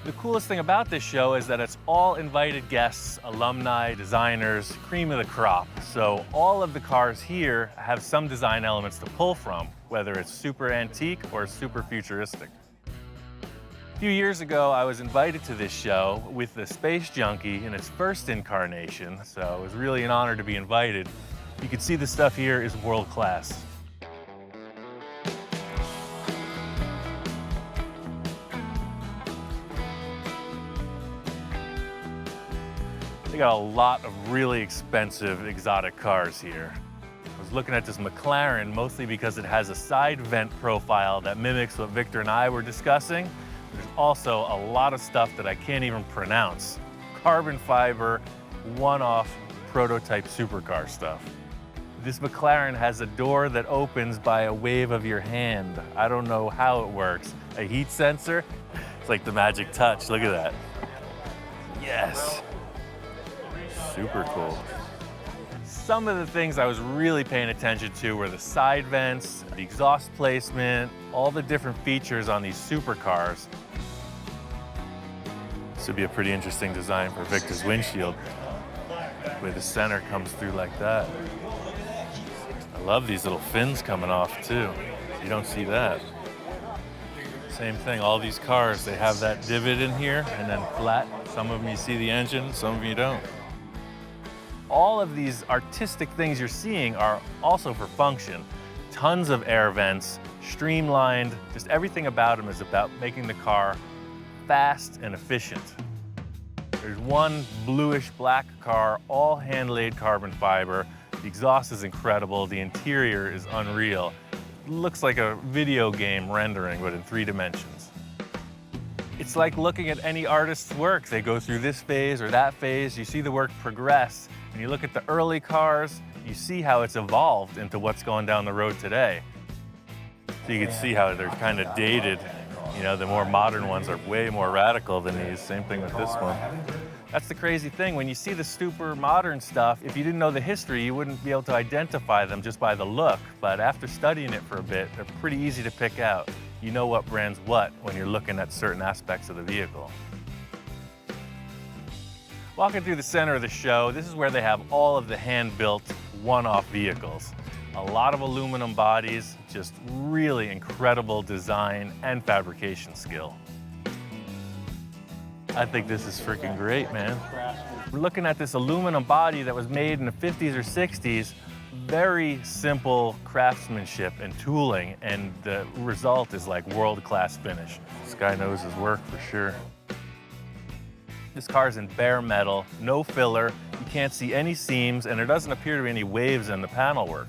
Speaker 1: The coolest thing about this show is that it's all invited guests, alumni, designers, cream of the crop. So all of the cars here have some design elements to pull from, whether it's super antique or super futuristic. A few years ago, I was invited to this show with the Space Junkie in its first incarnation, so it was really an honor to be invited. You can see the stuff here is world class. They got a lot of really expensive exotic cars here. I was looking at this McLaren mostly because it has a side vent profile that mimics what Victor and I were discussing. There's also a lot of stuff that I can't even pronounce. Carbon fiber, one-off prototype supercar stuff. This McLaren has a door that opens by a wave of your hand. I don't know how it works. A heat sensor? It's like the magic touch, look at that. Yes. Super cool. Some of the things I was really paying attention to were the side vents, the exhaust placement, all the different features on these supercars. This would be a pretty interesting design for Victor's windshield, where the center comes through like that. I love these little fins coming off too. You don't see that. Same thing, all these cars, they have that divot in here and then flat. Some of them you see the engine, some of them you don't. All of these artistic things you're seeing are also for function. Tons of air vents, streamlined, just everything about them is about making the car fast and efficient. There's one bluish black car, all hand-laid carbon fiber. The exhaust is incredible, the interior is unreal. It looks like a video game rendering, but in 3 dimensions. It's like looking at any artist's work. They go through this phase or that phase, you see the work progress. When you look at the early cars, you see how it's evolved into what's going down the road today. So you can see how they're kind of dated. You know, the more modern ones are way more radical than these. Same thing with this one. That's the crazy thing. When you see the super modern stuff, if you didn't know the history, you wouldn't be able to identify them just by the look. But after studying it for a bit, they're pretty easy to pick out. You know what brand's what when you're looking at certain aspects of the vehicle. Walking through the center of the show, this is where they have all of the hand-built one-off vehicles. A lot of aluminum bodies, just really incredible design and fabrication skill. I think this is freaking great, man. We're looking at this aluminum body that was made in the 50s or 60s. Very simple craftsmanship and tooling, and the result is like world-class finish. This guy knows his work for sure. This car's in bare metal, no filler, you can't see any seams, and there doesn't appear to be any waves in the panel work.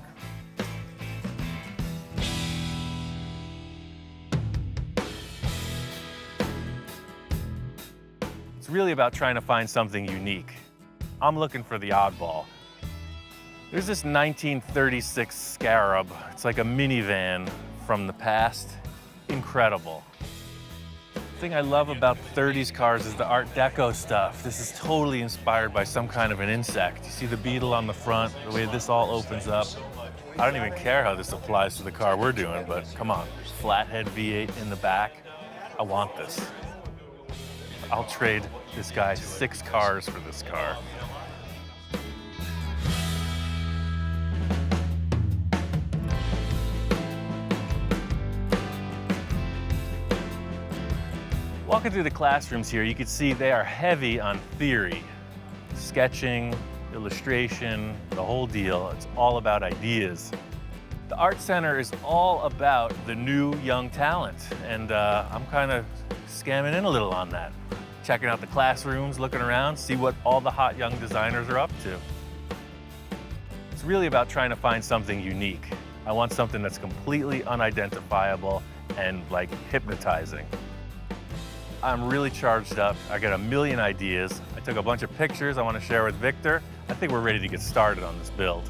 Speaker 1: It's really about trying to find something unique. I'm looking for the oddball. There's this 1936 Scarab. It's like a minivan from the past. Incredible. The thing I love about 30s cars is the Art Deco stuff. This is totally inspired by some kind of an insect. You see the beetle on the front, the way this all opens up. I don't even care how this applies to the car we're doing, but come on. Flathead V8 in the back. I want this. I'll trade this guy 6 cars for this car. Walking through the classrooms here, you can see they are heavy on theory. Sketching, illustration, the whole deal. It's all about ideas. The Art Center is all about the new young talent, and I'm kind of scamming in a little on that. Checking out the classrooms, looking around, see what all the hot young designers are up to. It's really about trying to find something unique. I want something that's completely unidentifiable and like hypnotizing. I'm really charged up. I got a million ideas. I took a bunch of pictures I want to share with Victor. I think we're ready to get started on this build.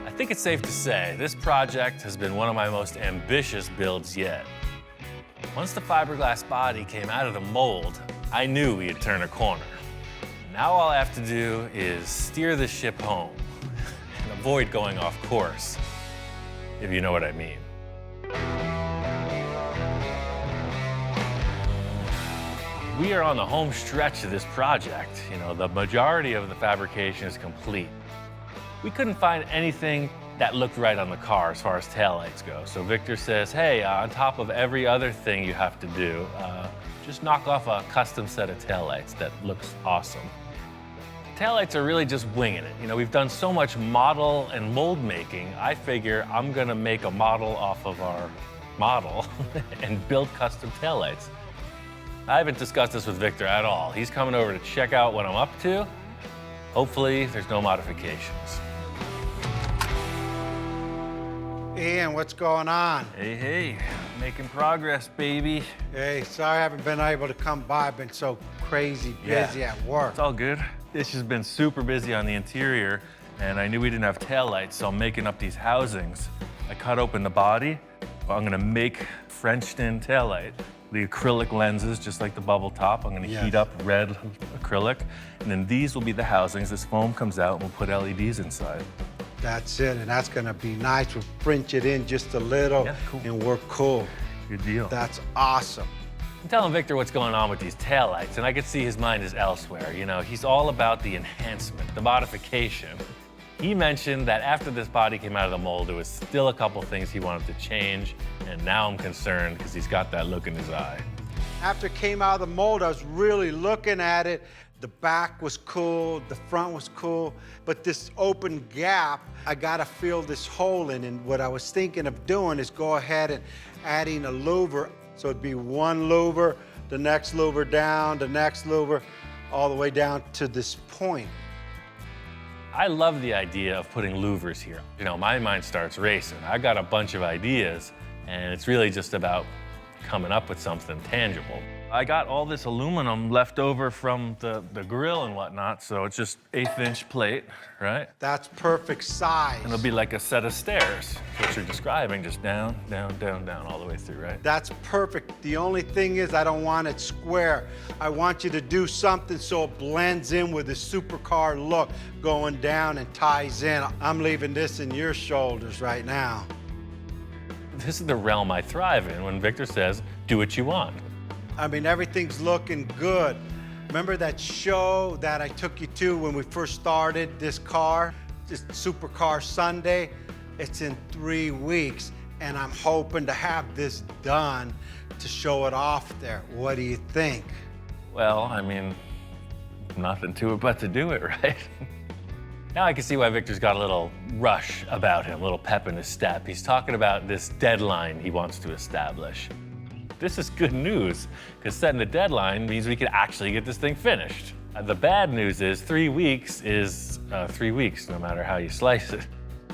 Speaker 1: I think it's safe to say this project has been one of my most ambitious builds yet. Once the fiberglass body came out of the mold, I knew we had turned a corner. Now all I have to do is steer the ship home and avoid going off course, if you know what I mean. We are on the home stretch of this project. You know, the majority of the fabrication is complete. We couldn't find anything that looked right on the car as far as taillights go. So Victor says, hey, on top of every other thing you have to do, just knock off a custom set of taillights that looks awesome. Taillights are really just winging it. You know, we've done so much model and mold making, I figure I'm gonna make a model off of our model and build custom taillights. I haven't discussed this with Victor at all. He's coming over to check out what I'm up to. Hopefully, there's no modifications.
Speaker 2: Ian, what's going on?
Speaker 1: Hey, making progress, baby.
Speaker 2: Hey, sorry I haven't been able to come by. I've been so crazy busy at work.
Speaker 1: It's all good. It's just been super busy on the interior, and I knew we didn't have taillights, so I'm making up these housings. I cut open the body. I'm gonna make French-tin taillight. The acrylic lenses, just like the bubble top. I'm gonna heat up red acrylic, and then these will be the housings. This foam comes out, and we'll put LEDs inside.
Speaker 2: That's it, and that's gonna be nice. We'll French it in just a little, and we're cool.
Speaker 1: Good deal.
Speaker 2: That's awesome.
Speaker 1: I'm telling Victor what's going on with these taillights, and I could see his mind is elsewhere. You know, he's all about the enhancement, the modification. He mentioned that after this body came out of the mold, there was still a couple things he wanted to change, and now I'm concerned because he's got that look in his eye.
Speaker 2: After it came out of the mold, I was really looking at it. The back was cool, the front was cool, but this open gap, I gotta fill this hole in, and what I was thinking of doing is go ahead and adding a louver. So it'd be one louver, the next louver down, the next louver, all the way down to this point.
Speaker 1: I love the idea of putting louvers here. You know, my mind starts racing. I got a bunch of ideas, and it's really just about coming up with something tangible. I got all this aluminum left over from the grill and whatnot, so it's just 1/8" plate, right?
Speaker 2: That's perfect size.
Speaker 1: And it'll be like a set of stairs, what you're describing, just down, down, down, down, all the way through, right?
Speaker 2: That's perfect. The only thing is I don't want it square. I want you to do something so it blends in with the supercar look, going down and ties in. I'm leaving this in your shoulders right now.
Speaker 1: This is the realm I thrive in when Victor says, do what you want.
Speaker 2: I mean, everything's looking good. Remember that show that I took you to when we first started this car? This Supercar Sunday? It's in 3 weeks. and I'm hoping to have this done to show it off there. What do you think?
Speaker 1: Well, I mean, nothing to it but to do it, right? Now I can see why Victor's got a little rush about him, a little pep in his step. He's talking about this deadline he wants to establish. This is good news, because setting a deadline means we can actually get this thing finished. The bad news is 3 weeks is 3 weeks, no matter how you slice it.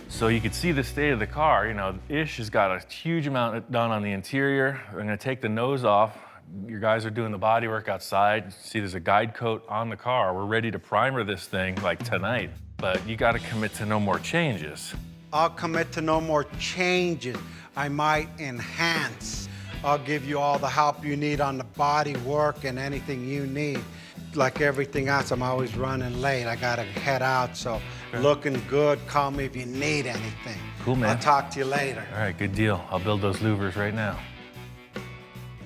Speaker 1: So you can see the state of the car. You know, Ish has got a huge amount done on the interior. I'm gonna take the nose off. Your guys are doing the body work outside. See, there's a guide coat on the car. We're ready to primer this thing like tonight, but you gotta commit to no more changes.
Speaker 2: I'll commit to no more changes. I might enhance. I'll give you all the help you need on the body work and anything you need. Like everything else, I'm always running late. I gotta head out, so looking good. Call me if you need anything.
Speaker 1: Cool, man.
Speaker 2: I'll talk to you later.
Speaker 1: All right, good deal. I'll build those louvers right now.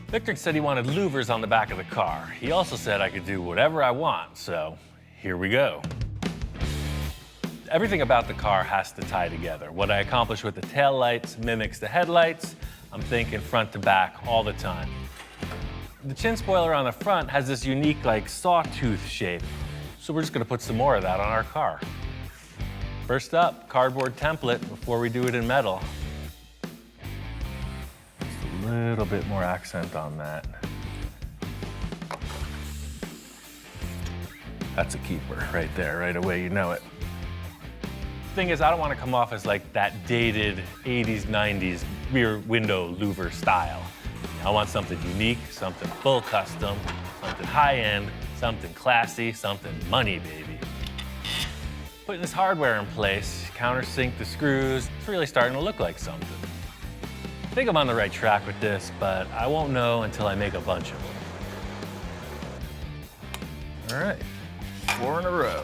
Speaker 1: Victor said he wanted louvers on the back of the car. He also said I could do whatever I want, so here we go. Everything about the car has to tie together. What I accomplish with the taillights mimics the headlights. I'm thinking front to back all the time. The chin spoiler on the front has this unique, like, sawtooth shape. So we're just gonna put some more of that on our car. First up, cardboard template before we do it in metal. Just a little bit more accent on that. That's a keeper right there, right away, you know it. Thing is, I don't want to come off as like that dated 80s, 90s rear window louver style. I want something unique, something full custom, something high-end, something classy, something money, baby. Putting this hardware in place, countersink the screws, it's really starting to look like something. I think I'm on the right track with this, but I won't know until I make a bunch of them. All right, 4 in a row.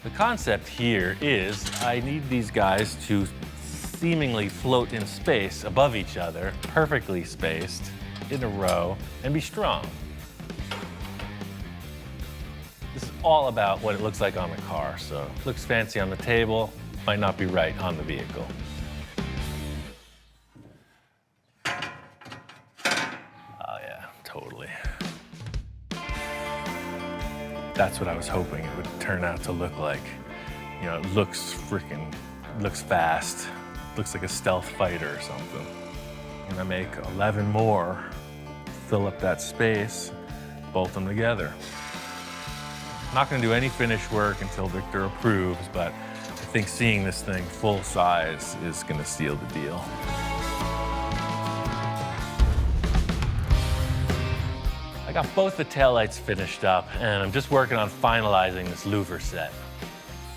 Speaker 1: The concept here is I need these guys to seemingly float in space above each other, perfectly spaced, in a row, and be strong. This is all about what it looks like on the car, so it looks fancy on the table, might not be right on the vehicle. Oh yeah, totally. That's what I was hoping it would turn out to look like. You know, it looks fast. Looks like a stealth fighter or something. I'm gonna make 11 more, fill up that space, bolt them together. I'm not gonna do any finish work until Victor approves, but I think seeing this thing full size is gonna seal the deal. I got both the taillights finished up, and I'm just working on finalizing this louver set.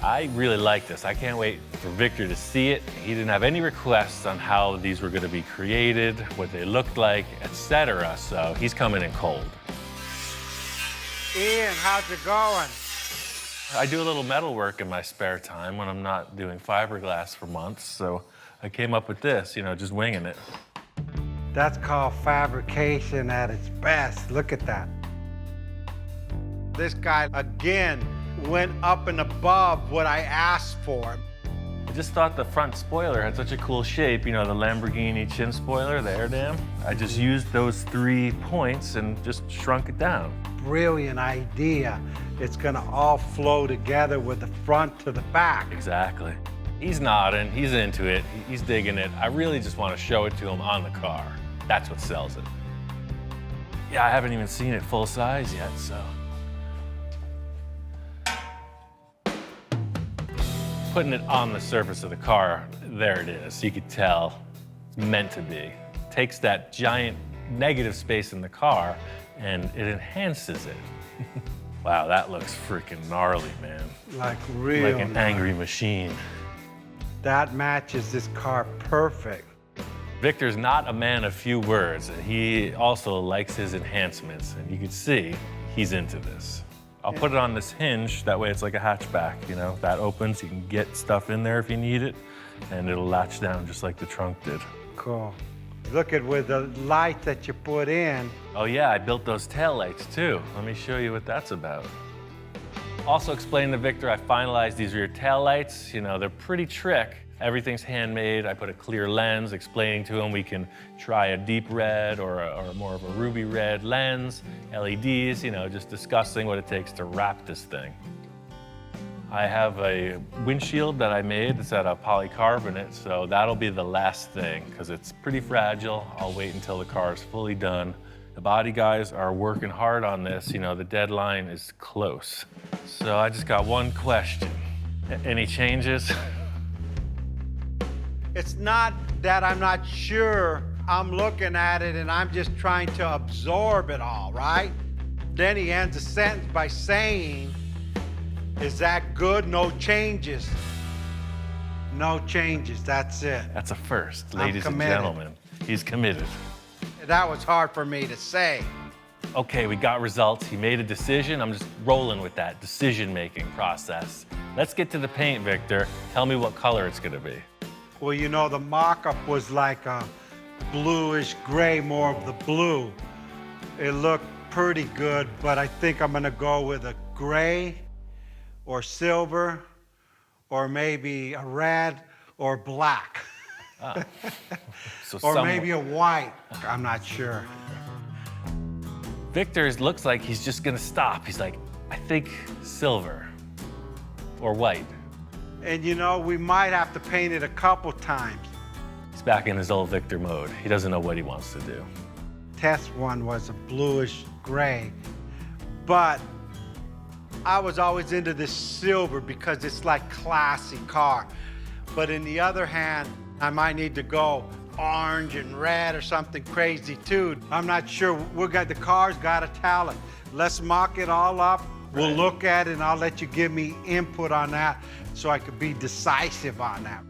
Speaker 1: I really like this. I can't wait for Victor to see it. He didn't have any requests on how these were going to be created, what they looked like, etc. So he's coming in cold.
Speaker 2: Ian, how's it going?
Speaker 1: I do a little metal work in my spare time when I'm not doing fiberglass for months. So I came up with this, you know, just winging it.
Speaker 2: That's called fabrication at its best. Look at that. This guy, again, went up and above what I asked for.
Speaker 1: I just thought the front spoiler had such a cool shape, you know, the Lamborghini chin spoiler, the air dam. I just used those 3 points and just shrunk it down.
Speaker 2: Brilliant idea. It's gonna all flow together with the front to the back.
Speaker 1: Exactly. He's nodding, he's into it, he's digging it. I really just want to show it to him on the car. That's what sells it. Yeah, I haven't even seen it full size yet, so. Putting it on the surface of the car, there it is. You could tell it's meant to be. Takes that giant negative space in the car and it enhances it. Wow, that looks freaking gnarly, man.
Speaker 2: Like real.
Speaker 1: Like an angry machine.
Speaker 2: That matches this car perfect.
Speaker 1: Victor's not a man of few words, and he also likes his enhancements, and you can see he's into this. I'll put it on this hinge, that way it's like a hatchback, you know? That opens, you can get stuff in there if you need it, and it'll latch down just like the trunk did.
Speaker 2: Cool. Look at with the light that you put in.
Speaker 1: Oh yeah, I built those taillights too. Let me show you what that's about. Also explained to Victor I finalized these rear taillights. You know, they're pretty trick. Everything's handmade. I put a clear lens, explaining to him we can try a deep red or more of a ruby red lens, LEDs, you know, just discussing what it takes to wrap this thing. I have a windshield that I made. It's out of polycarbonate, so that'll be the last thing because it's pretty fragile. I'll wait until the car is fully done. The body guys are working hard on this. You know, the deadline is close. So I just got one question. Any changes?
Speaker 2: It's not that I'm not sure. I'm looking at it and I'm just trying to absorb it all, right? Then he ends the sentence by saying, is that good? No changes. No changes, that's it.
Speaker 1: That's a first,
Speaker 2: I'm
Speaker 1: ladies and
Speaker 2: committed.
Speaker 1: gentlemen. He's committed.
Speaker 2: That was hard for me to say.
Speaker 1: Okay, we got results. He made a decision. I'm just rolling with that decision-making process. Let's get to the paint, Victor. Tell me what color it's gonna be.
Speaker 2: Well, you know, the mock-up was like a bluish gray, more of the blue. It looked pretty good, but I think I'm gonna go with a gray or silver or maybe a red or black.
Speaker 1: Ah. So
Speaker 2: or
Speaker 1: somewhat.
Speaker 2: maybe a white, I'm not sure.
Speaker 1: Victor looks like he's just gonna stop. He's like, I think silver or white.
Speaker 2: And you know, we might have to paint it a couple times.
Speaker 1: He's back in his old Victor mode. He doesn't know what he wants to do.
Speaker 2: Test one was a bluish gray, but I was always into this silver because it's like classy car. But in the other hand, I might need to go orange and red or something crazy too. I'm not sure. The car's got a talent. Let's mock it all up. We'll look at it and I'll let you give me input on that so I could be decisive on that.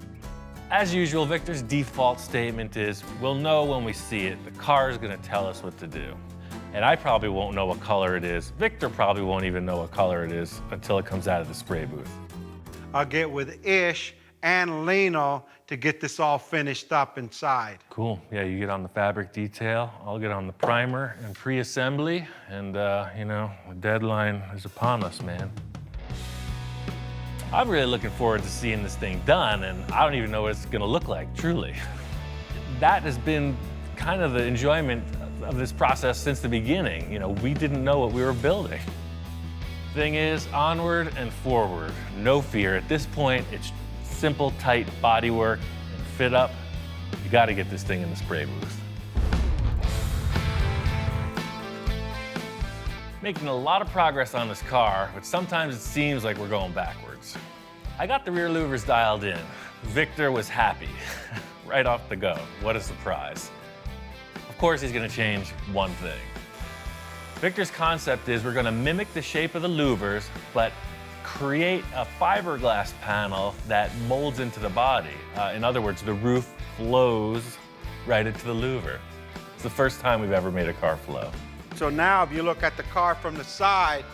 Speaker 1: As usual, Victor's default statement is, we'll know when we see it. The car is gonna tell us what to do. And I probably won't know what color it is. Victor probably won't even know what color it is until it comes out of the spray booth.
Speaker 2: I'll get with Ish and Lino to get this all finished up inside.
Speaker 1: Cool, yeah, you get on the fabric detail, I'll get on the primer and pre-assembly, and you know, the deadline is upon us, man. I'm really looking forward to seeing this thing done, and I don't even know what it's gonna look like, truly. That has been kind of the enjoyment of this process since the beginning. You know, we didn't know what we were building. Thing is, onward and forward, no fear. At this point, it's simple, tight bodywork and fit up. You gotta get this thing in the spray booth. Making a lot of progress on this car, but sometimes it seems like we're going backwards. I got the rear louvers dialed in. Victor was happy, right off the go. What a surprise. Of course, he's gonna change one thing. Victor's concept is we're gonna mimic the shape of the louvers, but create a fiberglass panel that molds into the body. In other words, the roof flows right into the louver. It's the first time we've ever made a car flow.
Speaker 2: So now if you look at the car from the side,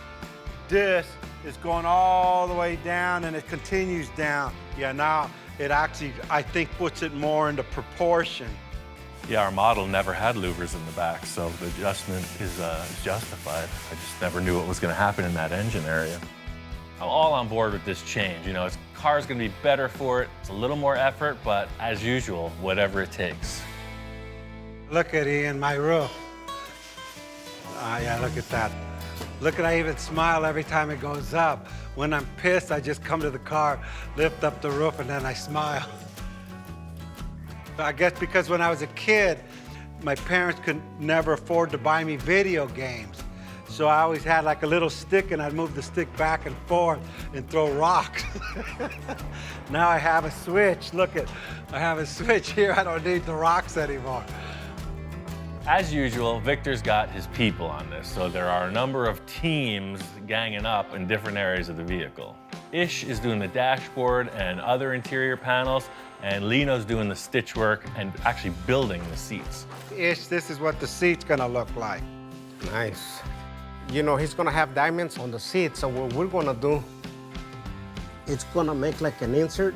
Speaker 2: this is going all the way down and it continues down. Yeah, now it actually, I think, puts it more into proportion.
Speaker 1: Yeah, our model never had louvers in the back, so the adjustment is justified. I just never knew what was gonna happen in that engine area. I'm all on board with this change. You know, this car's gonna be better for it. It's a little more effort, but as usual, whatever it takes.
Speaker 2: Look at Ian, my roof. Yeah, look at that. Look at, I even smile every time it goes up. When I'm pissed, I just come to the car, lift up the roof, and then I smile. I guess because when I was a kid, my parents could never afford to buy me video games. So I always had like a little stick and I'd move the stick back and forth and throw rocks. Now I have a switch. Look at, I have a switch here. I don't need the rocks anymore.
Speaker 1: As usual, Victor's got his people on this, so there are a number of teams ganging up in different areas of the vehicle. Ish is doing the dashboard and other interior panels, and Lino's doing the stitch work and actually building the seats.
Speaker 2: Ish, this is what the seat's gonna look like.
Speaker 9: Nice. You know, he's gonna have diamonds on the seat, so what we're gonna do, it's gonna make like an insert,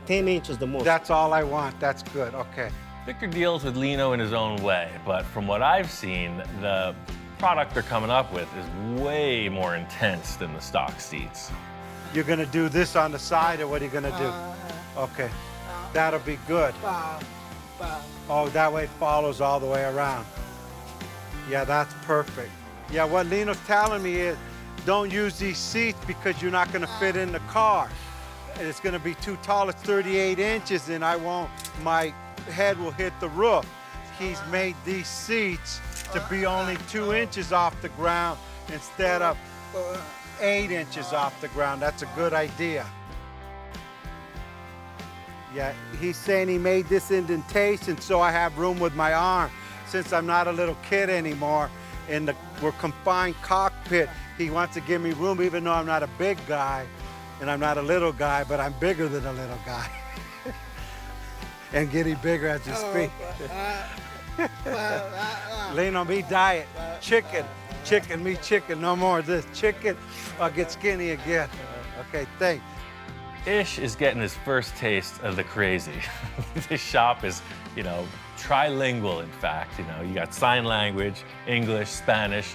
Speaker 9: 10 inches the most.
Speaker 2: That's all I want, that's good, okay.
Speaker 1: Victor deals with Lino in his own way, but from what I've seen, the product they're coming up with is way more intense than the stock seats.
Speaker 2: You're gonna do this on the side, or what are you gonna do? Okay, that'll be good. Oh, that way it follows all the way around. Yeah, that's perfect. Yeah, what Lino's telling me is don't use these seats because you're not gonna fit in the car. And it's gonna be too tall, it's 38 inches and my head will hit the roof. He's made these seats to be only 2 inches off the ground instead of 8 inches off the ground. That's a good idea. Yeah, he's saying he made this indentation so I have room with my arm. Since I'm not a little kid anymore and we're confined cockpit, he wants to give me room even though I'm not a big guy and I'm not a little guy, but I'm bigger than a little guy. And getting bigger as you speak. Lean on me diet, chicken, me chicken, no more of this. Chicken, I'll get skinny again. Okay, thanks.
Speaker 1: Ish is getting his first taste of the crazy. This shop is, you know, trilingual, in fact. You know, you got sign language, English, Spanish.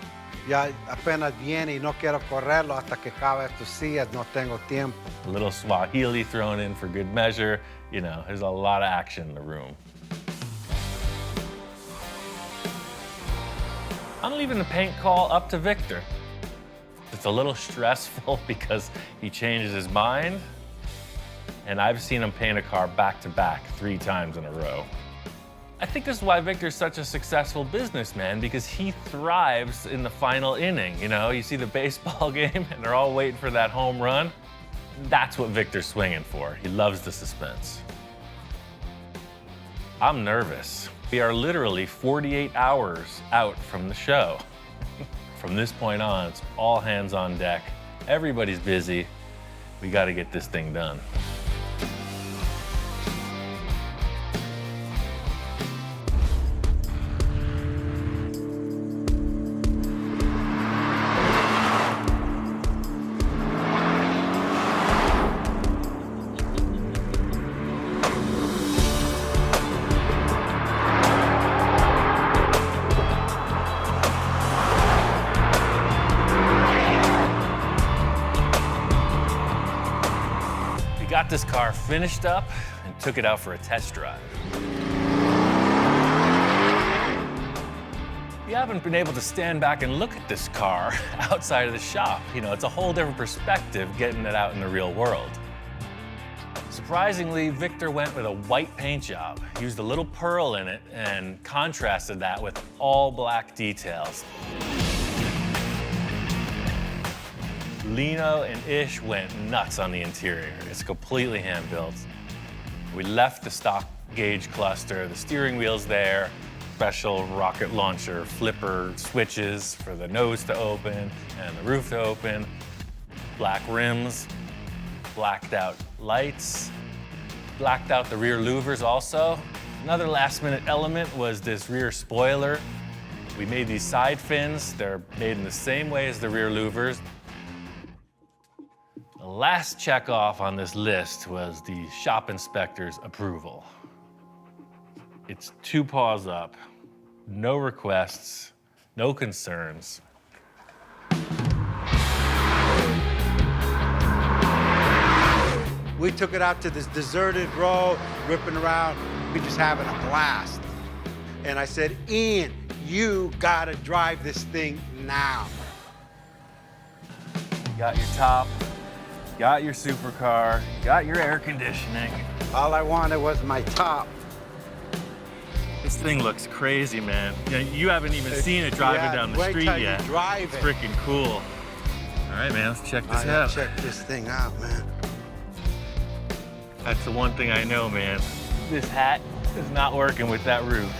Speaker 2: Ya apenas viene y no quiero correrlo hasta que acabe tus sillas, no tengo tiempo.
Speaker 1: A little Swahili thrown in for good measure. You know, there's a lot of action in the room. I'm leaving the paint call up to Victor. It's a little stressful because he changes his mind. And I've seen him paint a car back-to-back 3 times in a row. I think this is why Victor's such a successful businessman, because he thrives in the final inning. You know, you see the baseball game and they're all waiting for that home run. That's what Victor's swinging for. He loves the suspense. I'm nervous. We are literally 48 hours out from the show. From this point on, it's all hands on deck. Everybody's busy. We got to get this thing done. Got this car finished up and took it out for a test drive. You haven't been able to stand back and look at this car outside of the shop. You know, it's a whole different perspective getting it out in the real world. Surprisingly, Victor went with a white paint job, used a little pearl in it, and contrasted that with all black details. Lino and Ish went nuts on the interior. It's completely hand-built. We left the stock gauge cluster, the steering wheel's there, special rocket launcher flipper switches for the nose to open and the roof to open, black rims, blacked out lights, blacked out the rear louvers also. Another last-minute element was this rear spoiler. We made these side fins. They're made in the same way as the rear louvers. The last check off on this list was the shop inspector's approval. It's 2 paws up, no requests, no concerns.
Speaker 2: We took it out to this deserted road, ripping around. We just having a blast. And I said, Ian, you gotta drive this thing now.
Speaker 1: Got your top, got your supercar, got your air conditioning.
Speaker 2: All I wanted was my top.
Speaker 1: This thing looks crazy, man. You haven't even seen it driving down the street yet.
Speaker 2: Drive
Speaker 1: it's freaking cool. All right, man, let's check this out.
Speaker 2: Check this thing out, man.
Speaker 1: That's the one thing I know, man. This hat is not working with that roof.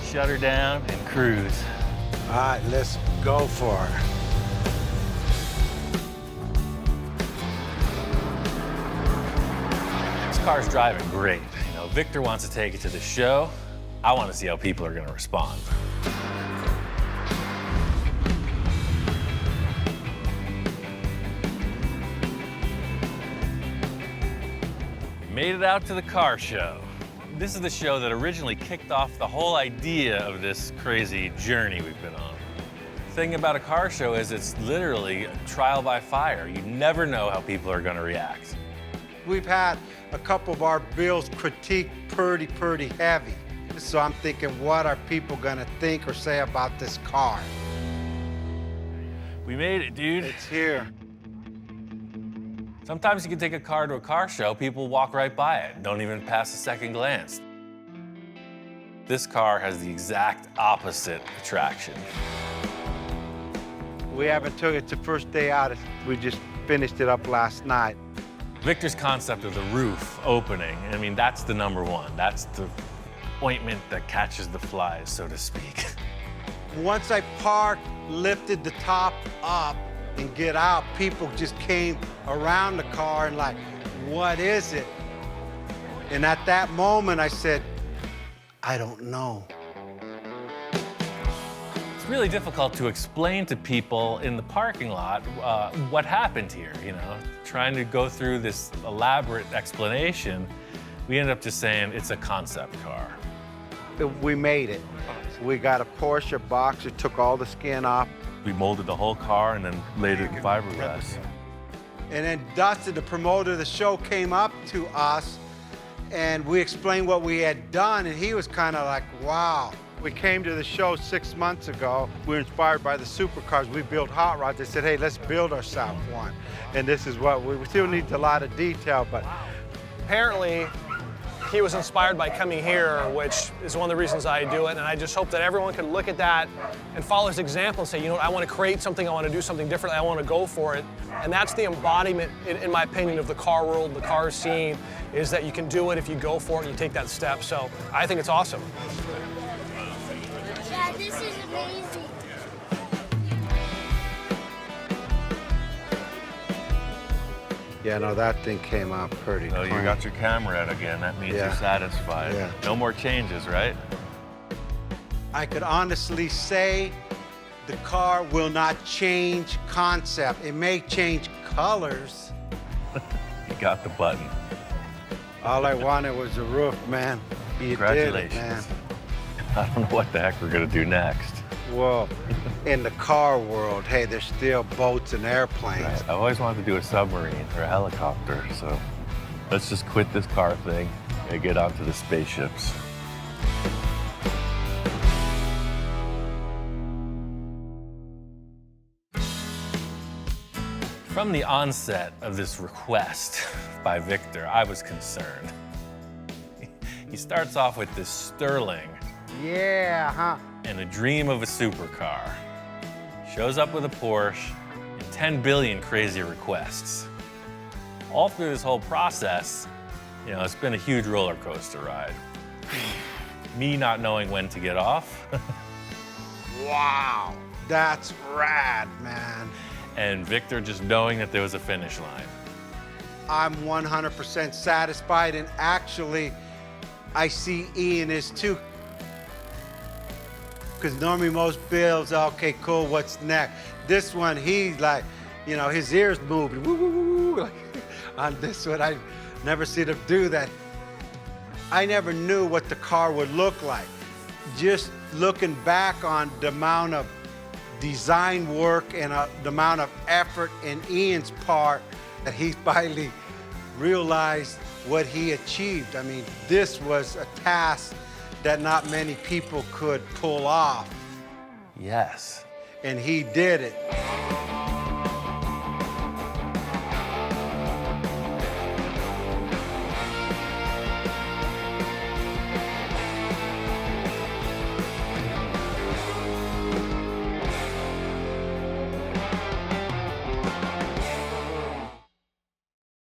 Speaker 1: Shut her down and cruise.
Speaker 2: All right, let's go for it.
Speaker 1: This car's driving great. You know, Victor wants to take it to the show. I want to see how people are going to respond. Made it out to the car show. This is the show that originally kicked off the whole idea of this crazy journey we've been on. The thing about a car show is it's literally a trial by fire. You never know how people are going to react.
Speaker 2: we've had a couple of our builds critiqued pretty heavy. So I'm thinking, what are people gonna think or say about this car?
Speaker 1: We made it, dude.
Speaker 2: It's here.
Speaker 1: Sometimes you can take a car to a car show, people walk right by it, don't even pass a second glance. This car has the exact opposite attraction.
Speaker 2: We haven't took it to first day out. We just finished it up last night.
Speaker 1: Victor's concept of the roof opening, I mean, that's the number one. That's the ointment that catches the flies, so to speak.
Speaker 2: Once I parked, lifted the top up and get out, people just came around the car and like, what is it? And at that moment, I said, I don't know.
Speaker 1: It's really difficult to explain to people in the parking lot what happened here, you know? Trying to go through this elaborate explanation, we ended up just saying it's a concept car.
Speaker 2: We made it. We got a Porsche boxer, took all the skin off.
Speaker 1: We molded the whole car and then laid it in fiberglass.
Speaker 2: And then Dustin, the promoter of the show, came up to us and we explained what we had done, and he was kind of like, wow. We came to the show 6 months ago. We were inspired by the supercars. We built hot rods. They said, hey, let's build ourselves one. And this is what we still need a lot of detail, but.
Speaker 12: Apparently, he was inspired by coming here, which is one of the reasons I do it. And I just hope that everyone can look at that and follow his example and say, you know what, I want to create something, I want to do something different, I want to go for it. And that's the embodiment, in my opinion, of the car world, the car scene, is that you can do it if you go for it and you take that step. So I think it's awesome.
Speaker 13: Dad, this is amazing.
Speaker 2: Yeah, no, that thing came out pretty
Speaker 1: Oh, you
Speaker 2: clean.
Speaker 1: got your camera out again. That means
Speaker 2: Yeah.
Speaker 1: you're satisfied.
Speaker 2: Yeah.
Speaker 1: No more changes, right?
Speaker 2: I could honestly say the car will not change concept. It may change colors.
Speaker 1: You got the button.
Speaker 2: All I wanted was a roof, man. You did it,
Speaker 1: Congratulations.
Speaker 2: man.
Speaker 1: I don't know what the heck we're gonna do next.
Speaker 2: Well, in the car world, hey, there's still boats and airplanes.
Speaker 1: Right. I've always wanted to do a submarine or a helicopter, so let's just quit this car thing and get onto the spaceships. From the onset of this request by Victor, I was concerned. He starts off with this Sterling
Speaker 2: Yeah, huh?
Speaker 1: and a dream of a supercar. Shows up with a Porsche and 10 billion crazy requests. All through this whole process, you know, it's been a huge roller coaster ride. Me not knowing when to get off.
Speaker 2: Wow, that's rad, man.
Speaker 1: And Victor just knowing that there was a finish line.
Speaker 2: I'm 100% satisfied, and actually, I see Ian is too. Because normally most builds, okay, cool, what's next? This one, he's like, you know, his ears moving, woo, woo, woo, woo. Like, on this one, I never seen him do that. I never knew what the car would look like. Just looking back on the amount of design work and the amount of effort in Ian's part that he finally realized what he achieved. I mean, this was a task that not many people could pull off.
Speaker 1: Yes.
Speaker 2: And he did it.